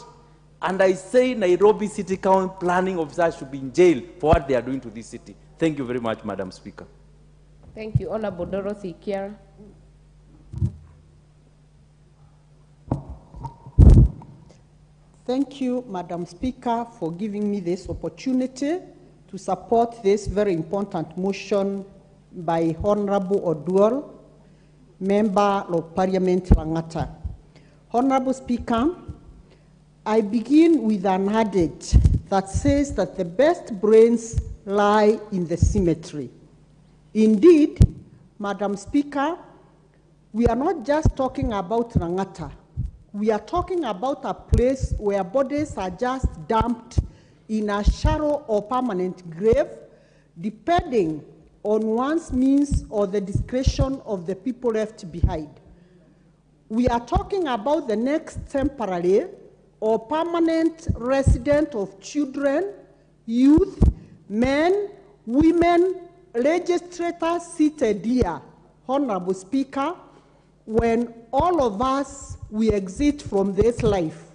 and I say Nairobi City Council planning officers should be in jail for what they are doing to this city. Thank you very much, Madam Speaker. Thank you, Honorable Dorothy Kiara. Thank you, Madam Speaker, for giving me this opportunity to support this very important motion by Honorable Oduor, Member of Parliament Langata. Honorable Speaker, I begin with an adage that says that the best brains lie in the cemetery. Indeed, Madam Speaker, we are not just talking about Langata. We are talking about a place where bodies are just dumped in a shallow or permanent grave, depending on one's means or the discretion of the people left behind. We are talking about the next temporary or permanent resident of children, youth, men, women, legislators seated here, Honorable Speaker, when all of us, we exit from this life.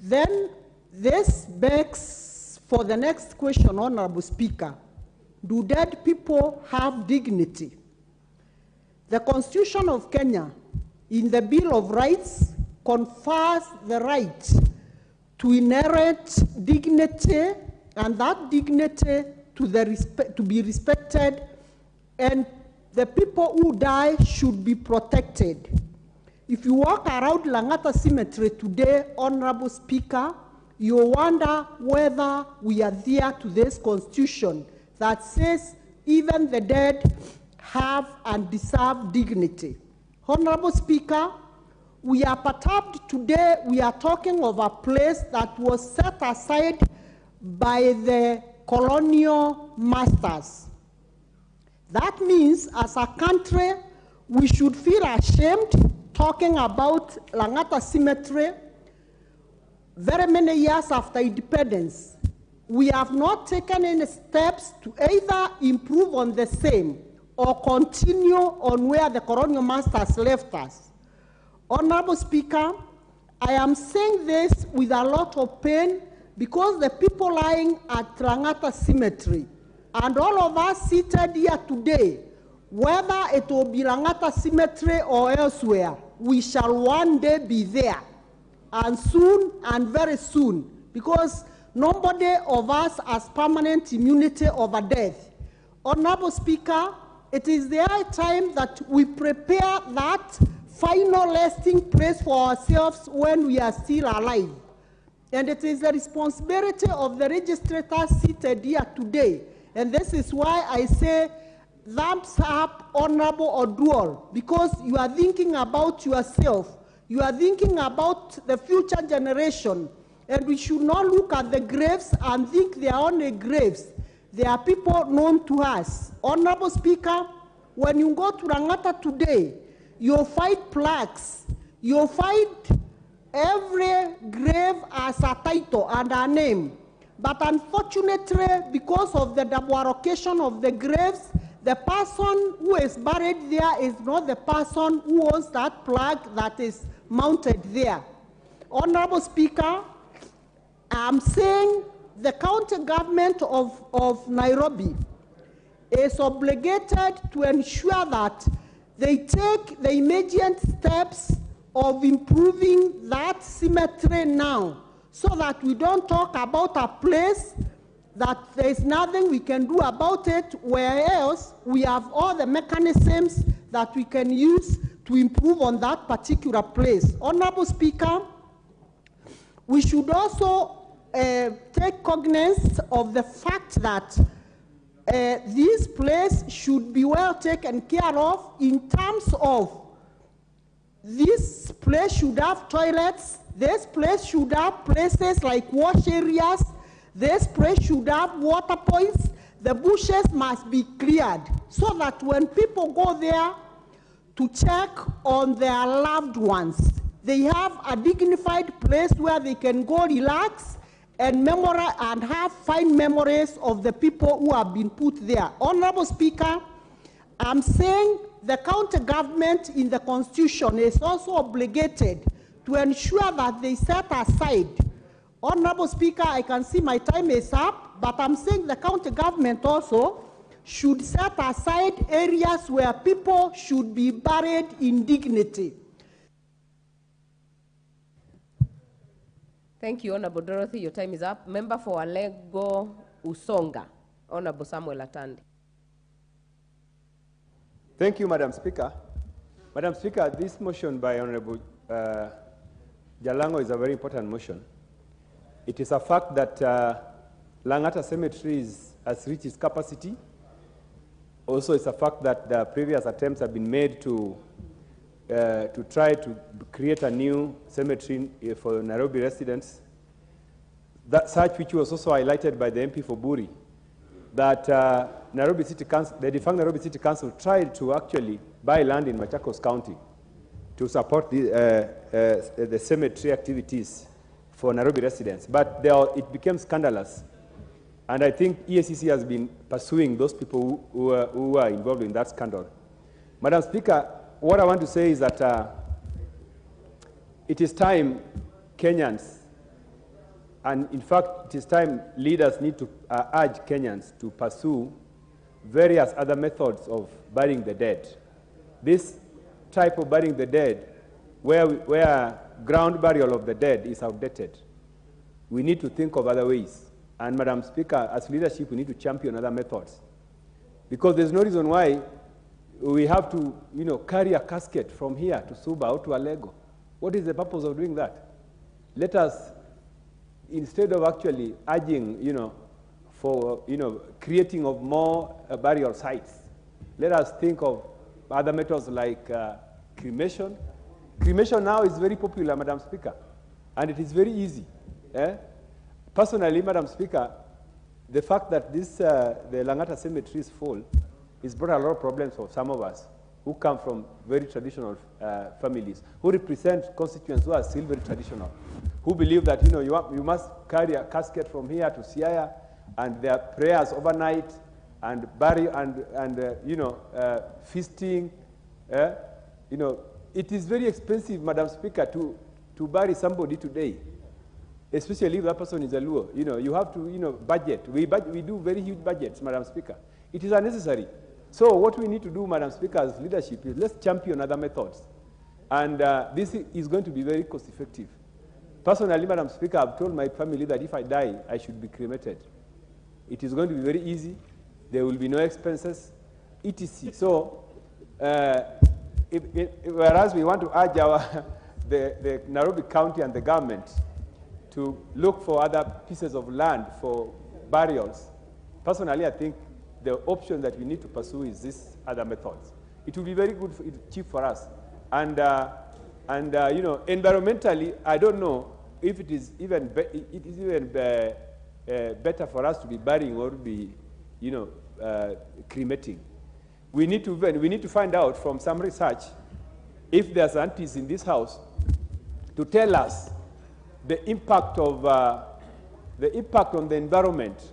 Then this begs for the next question, Honorable Speaker. Do dead people have dignity? The Constitution of Kenya, in the Bill of Rights, confers the right to inherent dignity, and that dignity to be respected, and the people who die should be protected. If you walk around Langata Cemetery today, Honorable Speaker, you wonder whether we adhere to this constitution that says even the dead have and deserve dignity. Honorable Speaker, we are perturbed today. We are talking of a place that was set aside by the colonial masters. That means as a country, we should feel ashamed talking about Langata Cemetery very many years after independence. We have not taken any steps to either improve on the same or continue on where the colonial masters left us. Honorable Speaker, I am saying this with a lot of pain because the people lying at Langata Cemetery and all of us seated here today, whether it will be Langata Cemetery or elsewhere, we shall one day be there, and soon and very soon, because nobody of us has permanent immunity over death. Honorable Speaker, it is the high time that we prepare that final resting place for ourselves when we are still alive. And it is the responsibility of the registrators seated here today. And this is why I say, thumbs up, Honorable Oduor, because you are thinking about yourself. You are thinking about the future generation. And we should not look at the graves and think they are only graves. They are people known to us. Honorable Speaker, when you go to Langata today, you'll find plaques. You'll find every grave as a title and a name. But unfortunately, because of the double allocation of the graves, the person who is buried there is not the person who owns that plaque that is mounted there. Honorable Speaker, I'm saying the county government of Nairobi is obligated to ensure that they take the immediate steps of improving that cemetery now, so that we don't talk about a place that there is nothing we can do about it, where else we have all the mechanisms that we can use to improve on that particular place. Honorable Speaker, we should also take cognizance of the fact that this place should be well taken care of in terms of this place should have toilets, this place should have places like wash areas, this place should have water points, the bushes must be cleared so that when people go there to check on their loved ones, they have a dignified place where they can go relax and have fine memories of the people who have been put there. Honorable Speaker, I'm saying the county government in the Constitution is also obligated to ensure that they set aside. Honorable Speaker, I can see my time is up, but I'm saying the county government also should set aside areas where people should be buried in dignity. Thank you, Honorable Dorothy. Your time is up. Member for Alego Usonga, Honorable Samuel Atandi. Thank you, Madam Speaker. Madam Speaker, this motion by Honorable Jalango is a very important motion. It is a fact that Langata Cemetery has reached its capacity. Also, it's a fact that the previous attempts have been made to try to create a new cemetery for Nairobi residents, such which was also highlighted by the MP for Buri, that Nairobi City Council, the defunct Nairobi City Council tried to actually buy land in Machakos County to support the cemetery activities for Nairobi residents. But it became scandalous. And I think EACC has been pursuing those people who are involved in that scandal. Madam Speaker, what I want to say is that it is time Kenyans, and in fact, it is time leaders need to urge Kenyans to pursue various other methods of burying the dead. This type of burying the dead, where ground burial of the dead is outdated. We need to think of other ways. And Madam Speaker, as leadership, we need to champion other methods. Because there's no reason why we have to, carry a casket from here to Suba or to Alego. What is the purpose of doing that? Let us, instead of actually urging, for, creating of more burial sites, let us think of other methods like cremation. Cremation now is very popular, Madam Speaker, and it is very easy. Personally, Madam Speaker, the fact that the Langata Cemetery is full, it's brought a lot of problems for some of us. who come from very traditional families, who represent constituents who are still very traditional, who believe that, you know, you must carry a casket from here to Siaya, and there are prayers overnight, and feasting. You know, it is very expensive, Madam Speaker, to bury somebody today, especially if that person is a Luo. You know, you have to, you know, budget. We do very huge budgets, Madam Speaker. It is unnecessary. So what we need to do, Madam Speaker, as leadership is let's champion other methods. And this is going to be very cost effective. Personally, Madam Speaker, I've told my family that if I die, I should be cremated. It is going to be very easy. There will be no expenses, etc. So, whereas we want to urge the Nairobi County and the government to look for other pieces of land for burials, personally, I think the option that we need to pursue is this other methods. It will be very good, cheap for us. And you know, environmentally, I don't know if it is even better for us to be burying or be, you know, cremating. We need to find out from some research if there's aunties in this house to tell us the impact of the impact on the environment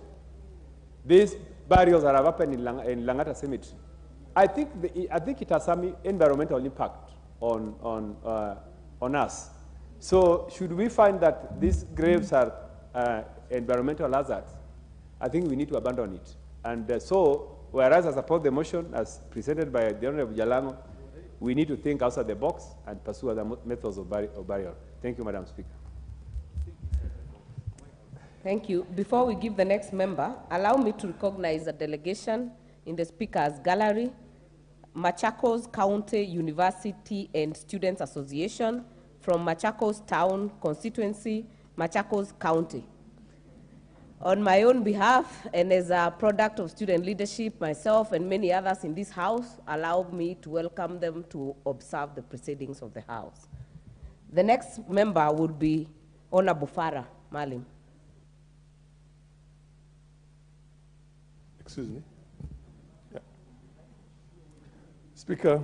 these burials that have happened in Langata Cemetery. I think it has some environmental impact on us. So should we find that these graves are environmental hazards, I think we need to abandon it. And so, whereas I support the motion as presented by the Honorable Jalango, we need to think outside the box and pursue other methods of burial. Thank you, Madam Speaker. Thank you. Before we give the next member, allow me to recognize a delegation in the Speaker's Gallery, Machakos County University and Students Association from Machakos Town Constituency, Machakos County. On my own behalf, and as a product of student leadership, myself and many others in this house, allow me to welcome them to observe the proceedings of the house. The next member would be Honorable Farah Malim. Excuse me. Yeah. Speaker,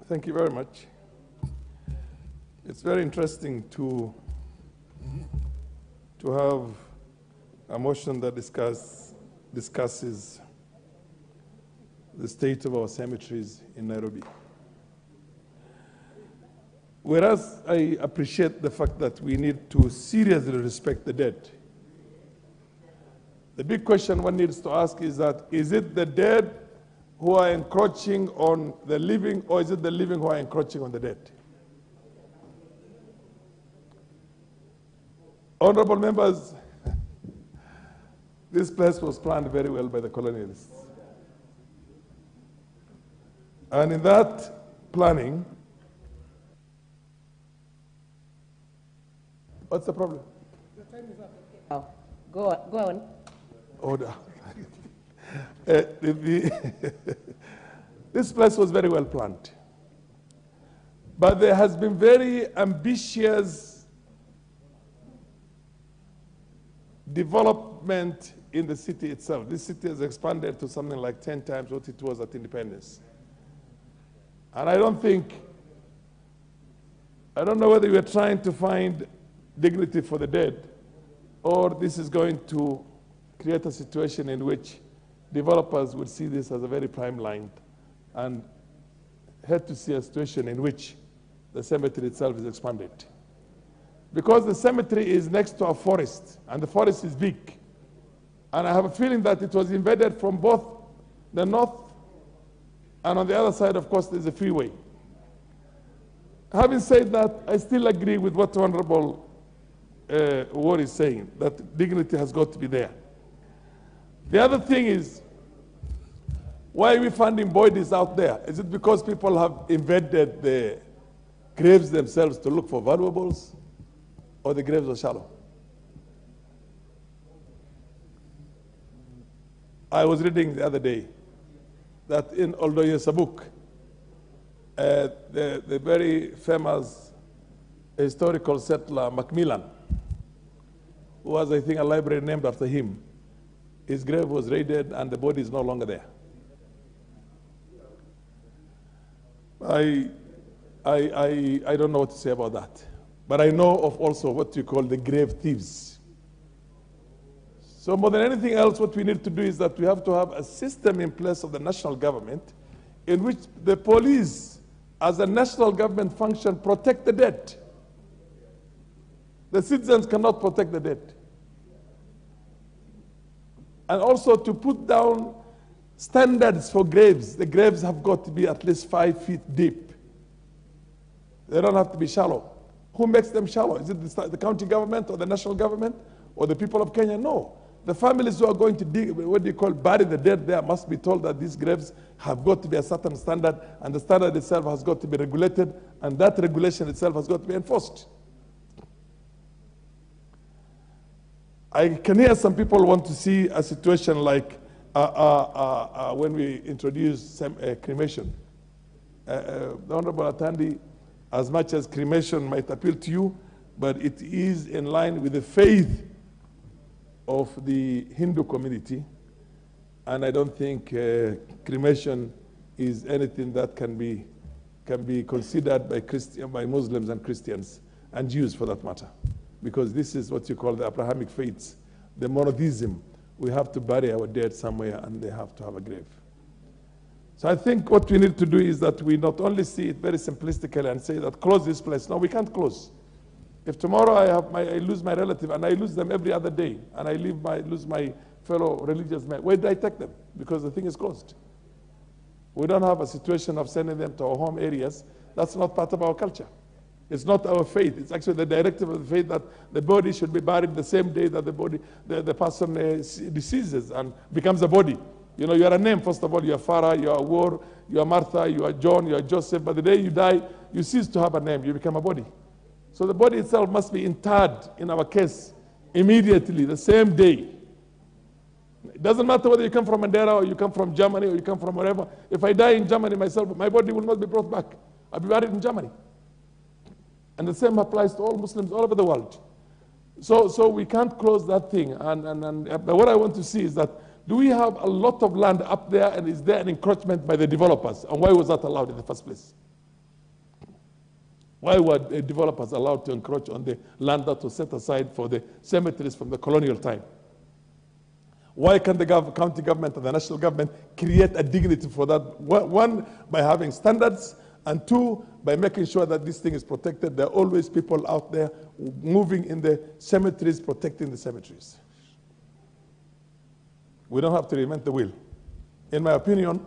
thank you very much. It's very interesting to have a motion that discusses the state of our cemeteries in Nairobi. Whereas I appreciate the fact that we need to seriously respect the dead, the big question one needs to ask is that, is it the dead who are encroaching on the living, or is it the living who are encroaching on the dead? Honorable members, this place was planned very well by the colonialists. And in that planning, what's the problem? The time is up. Oh, go on. Order. This place was very well planned. But there has been very ambitious development in the city itself. This city has expanded to something like 10 times what it was at independence. And I don't know whether we are trying to find dignity for the dead, or this is going to create a situation in which developers would see this as a very prime line and had to see a situation in which the cemetery itself is expanded. Because the cemetery is next to a forest, and the forest is big. And I have a feeling that it was invaded from both the north, and on the other side, of course, there's a freeway. Having said that, I still agree with what Honorable Ward is saying, that dignity has got to be there. The other thing is, why are we finding bodies out there? Is it because people have invaded the graves themselves to look for valuables, or the graves are shallow? I was reading the other day that in Oldoye Sabuk, the very famous historical settler Macmillan, who was, I think, a library named after him, his grave was raided and the body is no longer there. I don't know what to say about that. But I know of also what you call the grave thieves. So more than anything else, what we need to do is that we have to have a system in place of the national government in which the police, as a national government function, protect the dead. The citizens cannot protect the dead. And also to put down standards for graves. The graves have got to be at least 5 feet deep. They don't have to be shallow. Who makes them shallow? Is it the county government or the national government or the people of Kenya? No. The families who are going to dig, what do you call, bury the dead there, must be told that these graves have got to be a certain standard, and the standard itself has got to be regulated, and that regulation itself has got to be enforced. I can hear some people want to see a situation like when we introduced cremation. The Honorable Atandi, as much as cremation might appeal to you, but it is in line with the faith of the Hindu community, and I don't think cremation is anything that can be considered by Muslims and Christians and Jews for that matter, because this is what you call the Abrahamic faiths, the monotheism. We have to bury our dead somewhere, and they have to have a grave. So I think what we need to do is that we not only see it very simplistically and say that close this place. No, we can't close. If tomorrow I lose my relative, and I lose them every other day, and I lose my fellow religious men, where do I take them? Because the thing is closed. We don't have a situation of sending them to our home areas. That's not part of our culture. It's not our faith. It's actually the directive of the faith that the body should be buried the same day that the person deceases and becomes a body. You know, you are a name, first of all. You are Farah, you are War, you are Martha, you are John, you are Joseph. But the day you die, you cease to have a name. You become a body. So the body itself must be interred, in our case, immediately, the same day. It doesn't matter whether you come from Mandera or you come from Germany or you come from wherever. If I die in Germany myself, my body will not be brought back. I'll be buried in Germany. And the same applies to all Muslims all over the world. So we can't close that thing. But what I want to see is that, do we have a lot of land up there, and is there an encroachment by the developers? And why was that allowed in the first place? Why were developers allowed to encroach on the land that was set aside for the cemeteries from the colonial time? Why can the county government and the national government create a dignity for that? One, by having standards, and two, by making sure that this thing is protected. There are always people out there moving in the cemeteries, protecting the cemeteries. We don't have to reinvent the wheel. In my opinion,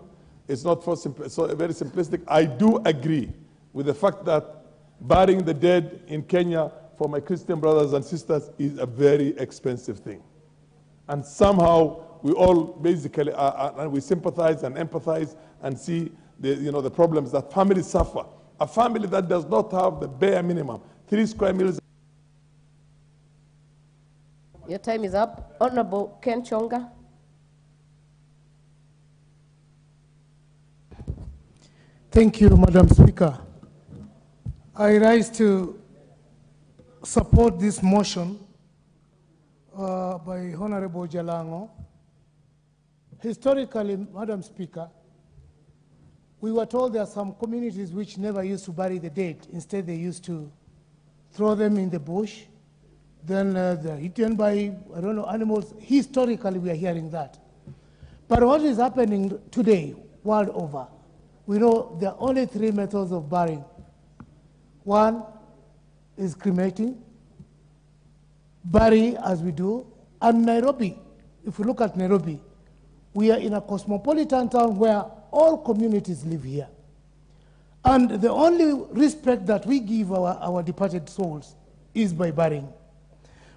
it's not so very simplistic. I do agree with the fact that burying the dead in Kenya for my Christian brothers and sisters is a very expensive thing. And somehow we all basically and we sympathize and empathize and see the problems that families suffer. A family that does not have the bare minimum, 3 square meals. Your time is up. Honorable Ken Chonga. Thank you, Madam Speaker. I rise to support this motion by Honorable Jalango. Historically, Madam Speaker, we were told there are some communities which never used to bury the dead. Instead, they used to throw them in the bush. Then they're eaten by, I don't know, animals. Historically, we are hearing that. But what is happening today, world over, we know there are only 3 methods of burying. One is cremating, bury as we do. And Nairobi, if we look at Nairobi, we are in a cosmopolitan town where all communities live here. And the only respect that we give our departed souls is by burying.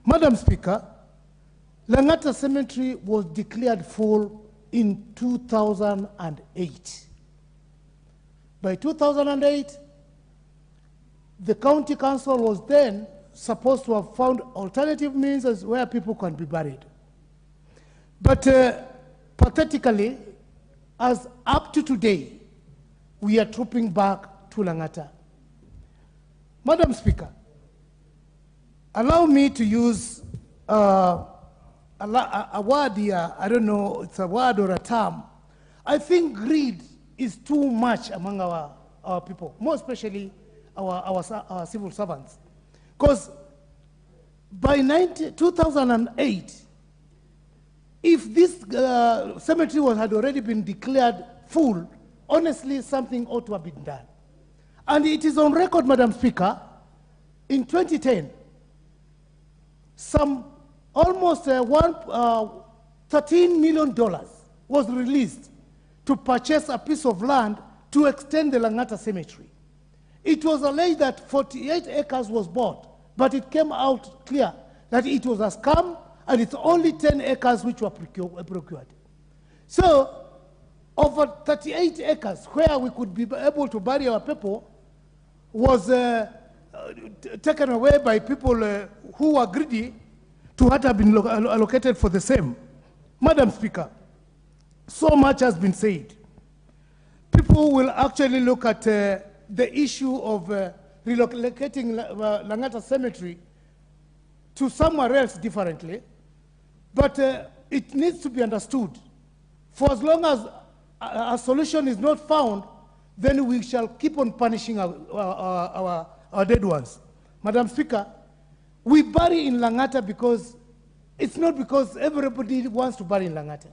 Madam Speaker, Langata Cemetery was declared full in 2008. By 2008, the county council was then supposed to have found alternative means as where people can be buried. But pathetically, as up to today, we are trooping back to Langata. Madam Speaker, allow me to use a word here. I don't know, it's a word or a term. I think greed is too much among our our people, more especially our civil servants. Because by 2008, if this cemetery had already been declared full, honestly, something ought to have been done. And it is on record, Madam Speaker, in 2010, some almost $13 million was released to purchase a piece of land to extend the Langata Cemetery. It was alleged that 48 acres was bought, but it came out clear that it was a scam and it's only 10 acres which were procured. So, over 38 acres where we could be able to bury our people was taken away by people who were greedy to what have been allocated for the same. Madam Speaker, so much has been said. People will actually look at the issue of relocating Langata Cemetery to somewhere else differently, but it needs to be understood. For as long as a solution is not found, then we shall keep on punishing our dead ones. Madam Speaker, we bury in Langata because it's not because everybody wants to bury in Langata.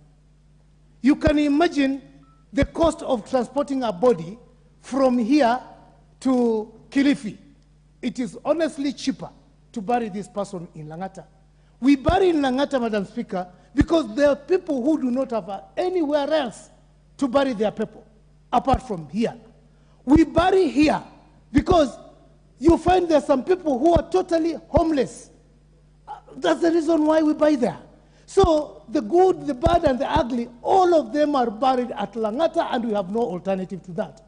You can imagine the cost of transporting a body from here to Kilifi. It is honestly cheaper to bury this person in Langata. We bury in Langata, Madam Speaker, because there are people who do not have anywhere else to bury their people apart from here. We bury here because you find there are some people who are totally homeless. That's the reason why we buy there. So the good, the bad, and the ugly, all of them are buried at Langata, and we have no alternative to that.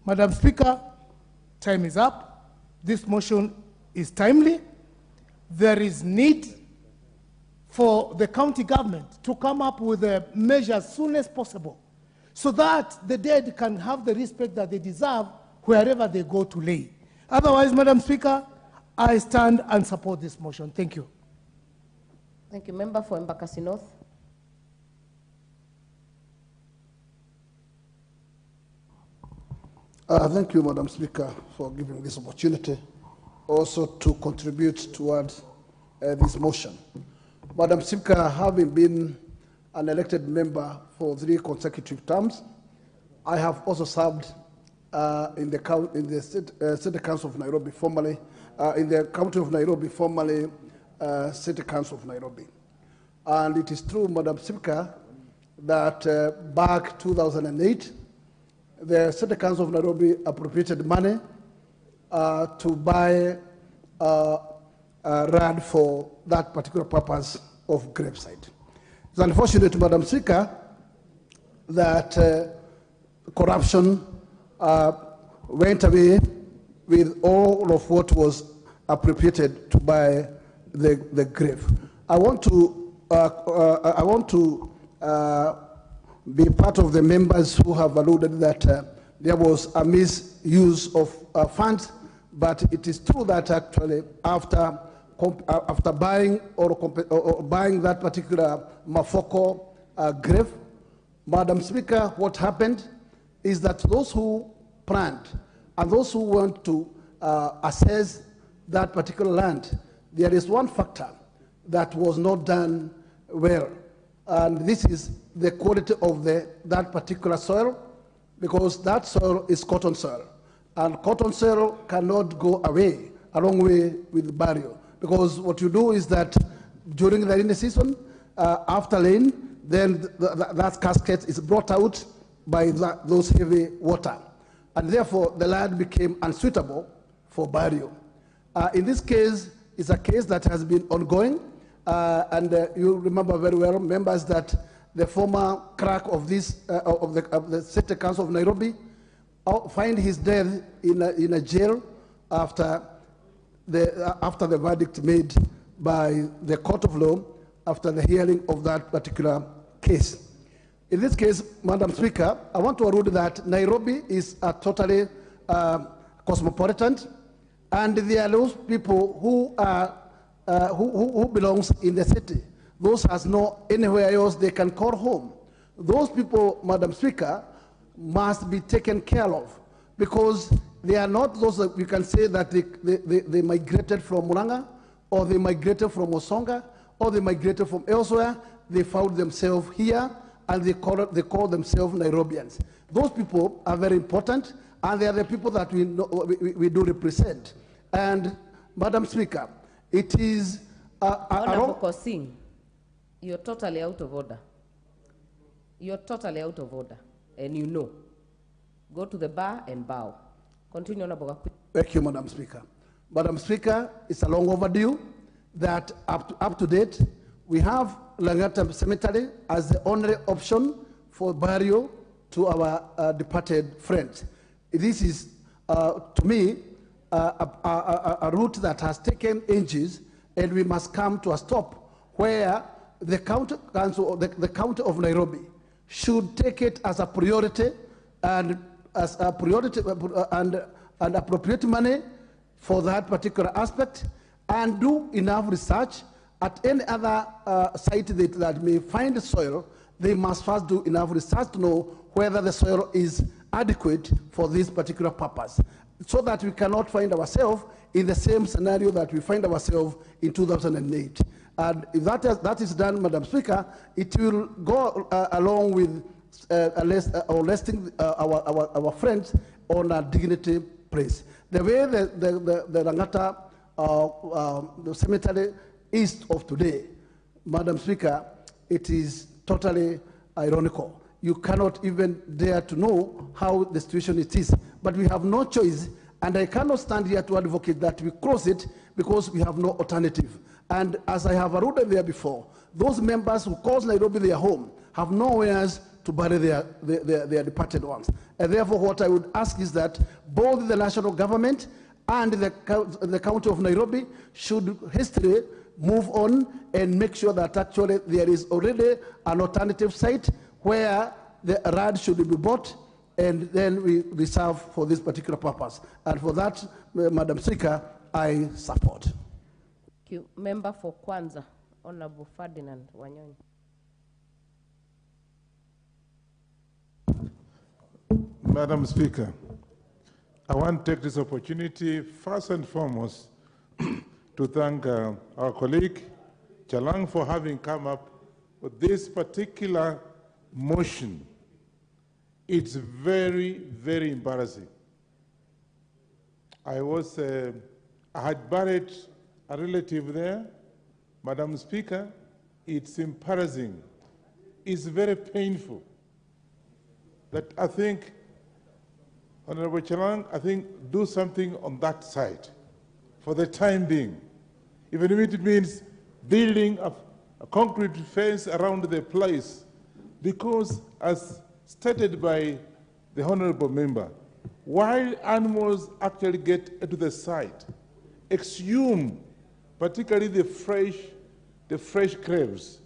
Madam Speaker, time is up. This motion is timely. There is need for the county government to come up with a measure as soon as possible so that the dead can have the respect that they deserve wherever they go to lay. Otherwise, Madam Speaker, I stand and support this motion. Thank you. Thank you. Member for Embakasi North. Thank you, Madam Speaker, for giving this opportunity also to contribute towards this motion. Madam Speaker, having been an elected member for 3 consecutive terms, I have also served in the City Council of Nairobi, formerly in the County of Nairobi, formerly City Council of Nairobi. And it is true, Madam Speaker, that back 2008, the City Council of Nairobi appropriated money to buy land for that particular purpose of gravesite. It's unfortunate, Madam Speaker, that corruption went away with all of what was appropriated to buy the grave. I want to be part of the members who have alluded that there was a misuse of funds, but it is true that actually after buying or buying that particular Mafoko grave, Madam Speaker, what happened is that those who planned and those who want to assess that particular land, there is one factor that was not done well, and this is the quality of that particular soil, because that soil is cotton soil, and cotton soil cannot go away along with burial, because what you do is that during the rainy season, after rain, then that casket is brought out by those heavy water, and therefore the land became unsuitable for burial. In this case, it's a case that has been ongoing, and you remember very well, members, that the former clerk of the City Council of Nairobi find his death in a jail after the verdict made by the court of law after the hearing of that particular case. In this case, Madam Speaker, I want to allude that Nairobi is a totally cosmopolitan, and there are those people who are who belongs in the city. Those has no anywhere else they can call home. Those people, Madam Speaker, must be taken care of. because they are not those that we can say that they migrated from Muranga, or they migrated from Osonga, or they migrated from elsewhere. They found themselves here, and they call themselves Nairobians. Those people are very important, and they are the people that we do represent. And, Madam Speaker, it is... Honorable Kosing, you're totally out of order. You're totally out of order, and you know. Go to the bar and bow. Continue, Honorable Gakui. Thank you, Madam Speaker. Madam Speaker, it's a long overdue that up to date, we have Langata Cemetery as the only option for burial to our departed friends. This is, to me, a route that has taken ages, and we must come to a stop where the county council, the county of Nairobi, should take it as a priority, and as a priority and appropriate money for that particular aspect, and do enough research. At any other site that may find soil, they must first do enough research to know whether the soil is adequate for this particular purpose, so that we cannot find ourselves in the same scenario that we find ourselves in 2008. And if that is done, Madam Speaker, it will go along with arresting our friends on a dignity place. The way the Langata the cemetery is of today, Madam Speaker, it is totally ironical. You cannot even dare to know how the situation it is. But we have no choice, and I cannot stand here to advocate that we close it because we have no alternative. And as I have alluded there before, those members who call Nairobi their home have nowhere to bury their departed ones. And therefore, what I would ask is that both the national government and the county of Nairobi should hastily move on and make sure that actually there is already an alternative site where the RAD should be bought, and then we reserve for this particular purpose. And for that, Madam Speaker, I support. Thank you. Member for Kwanza, Honorable Ferdinand Wanyonyi. Madam Speaker, I want to take this opportunity, first and foremost, to thank our colleague, Chalang, for having come up with this particular motion. It's very, very embarrassing. I had buried a relative there. Madam Speaker, it's embarrassing. It's very painful that I think, Honorable Chalang, I think do something on that side for the time being. Even if it means building a concrete fence around the place, because as stated by the Honorable Member, wild animals actually get to the site, exhume particularly the fresh graves,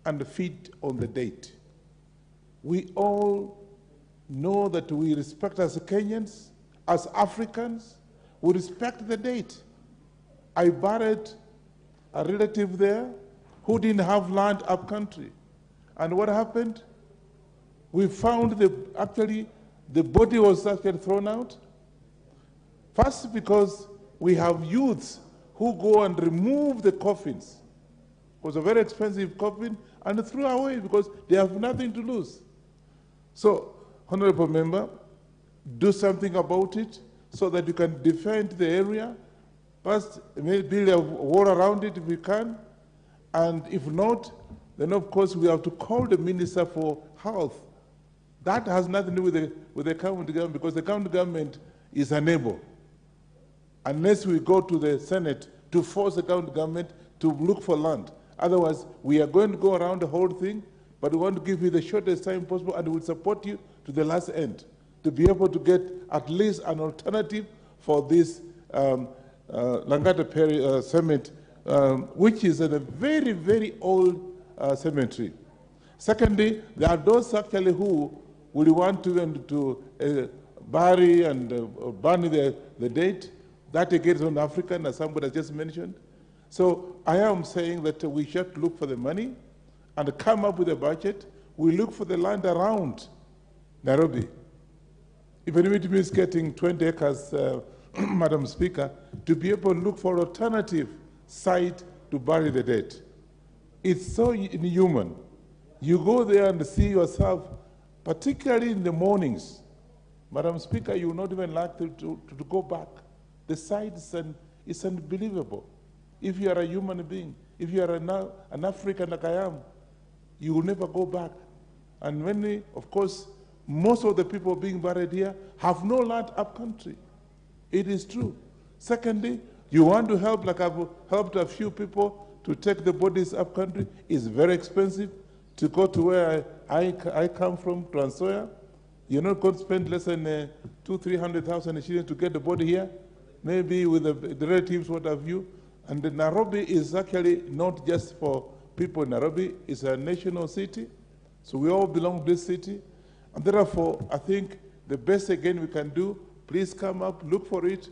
and feed on the dead. We all know that we respect as Kenyans, as Africans, we respect the dead. I buried a relative there who didn't have land up country. And what happened? We found the body was actually thrown out. First, because we have youths who go and remove the coffins. It was a very expensive coffin, and threw away because they have nothing to lose. So, Honorable Member, do something about it so that you can defend the area. First, maybe build a wall around it if we can. And if not, then of course we have to call the Minister for Health. That has nothing to do with the county government, because the county government is unable, unless we go to the Senate to force the county government to look for land. Otherwise, we are going to go around the whole thing, but we want to give you the shortest time possible, and we will support you to the last end to be able to get at least an alternative for this Langata Cemetery, which is a very, very old cemetery. Secondly, there are those actually who would want to bury and burn the dead. That again is on African, as somebody has just mentioned. So I am saying that we should look for the money and come up with a budget. We look for the land around Nairobi. even if it means getting 20 acres, Madam Speaker, to be able to look for alternative site to bury the dead. It's so inhuman. You go there and see yourself, particularly in the mornings. Madam Speaker, you will not even like to go back. The sight is unbelievable. If you are a human being, if you are an African like I am, you will never go back. And many, of course, most of the people being buried here have no land up country. It is true. Secondly, you want to help, like I've helped a few people to take the bodies up country. It's very expensive to go to where I come from, Transoya. You're not going to spend less than 200,000-300,000 shillings to get the body here, maybe with the relatives, what have you. And the Nairobi is actually not just for people in Nairobi, it's a national city. So we all belong to this city. And therefore, I think the best again we can do, please come up, look for it,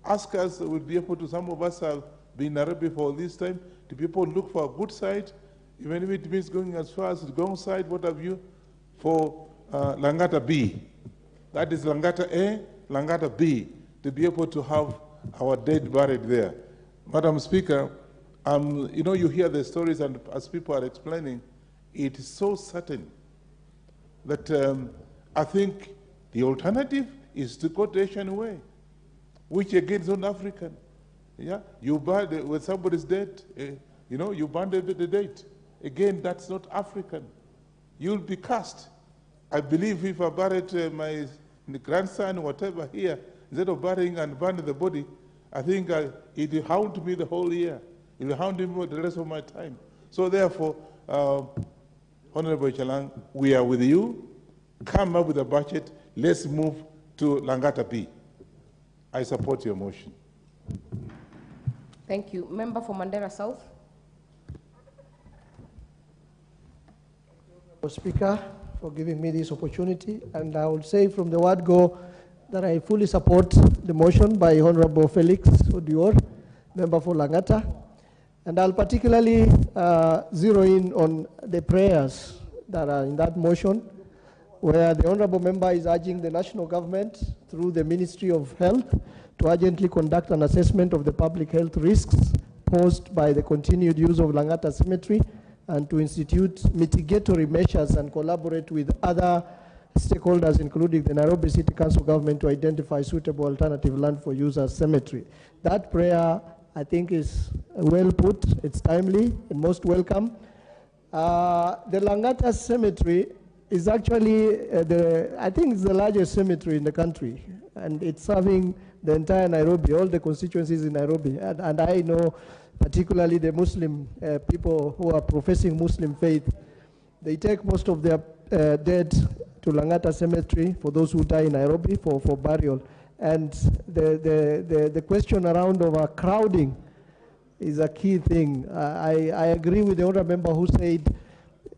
ask us, we'll be able to, some of us have been in Nairobi for this time, to people look for a good site, even if it means going as far as the Gong side, what have you, for Langata B. That is Langata A, Langata B, to be able to have our dead buried there. Madam Speaker, you know, you hear the stories, and as people are explaining, it is so certain that I think the alternative is to go the Asian way, which again is not African. Yeah, you burn when somebody's dead, you know, you burn the dead. Again, that's not African. You'll be cast. I believe if I buried my grandson, whatever, here, instead of burying and burning the body, I think it will haunt me the whole year. It will haunt me the rest of my time. So therefore, Honorable Chalang, we are with you. Come up with a budget. Let's move to Langata B. I support your motion. Thank you. Member for Mandera South. Speaker, for giving me this opportunity, and I will say from the word go that I fully support the motion by Honorable Felix Odior, member for Langata, and I'll particularly zero in on the prayers that are in that motion, where the Honorable Member is urging the national government through the Ministry of Health to urgently conduct an assessment of the public health risks posed by the continued use of Langata Cemetery and to institute mitigatory measures and collaborate with other stakeholders, including the Nairobi City Council government, to identify suitable alternative land for use as cemetery. That prayer, I think, is well put, it's timely and most welcome. The Langata Cemetery is actually, I think it's the largest cemetery in the country, and it's serving the entire Nairobi, all the constituencies in Nairobi. And I know particularly the Muslim people who are professing Muslim faith, they take most of their dead to Langata Cemetery for those who die in Nairobi for burial. And the question around overcrowding is a key thing. I agree with the other member who said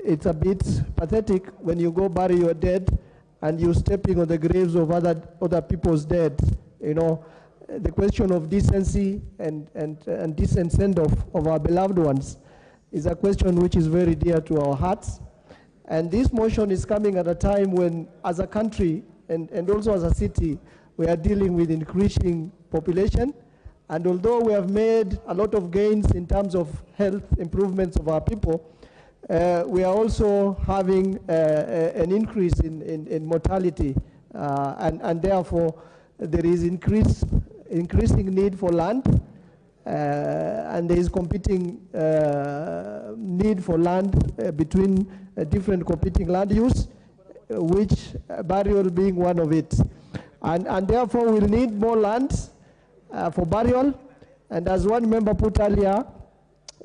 it's a bit pathetic when you go bury your dead and you're stepping on the graves of other people's dead. You know, the question of decency and decent send-off of our beloved ones is a question which is very dear to our hearts. And this motion is coming at a time when, as a country and also as a city, we are dealing with increasing population. And although we have made a lot of gains in terms of health improvements of our people, we are also having an increase in mortality. And therefore, there is increasing need for land, and there is competing need for land between different competing land use, which burial being one of it. And therefore, we'll need more land for burial. And as one member put earlier,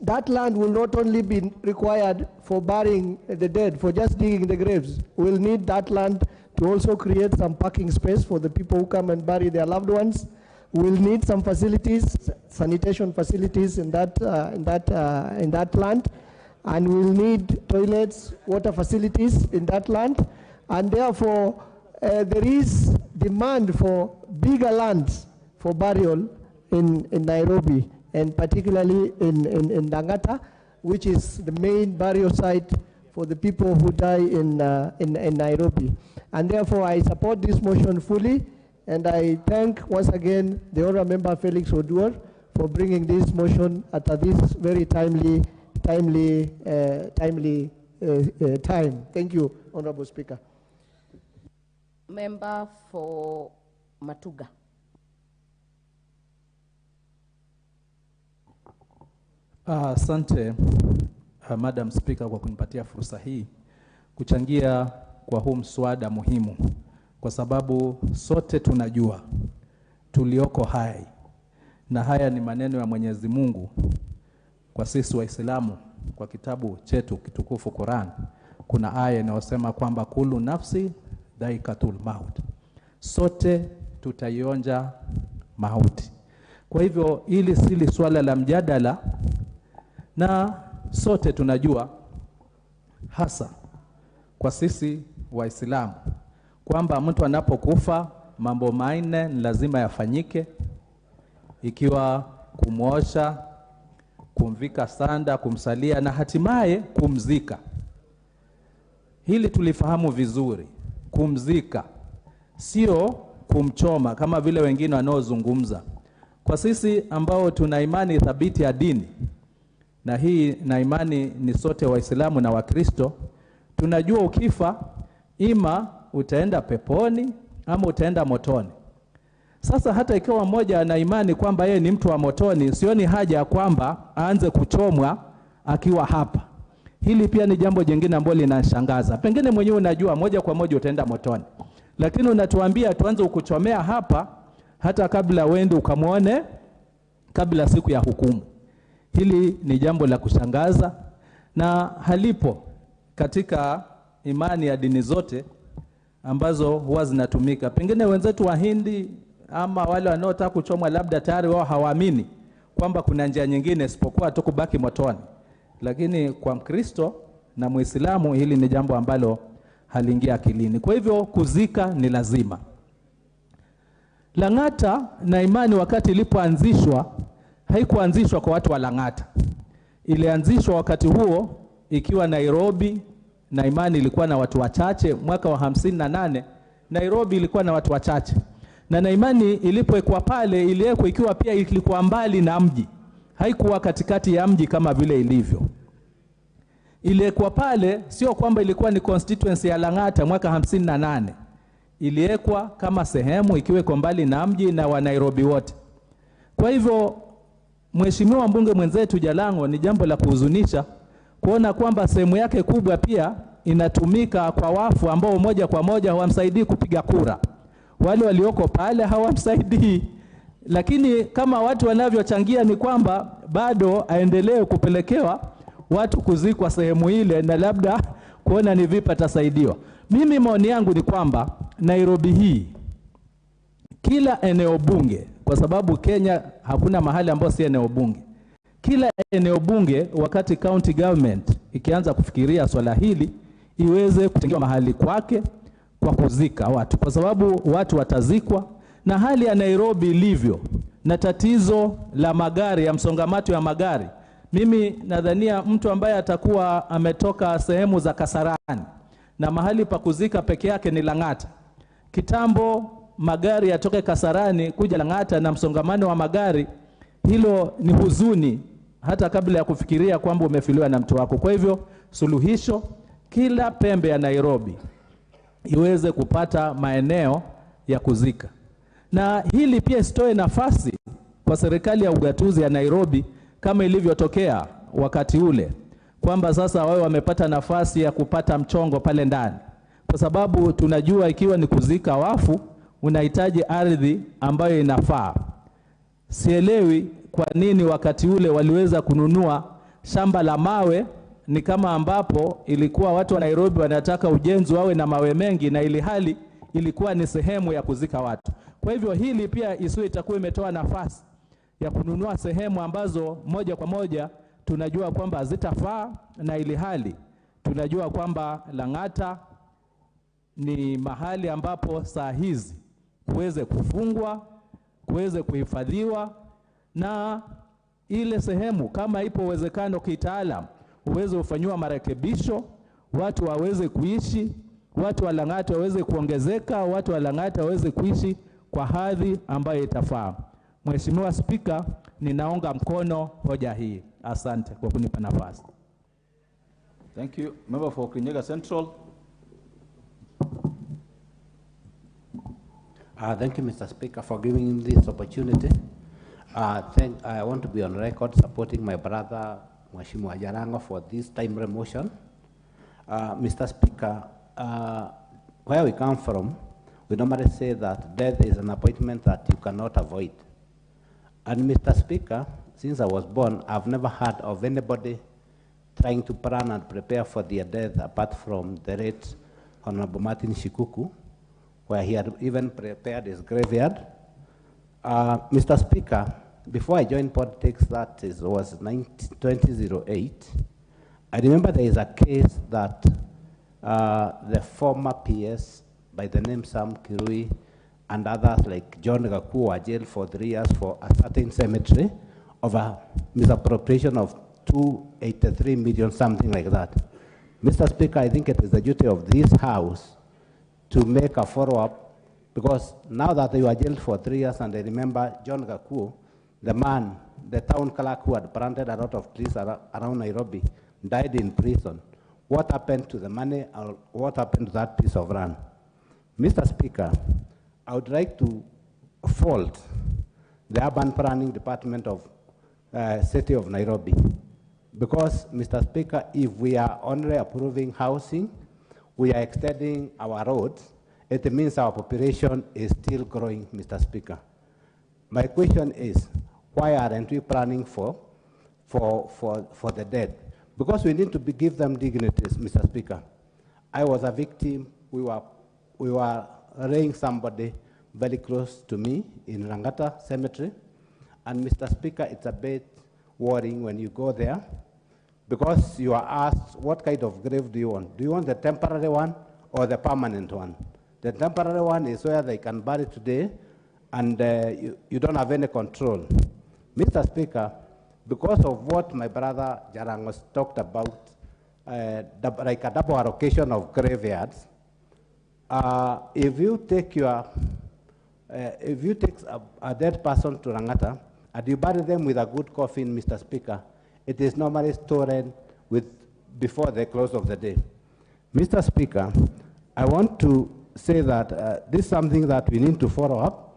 that land will not only be required for burying the dead, for just digging the graves. We'll need that land to also create some parking space for the people who come and bury their loved ones. We'll need some facilities, sanitation facilities in that land, and we'll need toilets, water facilities in that land, and therefore there is demand for bigger lands for burial in Nairobi, and particularly in Langata, which is the main burial site for the people who die in Nairobi. And therefore, I support this motion fully, and I thank once again the Honourable Member Felix Oduor for bringing this motion at this very timely time. Thank you, Honourable Speaker. Member for Matuga. Asante Madam Speaker kwa kunipatia fursa hii kuchangia kwa huu mswada muhimu, kwa sababu sote tunajua tulioko hai, na haya ni maneno ya Mwenyezi Mungu kwa sisi Waislamu. Kwa kitabu chetu kitukufu Quran kuna aya inayosema kwamba kullu nafsi dhaikatul maut, sote tutaionja mauti. Kwa hivyo hili si swala la mjadala, na sote tunajua hasa kwa sisi Waislamu kwamba mtu anapokufa mambo manne lazima yafanyike, ikiwa kumwosha, kumvika sanda, kumsalia na hatimaye kumzika. Hili tulifahamu vizuri. Kumzika sio kumchoma kama vile wengine wanaozungumza. Kwa sisi ambao tuna imani thabiti ya dini, na hii na imani ni sote Waislamu na Wakristo, tunajua ukifa ima utaenda peponi ama utaenda motoni. Sasa hata ikiwa mmoja ana imani kwamba yeye ni mtu wa motoni, sioni haja ya kwamba aanze kuchomwa akiwa hapa. Hili pia ni jambo jingine ambalo linashangaza. Pengine mwenyewe unajua moja kwa moja utaenda motoni, lakini unatuambia tuanze kukuchomea hapa hata kabla uende ukamwone kabla siku ya hukumu. Hili ni jambo la kushangaza na halipo katika imani ya dini zote ambazo huwa zinatumika. Pengine wenzetu wa Hindi ama wale wanaotaka kuchomwa labda tayari wao hawaamini kwamba kuna njia nyingine isipokuwa tu kubaki motoni. Lakini kwa Mkristo na Muislamu hili ni jambo ambalo haliingia akilini. Kwa hivyo kuzika ni lazima. Lang'ata na imani wakati ilipoanzishwa haikuanzishwa kwa watu wa Lang'ata. Ilianzishwa wakati huo ikiwa Nairobi, na imani ilikuwa na watu wachache. Mwaka wa 58 Nairobi ilikuwa na watu wachache, na imani ilipowekwa pale iliwekwa ikiwa pia ilikuwa mbali na mji, haikuwa katikati ya mji kama vile ilivyo. Iliwekwa pale sio kwamba ilikuwa ni constituency ya Lang'ata mwaka 58. Iliwekwa kama sehemu ikiwa mbali na mji na wa Nairobi wote. Kwa hivyo Mheshimiwa mbunge mwenzetu Jalango, ni jambo la kuhuzunisha kuona kwamba sehemu yake kubwa pia inatumika kwa wafu ambao moja kwa moja hawamsaidii kupiga kura. Wale walioko pale hawamsaidii, lakini kama watu wanavyochangia ni kwamba bado aendelee kupelekewa watu kuzikwa sehemu ile, na labda kuona ni vipi atasaidiwa. Mimi maoni yangu ni kwamba Nairobi hii, kila eneo bunge, kwa sababu Kenya hakuna mahali ambapo si eneo bunge, kila eneo bunge wakati county government ikianza kufikiria swala hili iweze kutengewa mahali kwake kwa kuzika watu, kwa sababu watu watazikwa. Na hali ya Nairobi ilivyo na tatizo la magari, ya msongamato ya magari, mimi nadhania mtu ambaye atakuwa ametoka sehemu za Kasarani na mahali pa kuzika peke yake ni Lang'ata, kitambo magari yatoke Kasarani kuja Lang'ata na msongamano wa magari, hilo ni huzuni hata kabla ya kufikiria kwamba umefiliwa na mtu wako. Kwa hivyo suluhisho, kila pembe ya Nairobi iweze kupata maeneo ya kuzika. Na hili pia isitoe nafasi kwa serikali ya ugatuzi ya Nairobi kama ilivyotokea wakati ule, kwamba sasa wao wamepata nafasi ya kupata mchongo pale ndani, kwa sababu tunajua ikiwa ni kuzika wafu unahitaji ardhi ambayo inafaa. Sielewi kwa nini wakati ule waliweza kununua shamba la mawe, ni kama ambapo ilikuwa watu wa Nairobi wanataka ujenzi wawe na mawe mengi, na ili hali ilikuwa ni sehemu ya kuzika watu. Kwa hivyo hili pia isiwe itakuwa imetoa nafasi ya kununua sehemu ambazo moja kwa moja tunajua kwamba hazitafaa, na ili hali tunajua kwamba Lang'ata ni mahali ambapo saa hizi kuweze kufungwa, kuweze kuhifadhiwa, na ile sehemu kama ipo uwezekano kitaalam uweze ufanywa marekebisho, watu waweze kuishi, watu wa Lang'ata waweze kuongezeka, watu wa Lang'ata waweze kuishi kwa hadhi ambayo itafaa. Mheshimiwa Spika, ninaunga mkono hoja hii. Asante kwa kunipa nafasi. Thank you. Member for Kirinyaga Central. Thank you, Mr. Speaker, for giving me this opportunity. I want to be on record supporting my brother, Mheshimiwa Jalango, for this timely motion. Mr. Speaker, where we come from, we normally say that death is an appointment that you cannot avoid. And Mr. Speaker, since I was born, I've never heard of anybody trying to plan and prepare for their death apart from the late Honorable Martin Shikuku, where he had even prepared his graveyard. Mr. Speaker, before I joined politics, was 2008, I remember there is a case that the former PS by the name Sam Kirui and others like John Gaku were jailed for 3 years for a certain cemetery of a misappropriation of 283 million, something like that. Mr. Speaker, I think it is the duty of this House to make a follow-up, because now that you are jailed for 3 years, and I remember John Gaku, the man, the town clerk who had planted a lot of trees around Nairobi, died in prison. What happened to the money, or what happened to that piece of land? Mr. Speaker, I would like to fault the Urban Planning Department of City of Nairobi, because, Mr. Speaker, if we are only approving housing, we are extending our roads, it means our population is still growing, Mr. Speaker. My question is, why aren't we planning for the dead? Because we need to give them dignities, Mr. Speaker. I was a victim. We were laying somebody very close to me in Lang'ata Cemetery. And Mr. Speaker, it's a bit worrying when you go there, because you are asked, what kind of grave do you want? Do you want the temporary one or the permanent one? The temporary one is where they can bury today, and you don't have any control. Mr. Speaker, because of what my brother Jarang was talked about, like a double allocation of graveyards, if you take a dead person to Lang'ata and you bury them with a good coffin, Mr. Speaker, it is normally stored before the close of the day. Mr. Speaker, I want to say that this is something that we need to follow up,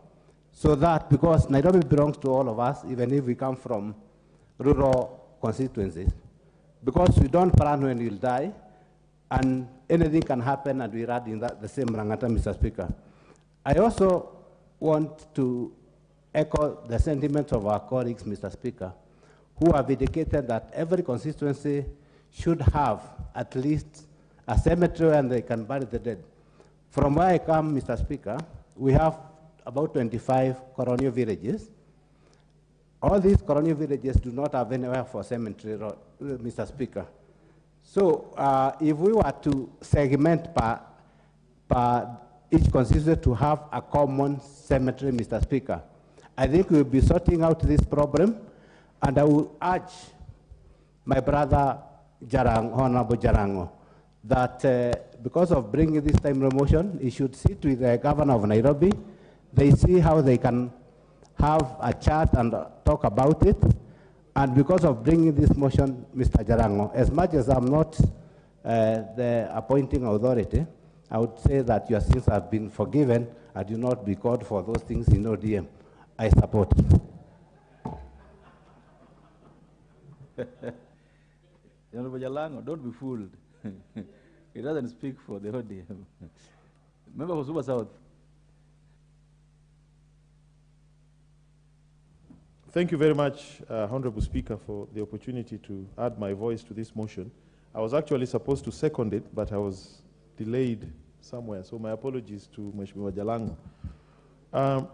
so that, because Nairobi belongs to all of us, even if we come from rural constituencies, because we don't plan when we'll die, and anything can happen, and we're in the same Lang'ata, Mr. Speaker. I also want to echo the sentiments of our colleagues, Mr. Speaker, who have indicated that every constituency should have at least a cemetery and they can bury the dead. From where I come, Mr. Speaker, we have about 25 colonial villages. All these colonial villages do not have anywhere for cemetery, Mr. Speaker. So if we were to segment per each constituency to have a common cemetery, Mr. Speaker, I think we'll be sorting out this problem, and I will urge my brother Jarang, Honorable Jarango, that because of bringing this time motion, he should sit with the governor of Nairobi. They see how they can have a chat and talk about it. And because of bringing this motion, Mr. Jarango, as much as I'm not the appointing authority, I would say that your sins have been forgiven and do not be called for those things in ODM. I support it. Honorable Jalango, don't be fooled. He doesn't speak for the ODM. Member for Super South. Thank you very much, Honorable Speaker, for the opportunity to add my voice to this motion. I was actually supposed to second it, but I was delayed somewhere, so my apologies to Mheshimiwa Jalango.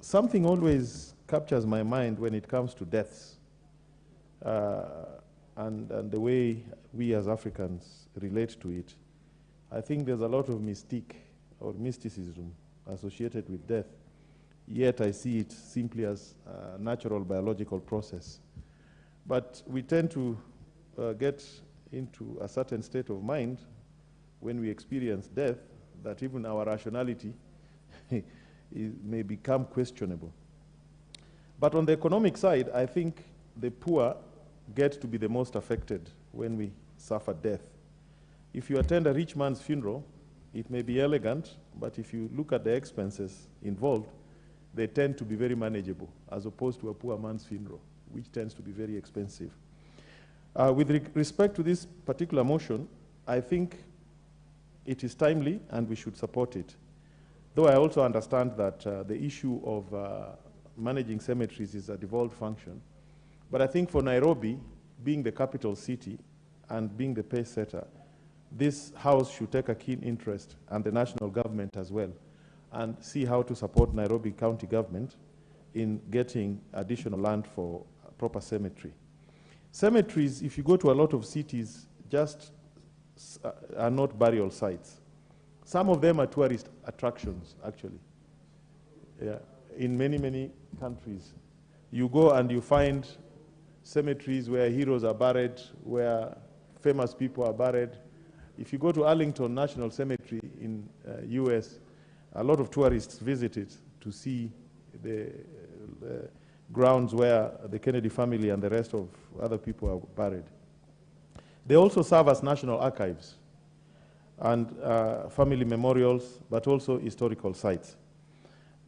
Something always captures my mind when it comes to deaths and the way we as Africans relate to it. I think there's a lot of mystique or mysticism associated with death, yet I see it simply as a natural biological process. But we tend to get into a certain state of mind when we experience death that even our rationality may become questionable. But on the economic side, I think the poor get to be the most affected when we suffer death. If you attend a rich man's funeral, it may be elegant, but if you look at the expenses involved, they tend to be very manageable, as opposed to a poor man's funeral, which tends to be very expensive. With respect to this particular motion, I think it is timely and we should support it. Though I also understand that the issue of managing cemeteries is a devolved function. But I think for Nairobi, being the capital city and being the pace setter, this House should take a keen interest, and the national government as well, and see how to support Nairobi County government in getting additional land for a proper cemetery. Cemeteries, if you go to a lot of cities, just are not burial sites. Some of them are tourist attractions, actually. Yeah. In many, many countries, you go and you find cemeteries where heroes are buried, where famous people are buried. If you go to Arlington National Cemetery in US, a lot of tourists visit it to see the grounds where the Kennedy family and the rest of other people are buried. They also serve as national archives and family memorials, but also historical sites.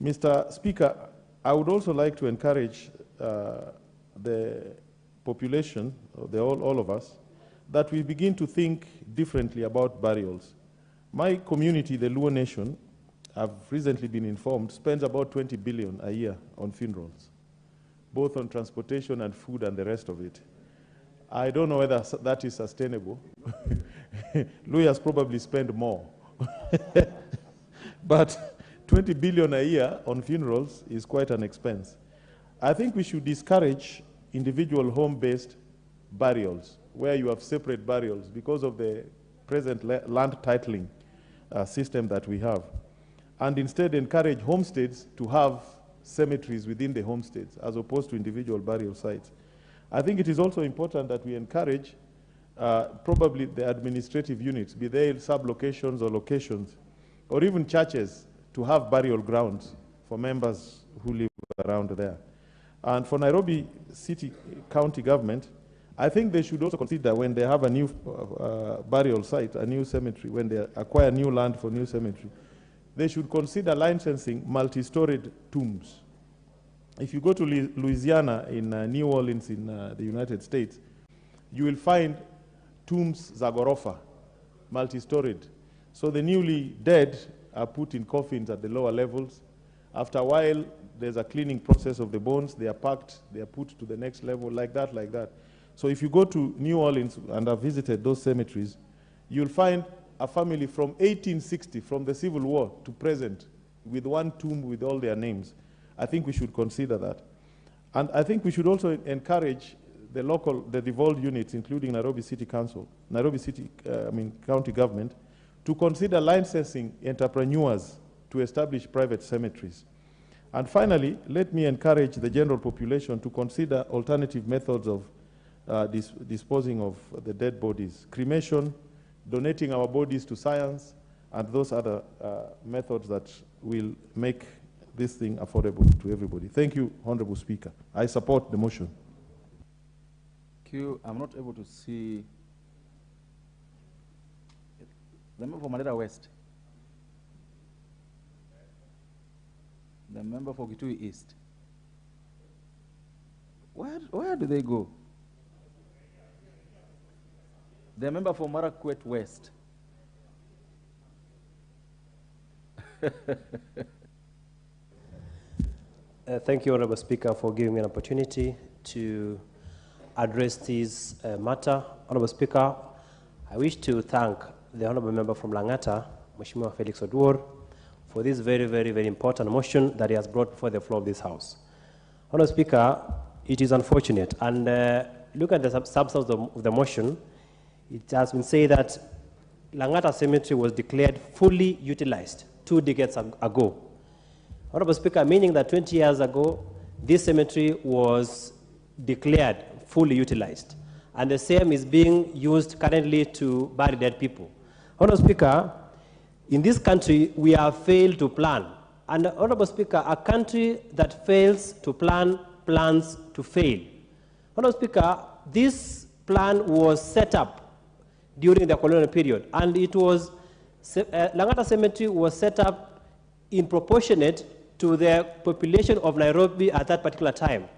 Mr. Speaker, I would also like to encourage the population, all of us, that we begin to think differently about burials. My community, the Luo Nation, I've recently been informed, spends about 20 billion a year on funerals, both on transportation and food and the rest of it. I don't know whether that is sustainable. Lawyers probably spend more. But 20 billion a year on funerals is quite an expense. I think we should discourage individual home-based burials, where you have separate burials because of the present land titling system that we have, and instead encourage homesteads to have cemeteries within the homesteads as opposed to individual burial sites. I think it is also important that we encourage probably the administrative units, be they sub-locations or locations, or even churches, to have burial grounds for members who live around there. And for Nairobi City County government, I think they should also consider, when they have a new burial site, a new cemetery, when they acquire new land for new cemetery, they should consider licensing multi-storied tombs. If you go to Louisiana, in New Orleans, in the United States, you will find tombs Zagorofa, multi-storied. So the newly dead are put in coffins at the lower levels. After a while, there's a cleaning process of the bones. They are packed, they are put to the next level, like that, like that. So if you go to New Orleans and have visited those cemeteries, you'll find a family from 1860, from the Civil War to present, with one tomb with all their names. I think we should consider that. And I think we should also encourage the devolved units, including Nairobi City Council, Nairobi City, county government, to consider licensing entrepreneurs to establish private cemeteries. And finally, let me encourage the general population to consider alternative methods of disposing of the dead bodies. Cremation, donating our bodies to science, and those other methods that will make this thing affordable to everybody. Thank you, Honorable Speaker. I support the motion. Thank you. I'm not able to see the member for Mandera West. The member for Kitui East. Where do they go? The member for Marakwet West. Thank you, Honorable Speaker, for giving me an opportunity to address this matter. Honorable Speaker, I wish to thank the Honorable Member from Langata, Mheshimiwa Felix Oduor, for this very, very, very important motion that he has brought before the floor of this House. Honorable Speaker, it is unfortunate, and look at the substance of the motion. It has been said that Langata Cemetery was declared fully utilized 2 decades ago. Honorable Speaker, meaning that 20 years ago, this cemetery was declared fully utilized. and the same is being used currently to bury dead people. Honorable Speaker, in this country, we have failed to plan. And Honorable Speaker, a country that fails to plan plans to fail. Honorable Speaker, this plan was set up during the colonial period, and it was, Langata Cemetery was set up in proportionate to the population of Nairobi at that particular time.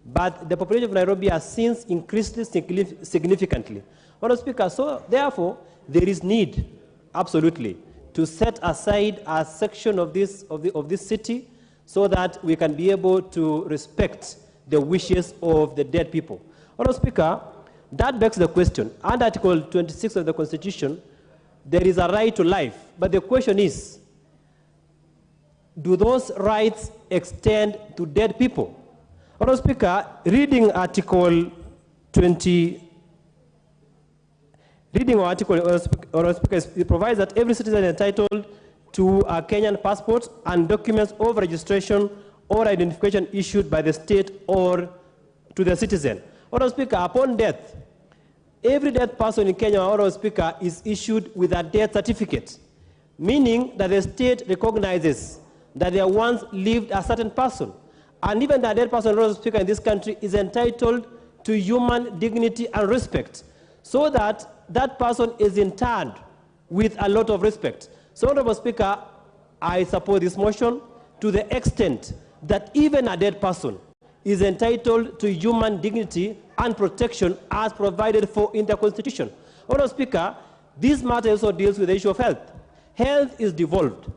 But the population of Nairobi has since increased significantly. Honorable Speaker, so therefore, there is need, absolutely, to set aside a section of this city so that we can be able to respect the wishes of the dead people. Honorable Speaker, that begs the question. Under Article 26 of the Constitution, there is a right to life. But the question is, do those rights extend to dead people? Honorable Speaker, reading Article 20, Honorable Speaker, it provides that every citizen is entitled to a Kenyan passport and documents of registration or identification issued by the state or to the citizen. Honorable Speaker, upon death, every dead person in Kenya, Honorable Speaker, is issued with a death certificate, meaning that the state recognizes that there once lived a certain person. And even the dead person, Honorable Speaker, in this country is entitled to human dignity and respect, so that that person is interred with a lot of respect. So, Honorable Speaker, I support this motion to the extent that even a dead person is entitled to human dignity and protection as provided for in the Constitution. Honorable Speaker, this matter also deals with the issue of health. Health is devolved,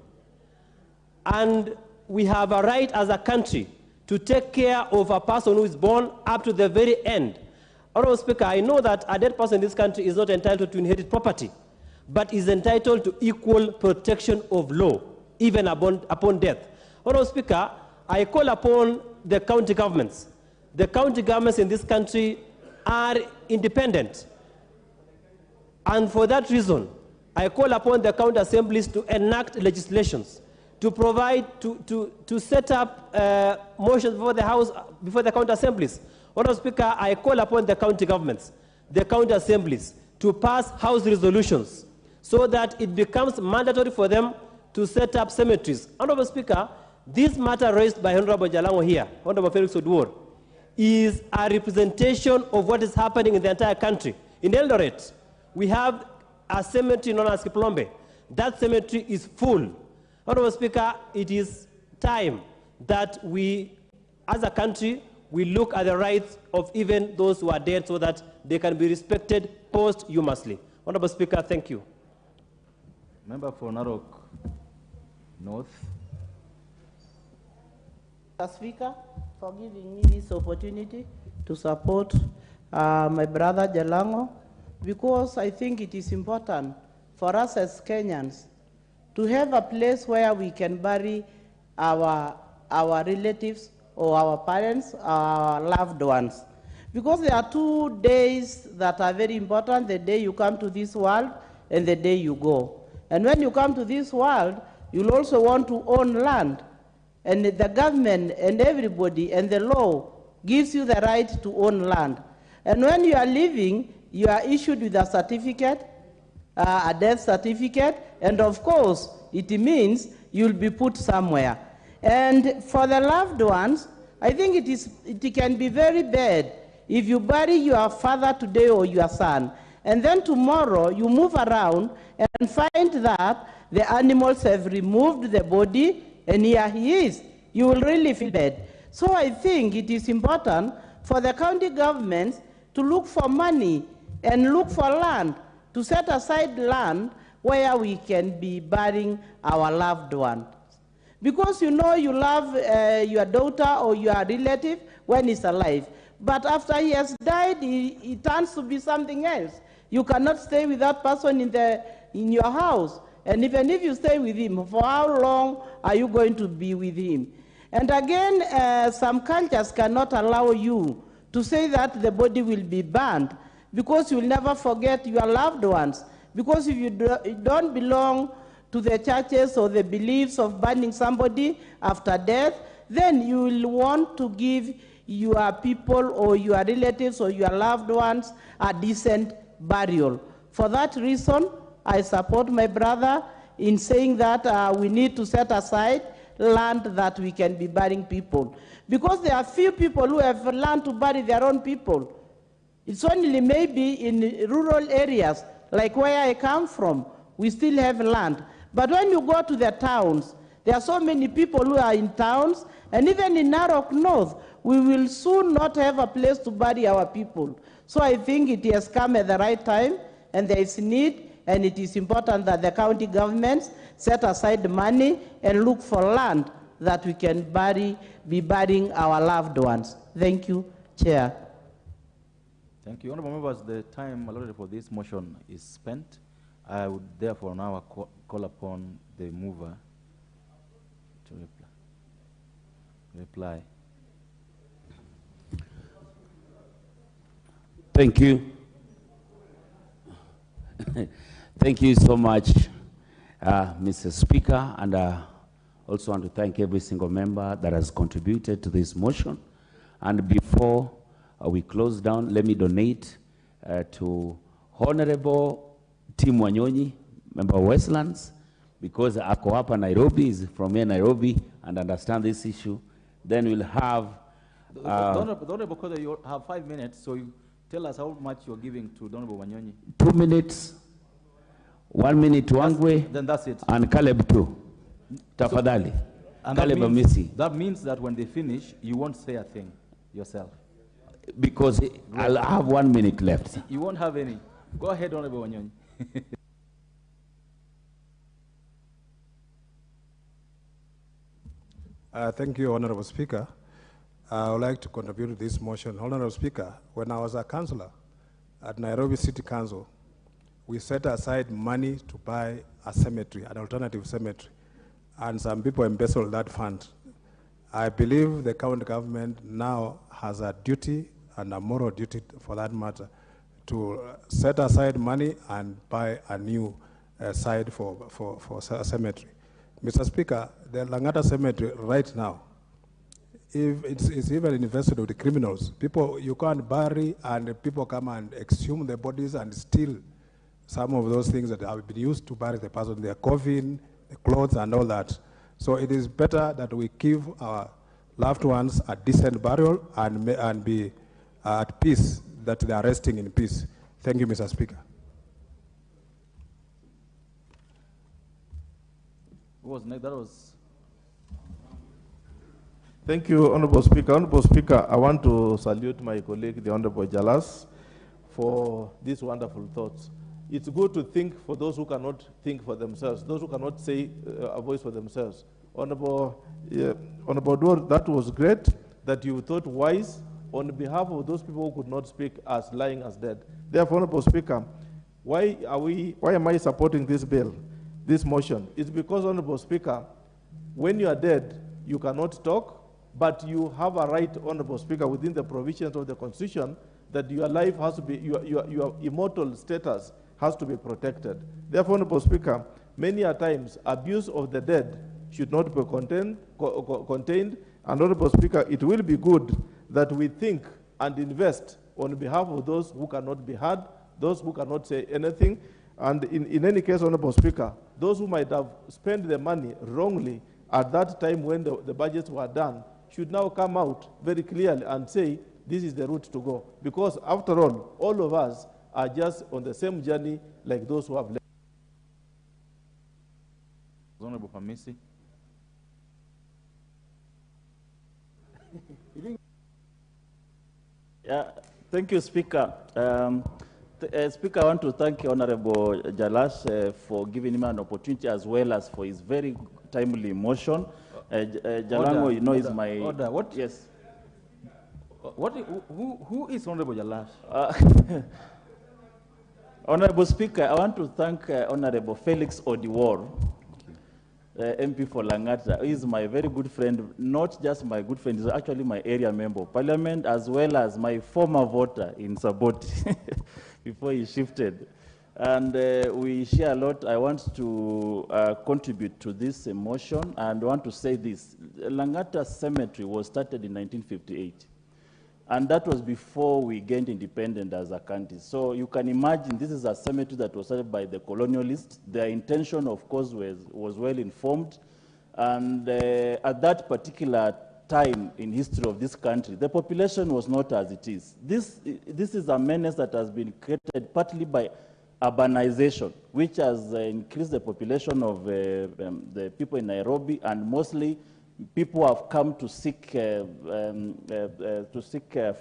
and we have a right as a country to take care of a person who is born up to the very end. Honorable Speaker, I know that a dead person in this country is not entitled to inherit property, but is entitled to equal protection of law, even upon death. Honorable Speaker, I call upon the county governments. The county governments in this country are independent. And for that reason, I call upon the county assemblies to enact legislations, to provide, to set up motions before the House, before the county assemblies. Honorable Speaker, I call upon the county governments, the county assemblies, to pass House resolutions so that it becomes mandatory for them to set up cemeteries. Honorable Speaker, this matter raised by Honorable Jalango here, Honorable Felix Oduor, is a representation of what is happening in the entire country. In Eldoret, we have a cemetery known as Kiplombe. That cemetery is full. Honorable Speaker, it is time that we, as a country, we look at the rights of even those who are dead so that they can be respected posthumously. Honorable Speaker, thank you. Member for Narok North. Mr. Speaker, for giving me this opportunity to support my brother Jalango, because I think it is important for us as Kenyans to have a place where we can bury our relatives or our parents, our loved ones. Because there are 2 days that are very important, the day you come to this world and the day you go. And when you come to this world, you'll also want to own land. And the government and everybody and the law gives you the right to own land. And when you are leaving, you are issued with a certificate, a death certificate, and of course, it means you'll be put somewhere. And for the loved ones, I think it can be very bad if you bury your father today or your son, and then tomorrow you move around and find that the animals have removed the body, and here he is. You will really feel bad. So I think it is important for the county governments to look for money and look for land, to set aside land where we can be burying our loved ones. Because you know you love your daughter or your relative when he's alive. But after he has died, he turns to be something else. You cannot stay with that person in your house. And even if you stay with him, for how long are you going to be with him? And again, some cultures cannot allow you to say that the body will be burned, because you will never forget your loved ones. Because if you don't belong to the churches or the beliefs of burning somebody after death, then you will want to give your people or your relatives or your loved ones a decent burial. For that reason, I support my brother in saying that we need to set aside land that we can be burying people. Because there are few people who have land to bury their own people. It's only maybe in rural areas, like where I come from, we still have land. But when you go to the towns, there are so many people who are in towns, and even in Narok North, we will soon not have a place to bury our people. So I think it has come at the right time, and there is need, and it is important that the county governments set aside money and look for land that we can be burying our loved ones. Thank you, Chair. Thank you. Honourable members, the time allotted for this motion is spent. I would therefore now call upon the mover to reply. Thank you. Thank you so much, Mr. Speaker, and also want to thank every single member that has contributed to this motion. And before we close down, let me donate to Honorable Tim Wanyonyi, member of Westlands, because ako hapa Nairobi, is from here Nairobi, and understand this issue. Then we'll have... The Honorable Koda, you have 5 minutes, so you tell us how much you're giving to Honorable Wanyonyi. 2 minutes, 1 minute to Wangwe, then that's it. And Caleb too. Tafadhali. And Caleb Amisi. that means that when they finish, you won't say a thing yourself. Because I'll have 1 minute left. You won't have any. Go ahead, Honorable Wanyonyi. Thank you, Honorable Speaker. I would like to contribute to this motion. Honorable Speaker, when I was a councillor at Nairobi City Council, we set aside money to buy a cemetery, an alternative cemetery, and some people embezzled that fund. I believe the county government now has a duty and a moral duty for that matter to set aside money and buy a new site for a cemetery. Mr. Speaker, the Langata Cemetery right now, if it's even invested with the criminals, people, you can't bury and people come and exhume the bodies and steal some of those things that have been used to bury the person, their coffin, the clothes and all that. So it is better that we give our loved ones a decent burial and be at peace, that they are resting in peace. Thank you, Mr. Speaker. Thank you, Honorable Speaker. Honorable Speaker, I want to salute my colleague, the Honorable Jalas, for these wonderful thoughts. It's good to think for those who cannot think for themselves, those who cannot say a voice for themselves. Honorable Duor, that was great that you thought wise on behalf of those people who could not speak as lying as dead. Therefore, Honorable Speaker, why am I supporting this bill, this motion? It's because, Honorable Speaker, when you are dead, you cannot talk, but you have a right, Honorable Speaker, within the provisions of the Constitution, that your life has to be, your immortal status has to be protected. Therefore, Honorable Speaker, many a times abuse of the dead should not be contained. And Honorable Speaker, it will be good that we think and invest on behalf of those who cannot be heard, those who cannot say anything. And in any case, Honorable Speaker, those who might have spent the money wrongly at that time when the budgets were done should now come out very clearly and say, this is the route to go. Because after all of us are just on the same journey like those who have left. Honorable Hamisi. Yeah, thank you, Speaker. Speaker, I want to thank Honorable Jalas for giving him an opportunity as well as for his very timely motion. Jalango, you know, is my... Order, what? Yes. Who is Honorable Jalas? Honorable Speaker, I want to thank Honorable Felix Odiwar, MP for Langata. He is my very good friend, not just my good friend, he's actually my area member of parliament, as well as my former voter in Saboti before he shifted. And we share a lot. I want to contribute to this motion and want to say this. Langata Cemetery was started in 1958. And that was before we gained independence as a country. So you can imagine this is a cemetery that was started by the colonialists. Their intention, of course, was well informed. And at that particular time in history of this country, the population was not as it is. This is a menace that has been created partly by urbanization, which has increased the population of the people in Nairobi, and mostly people have come to seek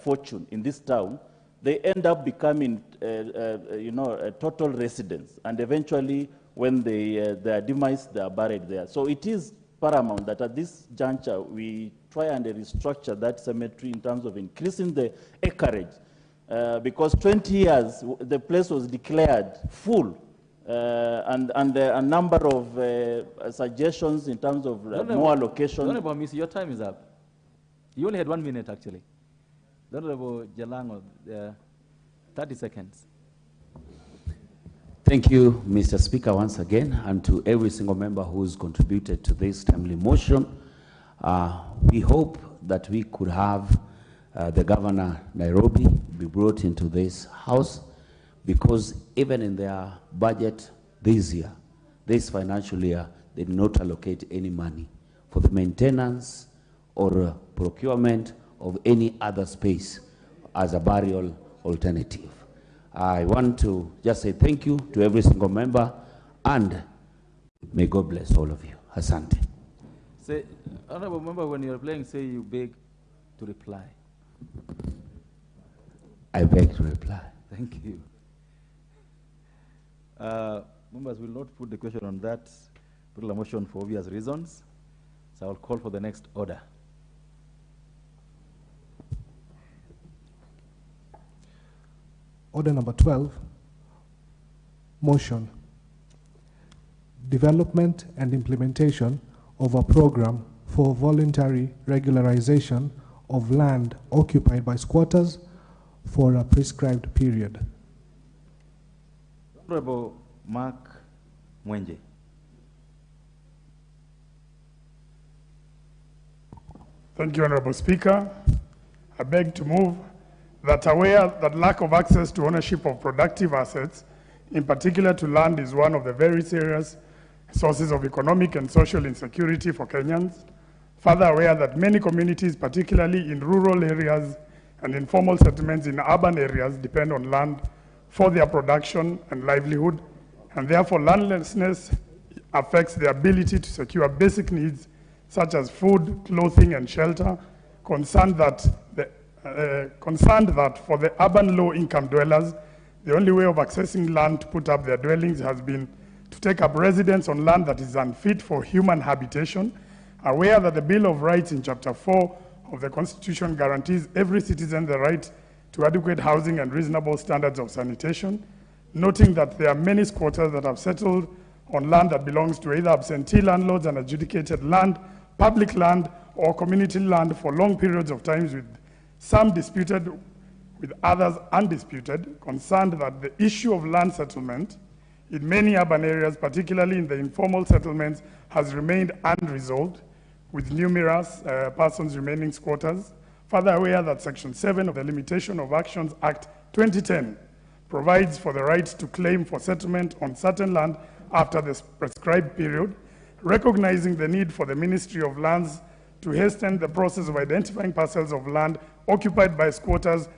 fortune in this town. They end up becoming, a total residents, and eventually, when their demise, they are buried there. So it is paramount that at this juncture we try and restructure that cemetery in terms of increasing the acreage, because 20 years the place was declared full. And a number of suggestions in terms of more allocation. Honorable Miss, your time is up. You only had 1 minute, actually. Honorable Jalango, 30 seconds. Thank you, Mr. Speaker, once again, and to every single member who's contributed to this timely motion. We hope that we could have the Governor Nairobi be brought into this House, because even in their budget this year, this financial year, they did not allocate any money for the maintenance or procurement of any other space as a burial alternative. I want to just say thank you to every single member, and may God bless all of you. Asante. Say, honorable member, when you're playing, say you beg to reply. I beg to reply. Thank you. Members will not put the question on that particular motion for obvious reasons, so I'll call for the next order. Order number 12, motion. Development and implementation of a program for voluntary regularization of land occupied by squatters for a prescribed period. Honorable Mark Mwenje. Thank you, Honorable Speaker. I beg to move that aware that lack of access to ownership of productive assets, in particular to land, is one of the very serious sources of economic and social insecurity for Kenyans. Further aware that many communities, particularly in rural areas and informal settlements in urban areas, depend on land for their production and livelihood, and therefore landlessness affects their ability to secure basic needs such as food, clothing, and shelter. Concerned that for the urban low-income dwellers, the only way of accessing land to put up their dwellings has been to take up residence on land that is unfit for human habitation. Aware that the Bill of Rights in Chapter 4 of the Constitution guarantees every citizen the right to adequate housing and reasonable standards of sanitation, noting that there are many squatters that have settled on land that belongs to either absentee landlords and adjudicated land, public land, or community land for long periods of time, with some disputed, with others undisputed. Concerned that the issue of land settlement in many urban areas, particularly in the informal settlements, has remained unresolved, with numerous persons remaining squatters. Further aware that Section 7 of the Limitation of Actions Act 2010 provides for the right to claim for settlement on certain land after the prescribed period, recognizing the need for the Ministry of Lands to hasten the process of identifying parcels of land occupied by squatters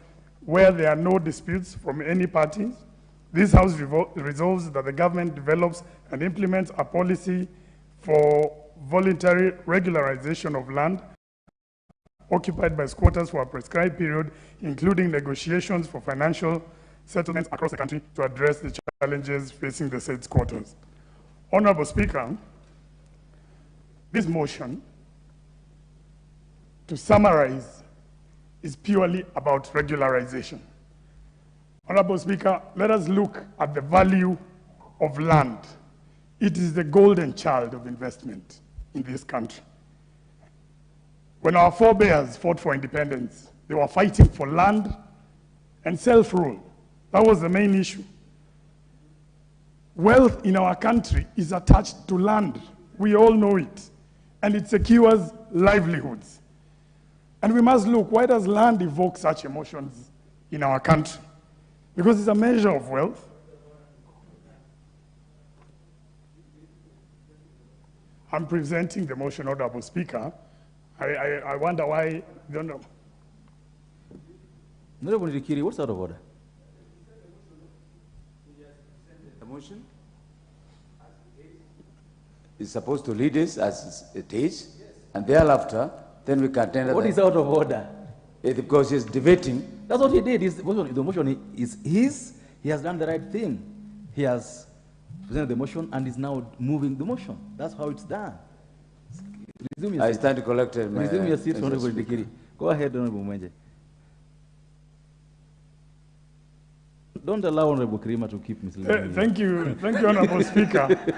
where there are no disputes from any parties. This House resolves that the government develops and implements a policy for voluntary regularization of land occupied by squatters for a prescribed period, including negotiations for financial settlements across the country to address the challenges facing the said squatters. Honorable Speaker, this motion, to summarize, is purely about regularization. Honorable Speaker, let us look at the value of land. It is the golden child of investment in this country. When our forebears fought for independence, they were fighting for land and self-rule. That was the main issue. Wealth in our country is attached to land. We all know it. And it secures livelihoods. And we must look, why does land evoke such emotions in our country? Because it's a measure of wealth. I'm presenting the motion, Honorable Speaker. I wonder why, don't know. Honorable Ndikiri, what's out of order? The motion is supposed to lead us as it is, and thereafter, then we can tender. What is out of order? Because he's debating. That's what he did. The motion is his. He has done the right thing. He has presented the motion and is now moving the motion. That's how it's done. Resume your I stand corrected. Resume your seat, Honorable Ndikiri. Go ahead, Honorable Mwenje. Don't allow Honorable Karima to keep misleading. Thank you, Honorable Speaker.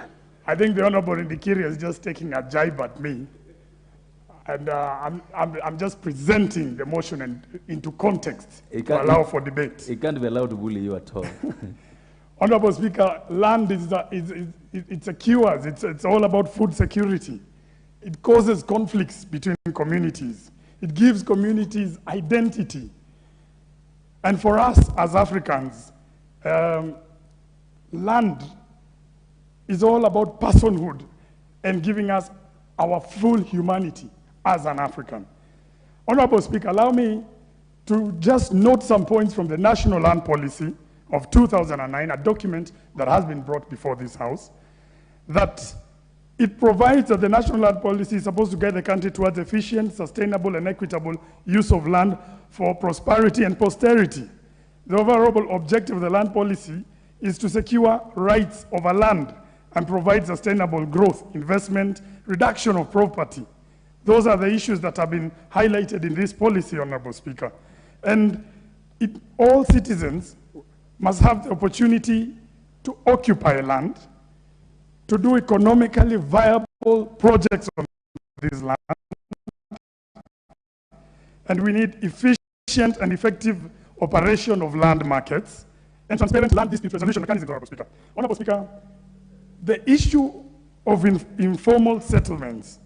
I think the Honorable Ndikiri is just taking a jibe at me. And I'm just presenting the motion into context to allow for debate. It can't be allowed to bully you at all. Honorable Speaker, land it's a cures. It's all about food security. It causes conflicts between communities. It gives communities identity. And for us as Africans, land is all about personhood and giving us our full humanity as an African. Honorable Speaker, allow me to just note some points from the National Land Policy of 2009, a document that has been brought before this House, that it provides that the National Land Policy is supposed to guide the country towards efficient, sustainable, and equitable use of land for prosperity and posterity. The overall objective of the land policy is to secure rights over land and provide sustainable growth, investment, reduction of property. Those are the issues that have been highlighted in this policy, Honorable Speaker. And all citizens must have the opportunity to occupy land, to do economically viable projects on this land. And we need efficient and effective operation of land markets and transparent land dispute resolution mechanisms, Honorable Speaker. Honorable Speaker, the issue of informal settlements,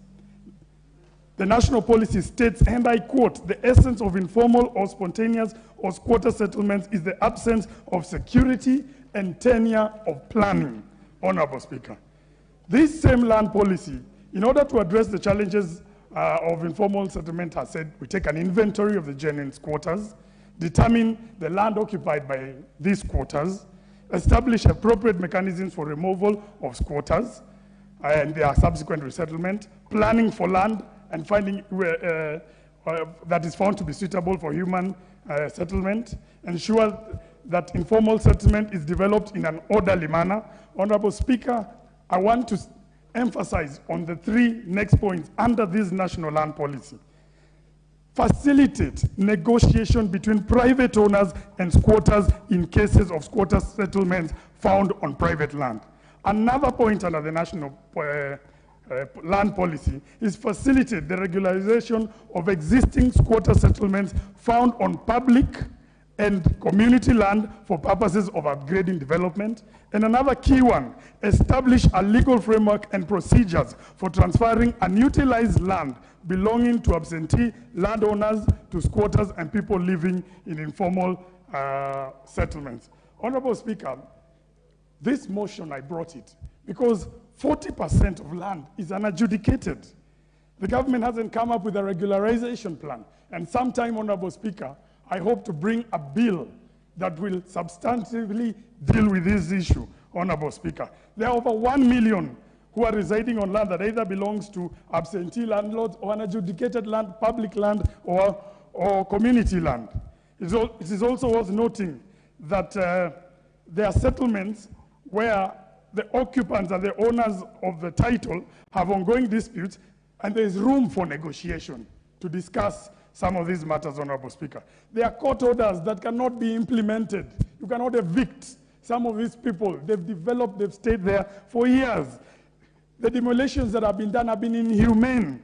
the national policy states, and I quote, the essence of informal or spontaneous or squatter settlements is the absence of security and tenure of planning, Honorable Speaker. This same land policy, in order to address the challenges of informal settlement, has said we take an inventory of the genuine squatters, determine the land occupied by these squatters, establish appropriate mechanisms for removal of squatters and their subsequent resettlement, planning for land and finding that is found to be suitable for human settlement, ensure that informal settlement is developed in an orderly manner. Honorable Speaker, I want to emphasize on the three next points under this national land policy. Facilitate negotiation between private owners and squatters in cases of squatter settlements found on private land. Another point under the national land policy is facilitate the regularization of existing squatter settlements found on public and community land for purposes of upgrading development. And another key one, establish a legal framework and procedures for transferring unutilized land belonging to absentee landowners to squatters and people living in informal settlements. Honorable Speaker, this motion, I brought it because 40% of land is unadjudicated. The government hasn't come up with a regularization plan. And sometime, Honorable Speaker, I hope to bring a bill that will substantively deal with this issue, Honorable Speaker. There are over 1 million who are residing on land that either belongs to absentee landlords or unadjudicated land, public land, or community land. It is also worth noting that there are settlements where the occupants and the owners of the title have ongoing disputes, and there is room for negotiation to discuss some of these matters, Honorable Speaker. There are court orders that cannot be implemented. You cannot evict some of these people. They've stayed there for years. The demolitions that have been done have been inhumane.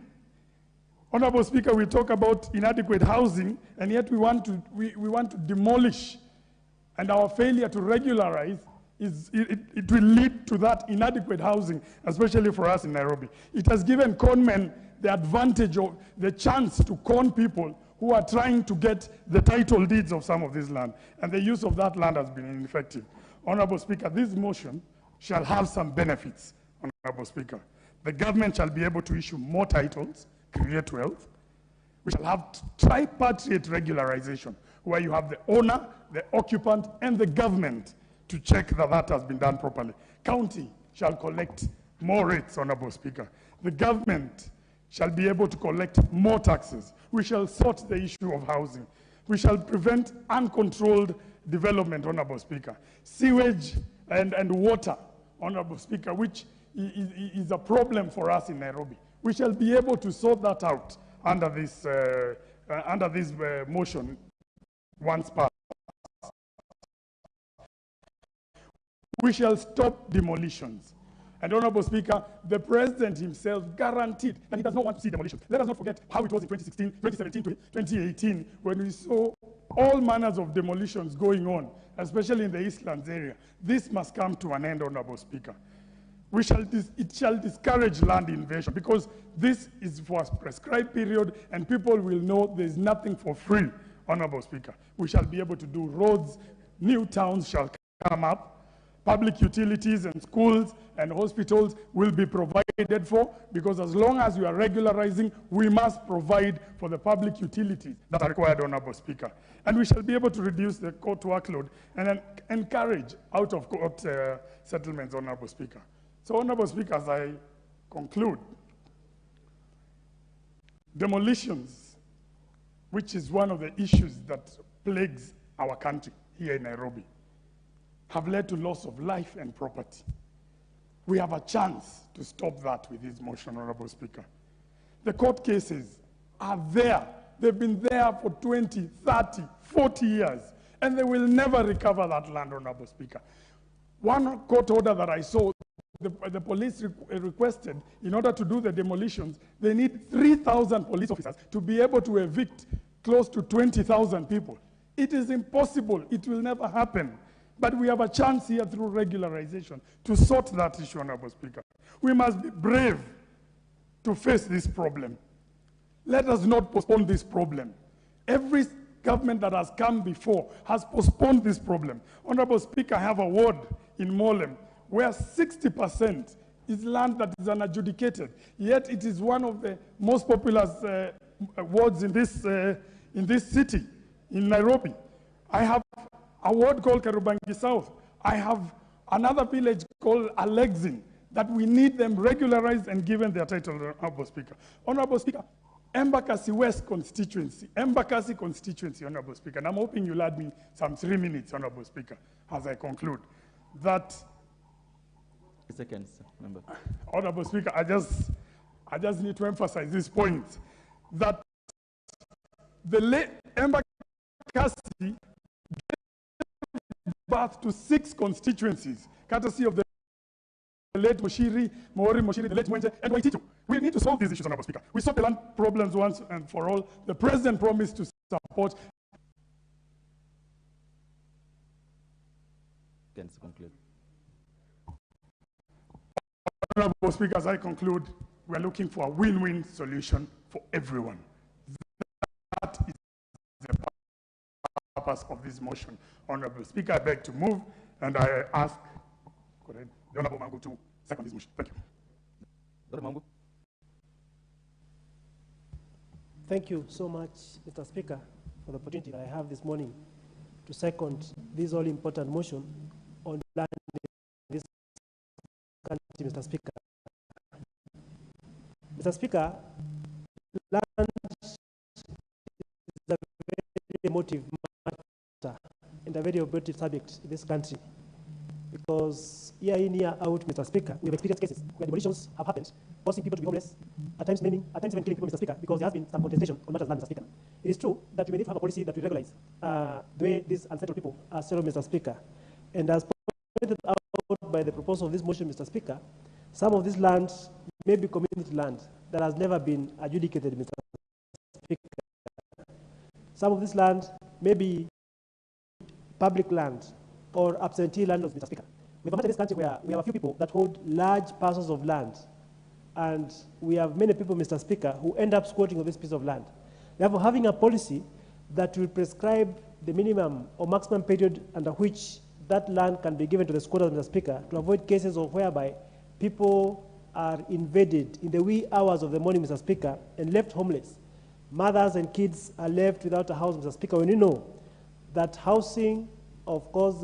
Honorable Speaker, we talk about inadequate housing, and yet we want to demolish, and our failure to regularize it will lead to that inadequate housing, especially for us in Nairobi. It has given conmen the advantage of the chance to con people who are trying to get the title deeds of some of this land, and the use of that land has been ineffective. Honorable Speaker, this motion shall have some benefits, Honorable Speaker. The government shall be able to issue more titles, create wealth. We shall have tripartite regularization, where you have the owner, the occupant, and the government to check that that has been done properly. County shall collect more rates, Honorable Speaker. The government shall be able to collect more taxes. We shall sort the issue of housing. We shall prevent uncontrolled development, Honorable Speaker. Sewage and water, Honorable Speaker, which is a problem for us in Nairobi. We shall be able to sort that out under this motion once passed. We shall stop demolitions. And Honorable Speaker, the President himself guaranteed that he does not want to see demolition. Let us not forget how it was in 2016, 2017, 2018, when we saw all manners of demolitions going on, especially in the Eastlands area. This must come to an end, Honorable Speaker. It shall discourage land invasion, because this is for a prescribed period and people will know there's nothing for free, Honorable Speaker. We shall be able to do roads, new towns shall come up, public utilities and schools and hospitals will be provided for, because as long as we are regularizing, we must provide for the public utilities that are required, Honorable Speaker. And we shall be able to reduce the court workload and encourage out-of-court settlements, Honorable Speaker. So, Honorable Speaker, as I conclude, demolitions, which is one of the issues that plagues our country here in Nairobi, have led to loss of life and property. We have a chance to stop that with this motion, Honorable Speaker. The court cases are there. They've been there for 20, 30, 40 years, and they will never recover that land, Honorable Speaker. One court order that I saw, the police requested, in order to do the demolitions, they need 3,000 police officers to be able to evict close to 20,000 people. It is impossible. It will never happen. But we have a chance here through regularization to sort that issue, Honorable Speaker. We must be brave to face this problem. Let us not postpone this problem. Every government that has come before has postponed this problem. Honorable Speaker, I have a ward in Molem where 60% is land that is unadjudicated. Yet it is one of the most populous wards in this city, in Nairobi. I have a ward called Karubangi South. I have another village called Alexin that we need them regularized and given their title, Honorable Speaker. Honorable Speaker, Embakasi West constituency, Embakasi constituency, Honorable Speaker, and I'm hoping you'll add me some 3 minutes, Honorable Speaker, as I conclude, that Seconds, member. Honorable Speaker, I just need to emphasize this point, that the late Embakasi gave birth to 6 constituencies, courtesy of the late Moshiri, the late Mwenje, and Waititu. We need to solve these issues, Honorable Speaker. We solve the land problems once and for all. The President promised to support. Can conclude. Honorable Speaker, as I conclude, we are looking for a win-win solution for everyone. That is the purpose of this motion. Honorable Speaker, I beg to move, and I ask the Honorable Mangu to second this motion. Thank you. Mangu. Thank you so much, Mr. Speaker, for the opportunity that I have this morning to second this all-important motion on land in this country, Mr. Speaker. Mr. Speaker, land is a very emotive matter and a very emotive subject in this country, because year in, year out, Mr. Speaker, we have experienced cases where demolitions have happened, forcing people to be homeless, at times maiming, at times even killing people, Mr. Speaker, because there has been some contestation on matters of land, Mr. Speaker. It is true that we may need to have a policy that will regularize the way these unsettled people are settled, Mr. Speaker. And as pointed out by the proposal of this motion, Mr. Speaker, some of this land may be community land that has never been adjudicated, Mr. Speaker. Some of this land may be public land or absentee landlords, Mr. Speaker. We have a matter in this country where we have a few people that hold large parcels of land, and we have many people, Mr. Speaker, who end up squatting on this piece of land. Therefore, having a policy that will prescribe the minimum or maximum period under which that land can be given to the squatters, Mr. Speaker, to avoid cases of whereby people are invaded in the wee hours of the morning, Mr. Speaker, and left homeless. Mothers and kids are left without a house, Mr. Speaker. When you know that housing, of course,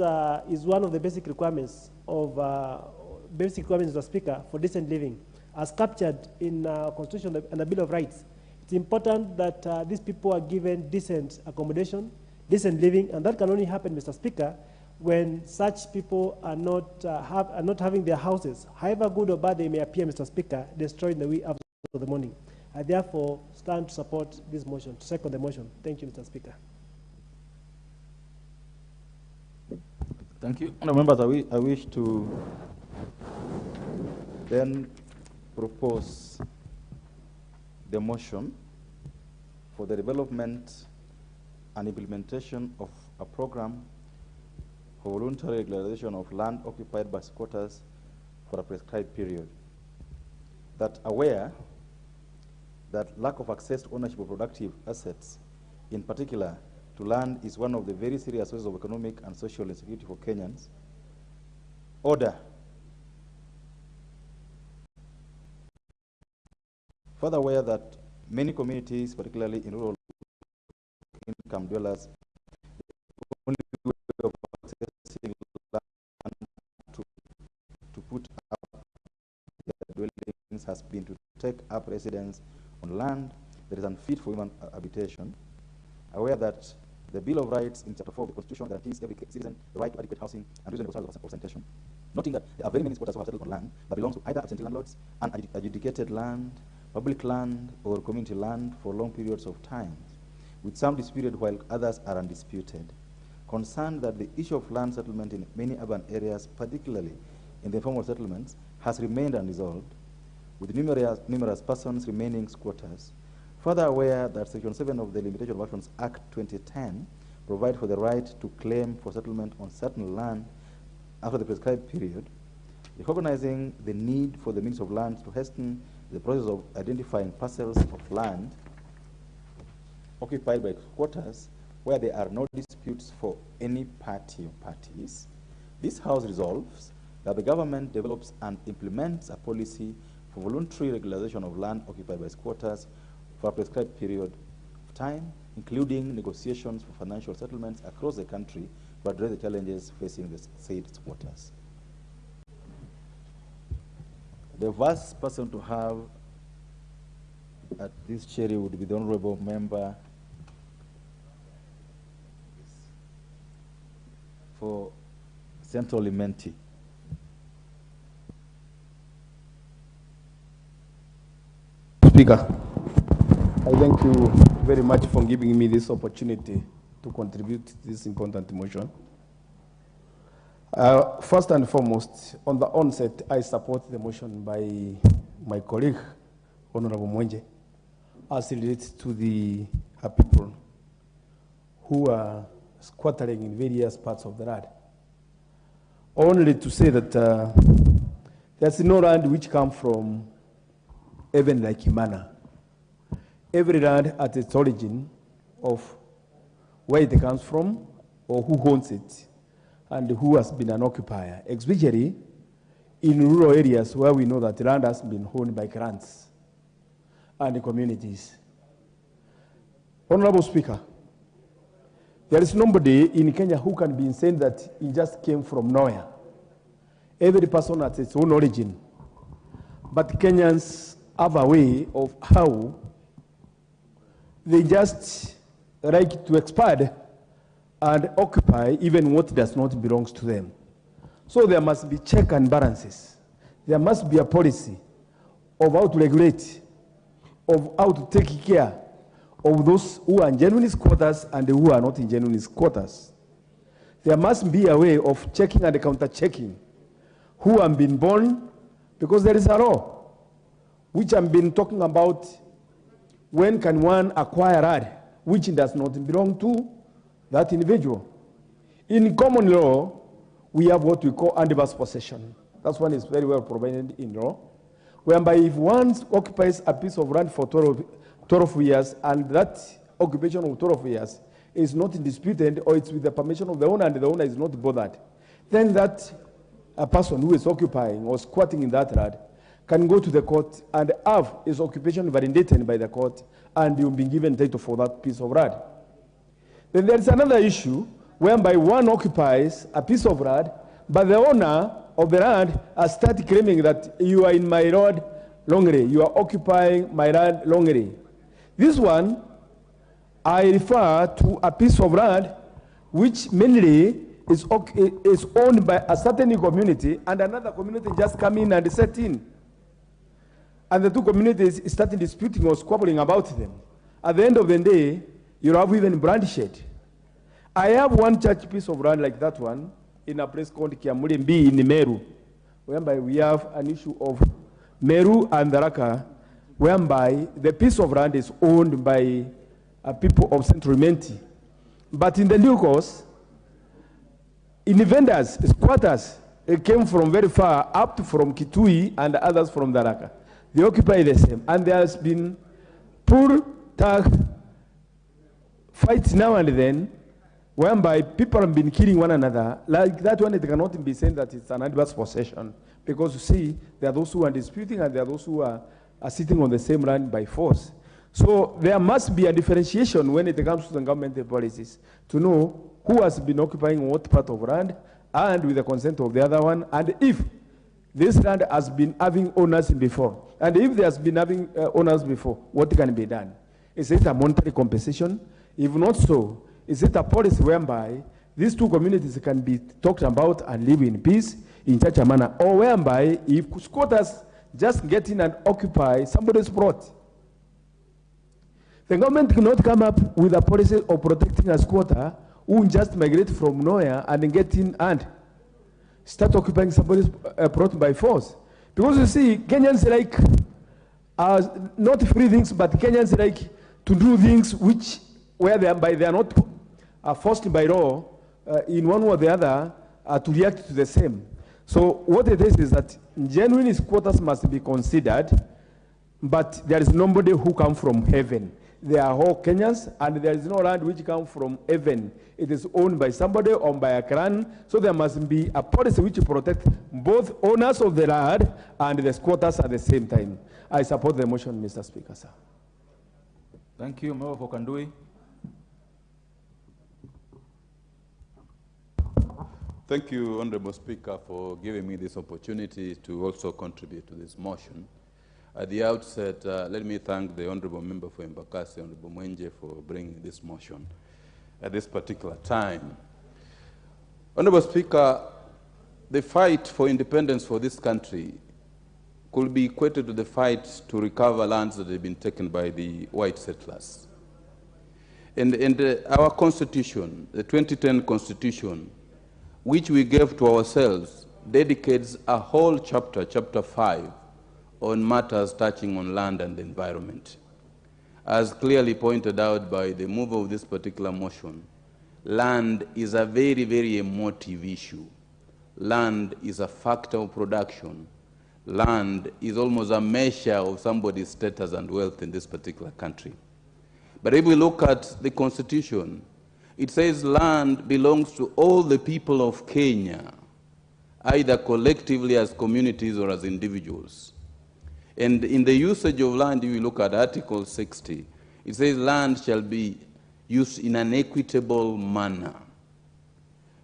is one of the basic requirements Mr. Speaker, for decent living, as captured in Constitution and the Bill of Rights. It's important that these people are given decent accommodation, decent living, and that can only happen, Mr. Speaker, when such people are not having their houses, however good or bad they may appear, Mr. Speaker, destroyed in the wee hours of the morning. I therefore stand to support this motion, to second the motion. Thank you, Mr. Speaker. Thank you. Members, I wish to then propose the motion for the development and implementation of a program for voluntary regularization of land occupied by squatters for a prescribed period. That aware that lack of access to ownership of productive assets, in particular to land, is one of the very serious sources of economic and social insecurity for Kenyans. Order. Further aware that many communities, particularly in rural income dwellers, the only way of accessing land to put up their dwellings has been to take up residence on land that is unfit for human habitation. Aware that the Bill of Rights in Chapter 4 of the Constitution guarantees every citizen the right to adequate housing and reasonable terms of sanitation. Noting that there are very many squatters who have settled on land that belongs to either absentee landlords, unadjudicated land, public land, or community land for long periods of time, with some disputed while others are undisputed. Concerned that the issue of land settlement in many urban areas, particularly in the informal settlements, has remained unresolved, with numerous persons remaining squatters. Further aware that Section 7 of the Limitation of Actions Act 2010 provides for the right to claim for settlement on certain land after the prescribed period, recognizing the need for the Ministry of Lands to hasten the process of identifying parcels of land occupied by squatters where there are no disputes for any party or parties. This House resolves that the government develops and implements a policy for voluntary regularization of land occupied by squatters for a prescribed period of time, including negotiations for financial settlements across the country to address the challenges facing the said squatters. The first person to have at this cherry would be the Honorable Member for Central Limenti. Speaker, I thank you very much for giving me this opportunity to contribute to this important motion. First and foremost, on the onset, I support the motion by my colleague, Honorable Mwenje, as it relates to the people who are squattering in various parts of the land. Only to say that there's no land which comes from even like Imana. Every land at its origin of where it comes from or who owns it and who has been an occupier, especially in rural areas where we know that land has been owned by grants and the communities. Honorable Speaker, there is nobody in Kenya who can be saying that he just came from nowhere. Every person has its own origin. But Kenyans have a way of how they just like to expand and occupy even what does not belong to them. So there must be check and balances. There must be a policy of how to regulate, of how to take care of those who are genuine squatters and who are not genuine squatters. There must be a way of checking and counter-checking who have been born, because there is a law which I've been talking about. When can one acquire land which does not belong to that individual? In common law, we have what we call adverse possession. That one is very well provided in law, whereby if one occupies a piece of land for 12 years and that occupation of 12 years is not disputed, or it's with the permission of the owner and the owner is not bothered, then that a person who is occupying or squatting in that land can go to the court and have his occupation validated by the court, and you'll be given title for that piece of land. Then there is another issue whereby one occupies a piece of land, but the owner of the land has started claiming that you are in my road longly, you are occupying my land longly. This one, I refer to a piece of land which mainly is owned by a certain community, and another community just come in and set in. And the two communities started disputing or squabbling about them. At the end of the day, you have even bloodshed. I have one church piece of land like that one in a place called Kiamulimbi in Meru, whereby we have an issue of Meru and Daraka, whereby the piece of land is owned by people of Central Menti. But in the new course, in the vendors, squatters, it came from very far, up to from Kitui and others from Daraka. They occupy the same. And there has been poor tag fights now and then, whereby people have been killing one another. Like that one, it cannot be said that it's an adverse possession. Because you see, there are those who are disputing and there are those who are sitting on the same land by force. So there must be a differentiation when it comes to the government policies to know who has been occupying what part of land and with the consent of the other one, and if this land has been having owners before, and if there has been having owners before, what can be done? Is it a monetary compensation? If not so, is it a policy whereby these two communities can be talked about and live in peace in such a manner, or whereby if squatters just get in and occupy somebody's plot, the government cannot come up with a policy of protecting a squatter who just migrate from nowhere and get in and start occupying somebody's plot by force. Because you see, Kenyans like not free things, but Kenyans like to do things which, where they are not forced by law in one way or the other to react to the same. So what it is that genuine squatters must be considered, but there is nobody who comes from heaven. They are all Kenyans, and there is no land which comes from heaven. It is owned by somebody or by a clan, so there must be a policy which protects both owners of the land and the squatters at the same time. I support the motion, Mr. Speaker, sir. Thank you, Member for Kandui. Thank you, Honorable Speaker, for giving me this opportunity to also contribute to this motion. At the outset, let me thank the Honorable Member for Embakasi, Honorable Mwenje, for bringing this motion at this particular time. Honorable Speaker, the fight for independence for this country could be equated to the fight to recover lands that have been taken by the white settlers. And our Constitution, the 2010 Constitution, which we gave to ourselves, dedicates a whole chapter, chapter 5, on matters touching on land and the environment. As clearly pointed out by the mover of this particular motion, land is a very, very emotive issue. Land is a factor of production. Land is almost a measure of somebody's status and wealth in this particular country. But if we look at the Constitution, it says land belongs to all the people of Kenya, either collectively as communities or as individuals. And in the usage of land, if you look at Article 60, it says land shall be used in an equitable manner.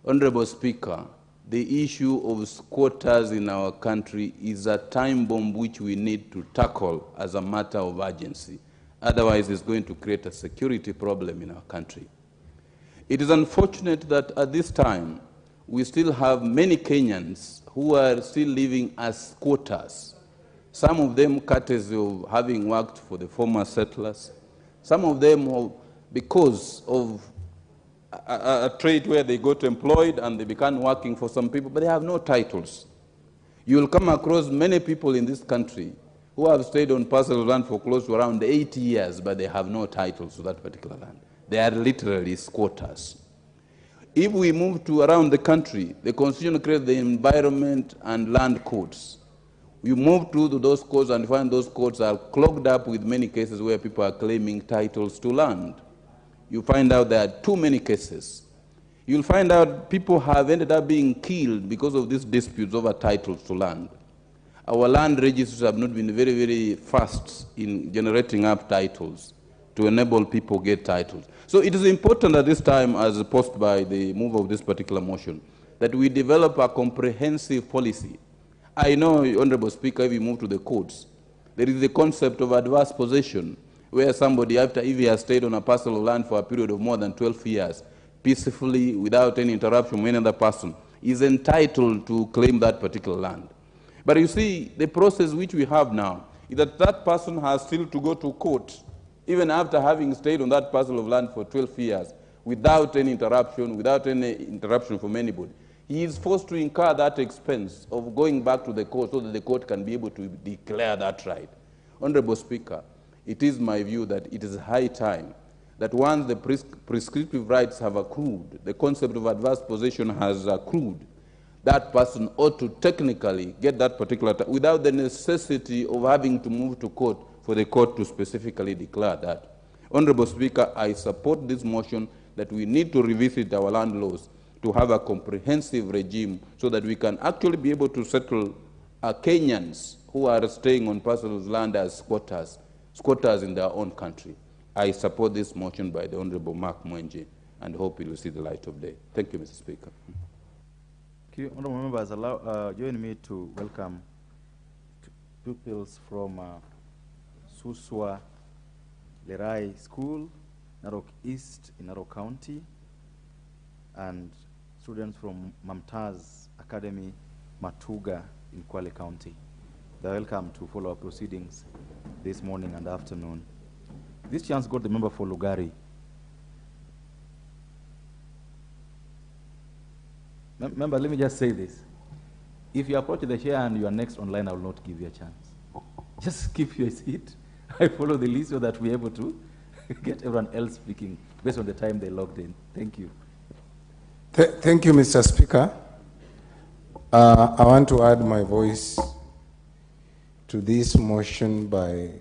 Honorable Speaker, the issue of squatters in our country is a time bomb which we need to tackle as a matter of urgency. Otherwise, it's going to create a security problem in our country. It is unfortunate that at this time, we still have many Kenyans who are still living as squatters. Some of them courtesy of having worked for the former settlers. Some of them because of a trade where they got employed and they began working for some people, but they have no titles. You will come across many people in this country who have stayed on parcels of land for close to around 80 years, but they have no titles to that particular land. They are literally squatters. If we move to around the country, the Constitution creates the environment and land codes. You move to those codes and find those codes are clogged up with many cases where people are claiming titles to land. you find out there are too many cases. You'll find out people have ended up being killed because of these disputes over titles to land. Our land registers have not been very, very fast in generating up titles to enable people get titles. So it is important at this time, as posted by the mover of this particular motion, that we develop a comprehensive policy. I know, Honorable Speaker, if you move to the courts, there is the concept of adverse possession, where somebody, if he has stayed on a parcel of land for a period of more than 12 years, peacefully, without any interruption from any other person, is entitled to claim that particular land. But you see, the process which we have now is that that person has still to go to court, even after having stayed on that parcel of land for 12 years, without any interruption from anybody. He is forced to incur that expense of going back to the court so that the court can be able to declare that right. Honorable Speaker, it is my view that it is high time that once the prescriptive rights have accrued, the concept of adverse possession has accrued, that person ought to technically get that particular without the necessity of having to move to court for the court to specifically declare that. Honorable Speaker, I support this motion that we need to revisit our land laws to have a comprehensive regime so that we can actually be able to settle Kenyans who are staying on parcels of land as squatters in their own country. I support this motion by the Honorable Mark Mwenje and hope it will see the light of day. Thank you, Mr. Speaker. Thank you. Honorable members, join me to welcome pupils from Suswa Lerai School, Narok East in Narok County, and students from Mamtaz Academy, Matuga in Kwale County. They're welcome to follow our proceedings this morning and afternoon. This chance got the member for Lugari. Member, let me just say this. If you approach the chair and you are next online, I will not give you a chance. Just keep your seat. I follow the list so that we're able to get everyone else speaking based on the time they logged in. Thank you. Thank you, Mr. Speaker. I want to add my voice to this motion by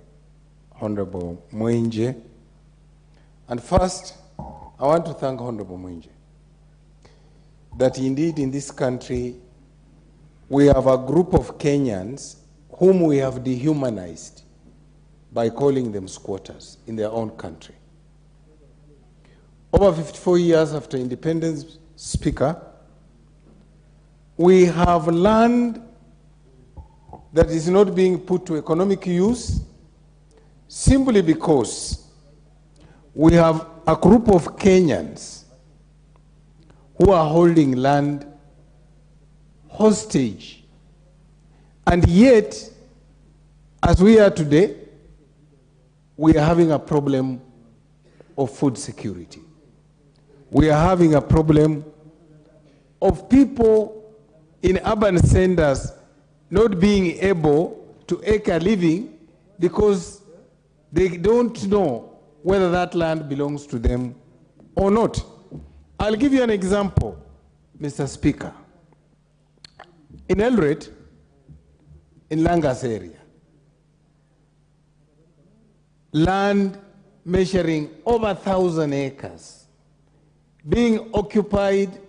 Honorable Mwenje. And first, I want to thank Honorable Mwenje that indeed in this country we have a group of Kenyans whom we have dehumanized by calling them squatters in their own country. Over 54 years after independence, Speaker, we have land that is not being put to economic use simply because we have a group of Kenyans who are holding land hostage. And yet, as we are today, we are having a problem of food security. We are having a problem of people in urban centers not being able to make a living because they don't know whether that land belongs to them or not. I'll give you an example, Mr. Speaker. In Eldoret, in Langas area, land measuring over 1,000 acres being occupied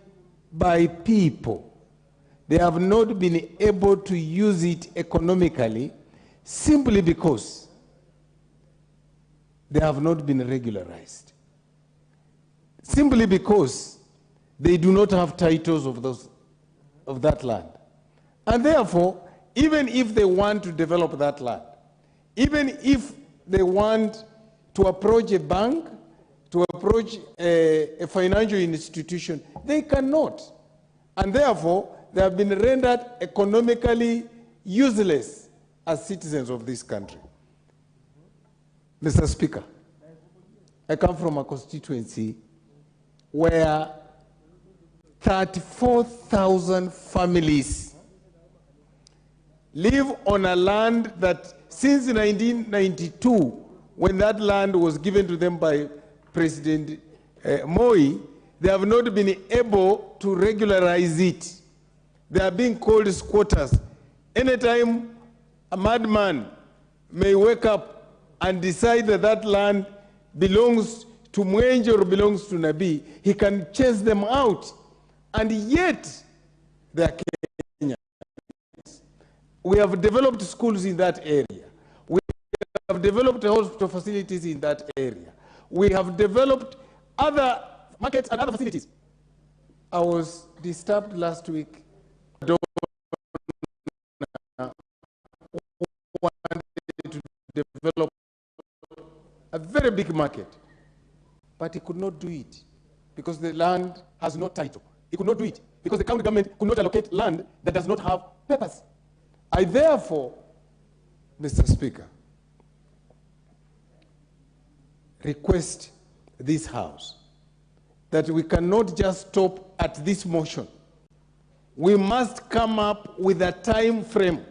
by people. They have not been able to use it economically simply because they have not been regularized. Simply because they do not have titles of that land. And therefore, even if they want to develop that land, even if they want to approach a bank, to approach a financial institution, they cannot. And therefore, they have been rendered economically useless as citizens of this country. Mr. Speaker, I come from a constituency where 34,000 families live on a land that since 1992, when that land was given to them by President Moi, they have not been able to regularize it. They are being called squatters. Anytime a madman may wake up and decide that that land belongs to Mwenje or belongs to Nabi, he can chase them out. And yet, they are Kenyans. We have developed schools in that area. We have developed hospital facilities in that area. We have developed other markets and other facilities. I was disturbed last week. Wanted to develop a very big market, but he could not do it because the land has no title. He could not do it because the county government could not allocate land that does not have papers. I therefore, Mr. Speaker, request this House that we cannot just stop at this motion. We must come up with a time frame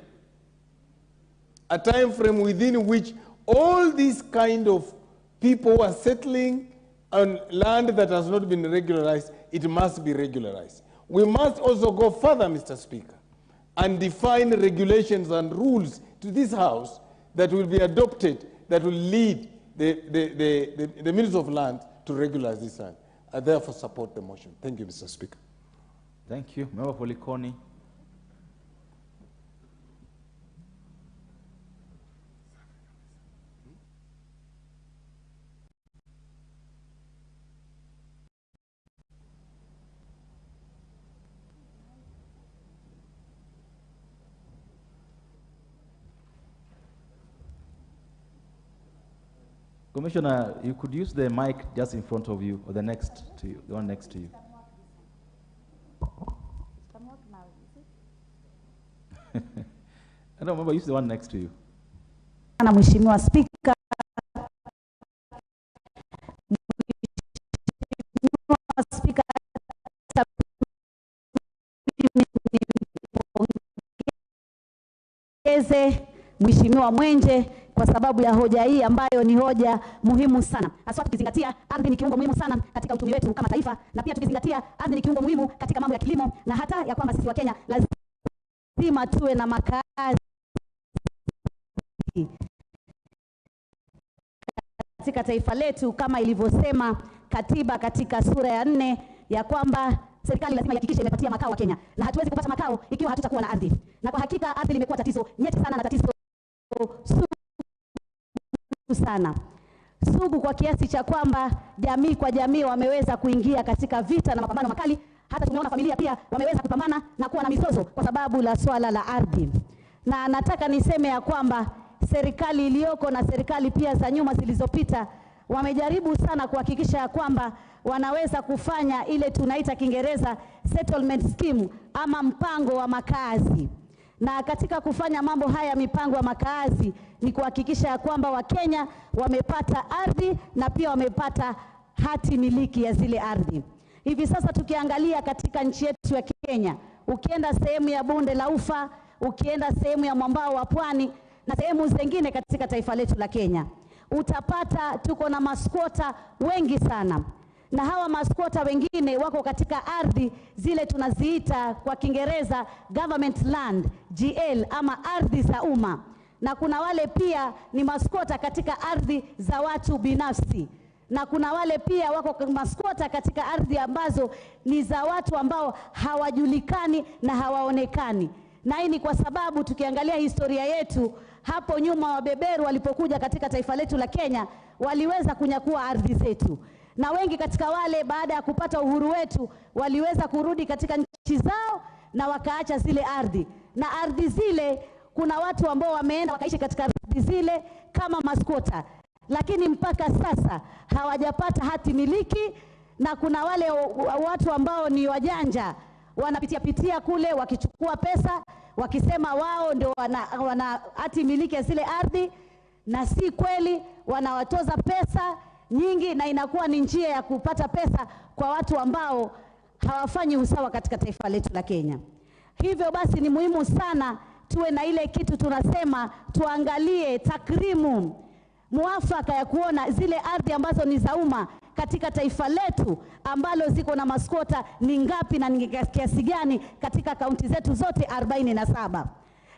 within which all these kind of people who are settling on land that has not been regularized, it must be regularized. We must also go further, Mr. Speaker, and define regulations and rules to this House that will be adopted, that will lead the Ministry of Land to regularize this land. I therefore support the motion. Thank you, Mr. Speaker. Thank you. Member for Likoni. Commissioner, you could use the mic just in front of you, or the next to you, the one next to you. I don't remember, use the one next to you. Mheshimiwa Spika, Mheshimiwa Mwenje kwa sababu ya hoja hii ambayo ni hoja muhimu sana. Hasa tukizingatia ardhi ni kiungo muhimu sana katika uchumi wetu kama taifa, na pia tukizingatia ardhi ni kiungo muhimu katika mambo ya kilimo, na hata ya kwamba sisi wa Kenya lazima tuwe na makazi katika taifa letu kama ilivyosema katiba katika sura ya 4 ya kwamba serikali lazima ihakikishe imepatia makao wa Kenya, na hatuwezi kupata makao ikiwa hatutakuwa na ardhi. Na kwa hakika ardhi limekuwa tatizo nyeti sana na tatizo sugu kwa kiasi cha kwamba jamii kwa jamii wameweza kuingia katika vita na mapambano makali. Hata tumeona familia pia wameweza kupambana na kuwa na mizozo kwa sababu la swala la ardhi. Na nataka niseme ya kwamba serikali iliyoko na serikali pia za nyuma zilizopita wamejaribu sana kuhakikisha ya kwamba wanaweza kufanya ile tunaita Kiingereza settlement scheme ama mpango wa makazi. Na katika kufanya mambo haya mipango ya makazi ni kuhakikisha ya kwamba Wakenya wamepata ardhi na pia wamepata hati miliki ya zile ardhi. Hivi sasa tukiangalia katika nchi yetu ya Kenya, ukienda sehemu ya bonde la Ufa, ukienda sehemu ya mwambao wa pwani na sehemu zingine katika taifa letu la Kenya, utapata tuko na maskwota wengi sana. Na hawa maskwota wengine wako katika ardhi zile tunaziita kwa Kiingereza government land, GL ama ardhi za umma. Na kuna wale pia ni maskwota katika ardhi za watu binafsi. Na kuna wale pia wako maskwota katika ardhi ambazo ni za watu ambao hawajulikani na hawaonekani. Na hii ni kwa sababu tukiangalia historia yetu, hapo nyuma wabeberu walipokuja katika taifa letu la Kenya, waliweza kunyakua ardhi zetu. Na wengi katika wale baada ya kupata uhuru wetu waliweza kurudi katika nchi zao na wakaacha zile ardhi. Na ardhi zile kuna watu ambao wameenda wakaishi katika ardhi zile kama maskwota, lakini mpaka sasa hawajapata hati miliki. Na kuna wale watu ambao ni wajanja wanapitia kule wakichukua pesa wakisema wao ndio wana hati miliki ya zile ardhi, na si kweli. Wanawatoza pesa nyingi na inakuwa ni njia ya kupata pesa kwa watu ambao hawafanyi usawa katika taifa letu la Kenya. Hivyo basi ni muhimu sana tuwe na ile kitu tunasema tuangalie takrimu muafaka ya kuona zile ardhi ambazo ni za umma katika taifa letu ambalo ziko na maskwota ni ngapi na ni kiasi gani katika kaunti zetu zote 47.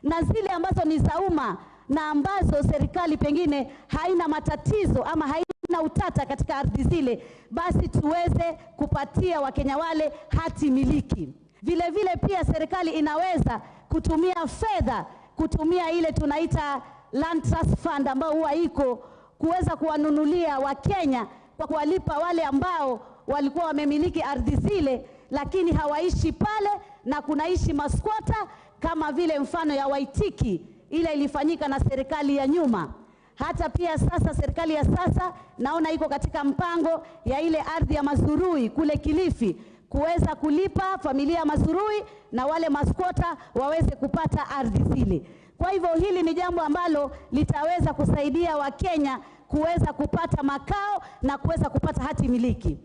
Na zile ambazo ni za umma na ambazo serikali pengine haina matatizo ama haina hakuna utata katika ardhi zile, basi tuweze kupatia Wakenya wale hati miliki. Vile vile pia serikali inaweza kutumia fedha, kutumia ile tunaita Land Trust Fund ambao huwa iko, kuweza kuwanunulia Wakenya kwa kuwalipa wale ambao walikuwa wamemiliki ardhi zile lakini hawaishi pale na kunaishi maskwota, kama vile mfano ya Waitiki ile ilifanyika na serikali ya nyuma. Hata pia sasa serikali ya sasa naona iko katika mpango ya ile ardhi ya Mazurui kule Kilifi, kuweza kulipa familia ya Mazurui na wale maskwota waweze kupata ardhi zile. Kwa hivyo hili ni jambo ambalo litaweza kusaidia Wakenya kuweza kupata makao na kuweza kupata hati miliki.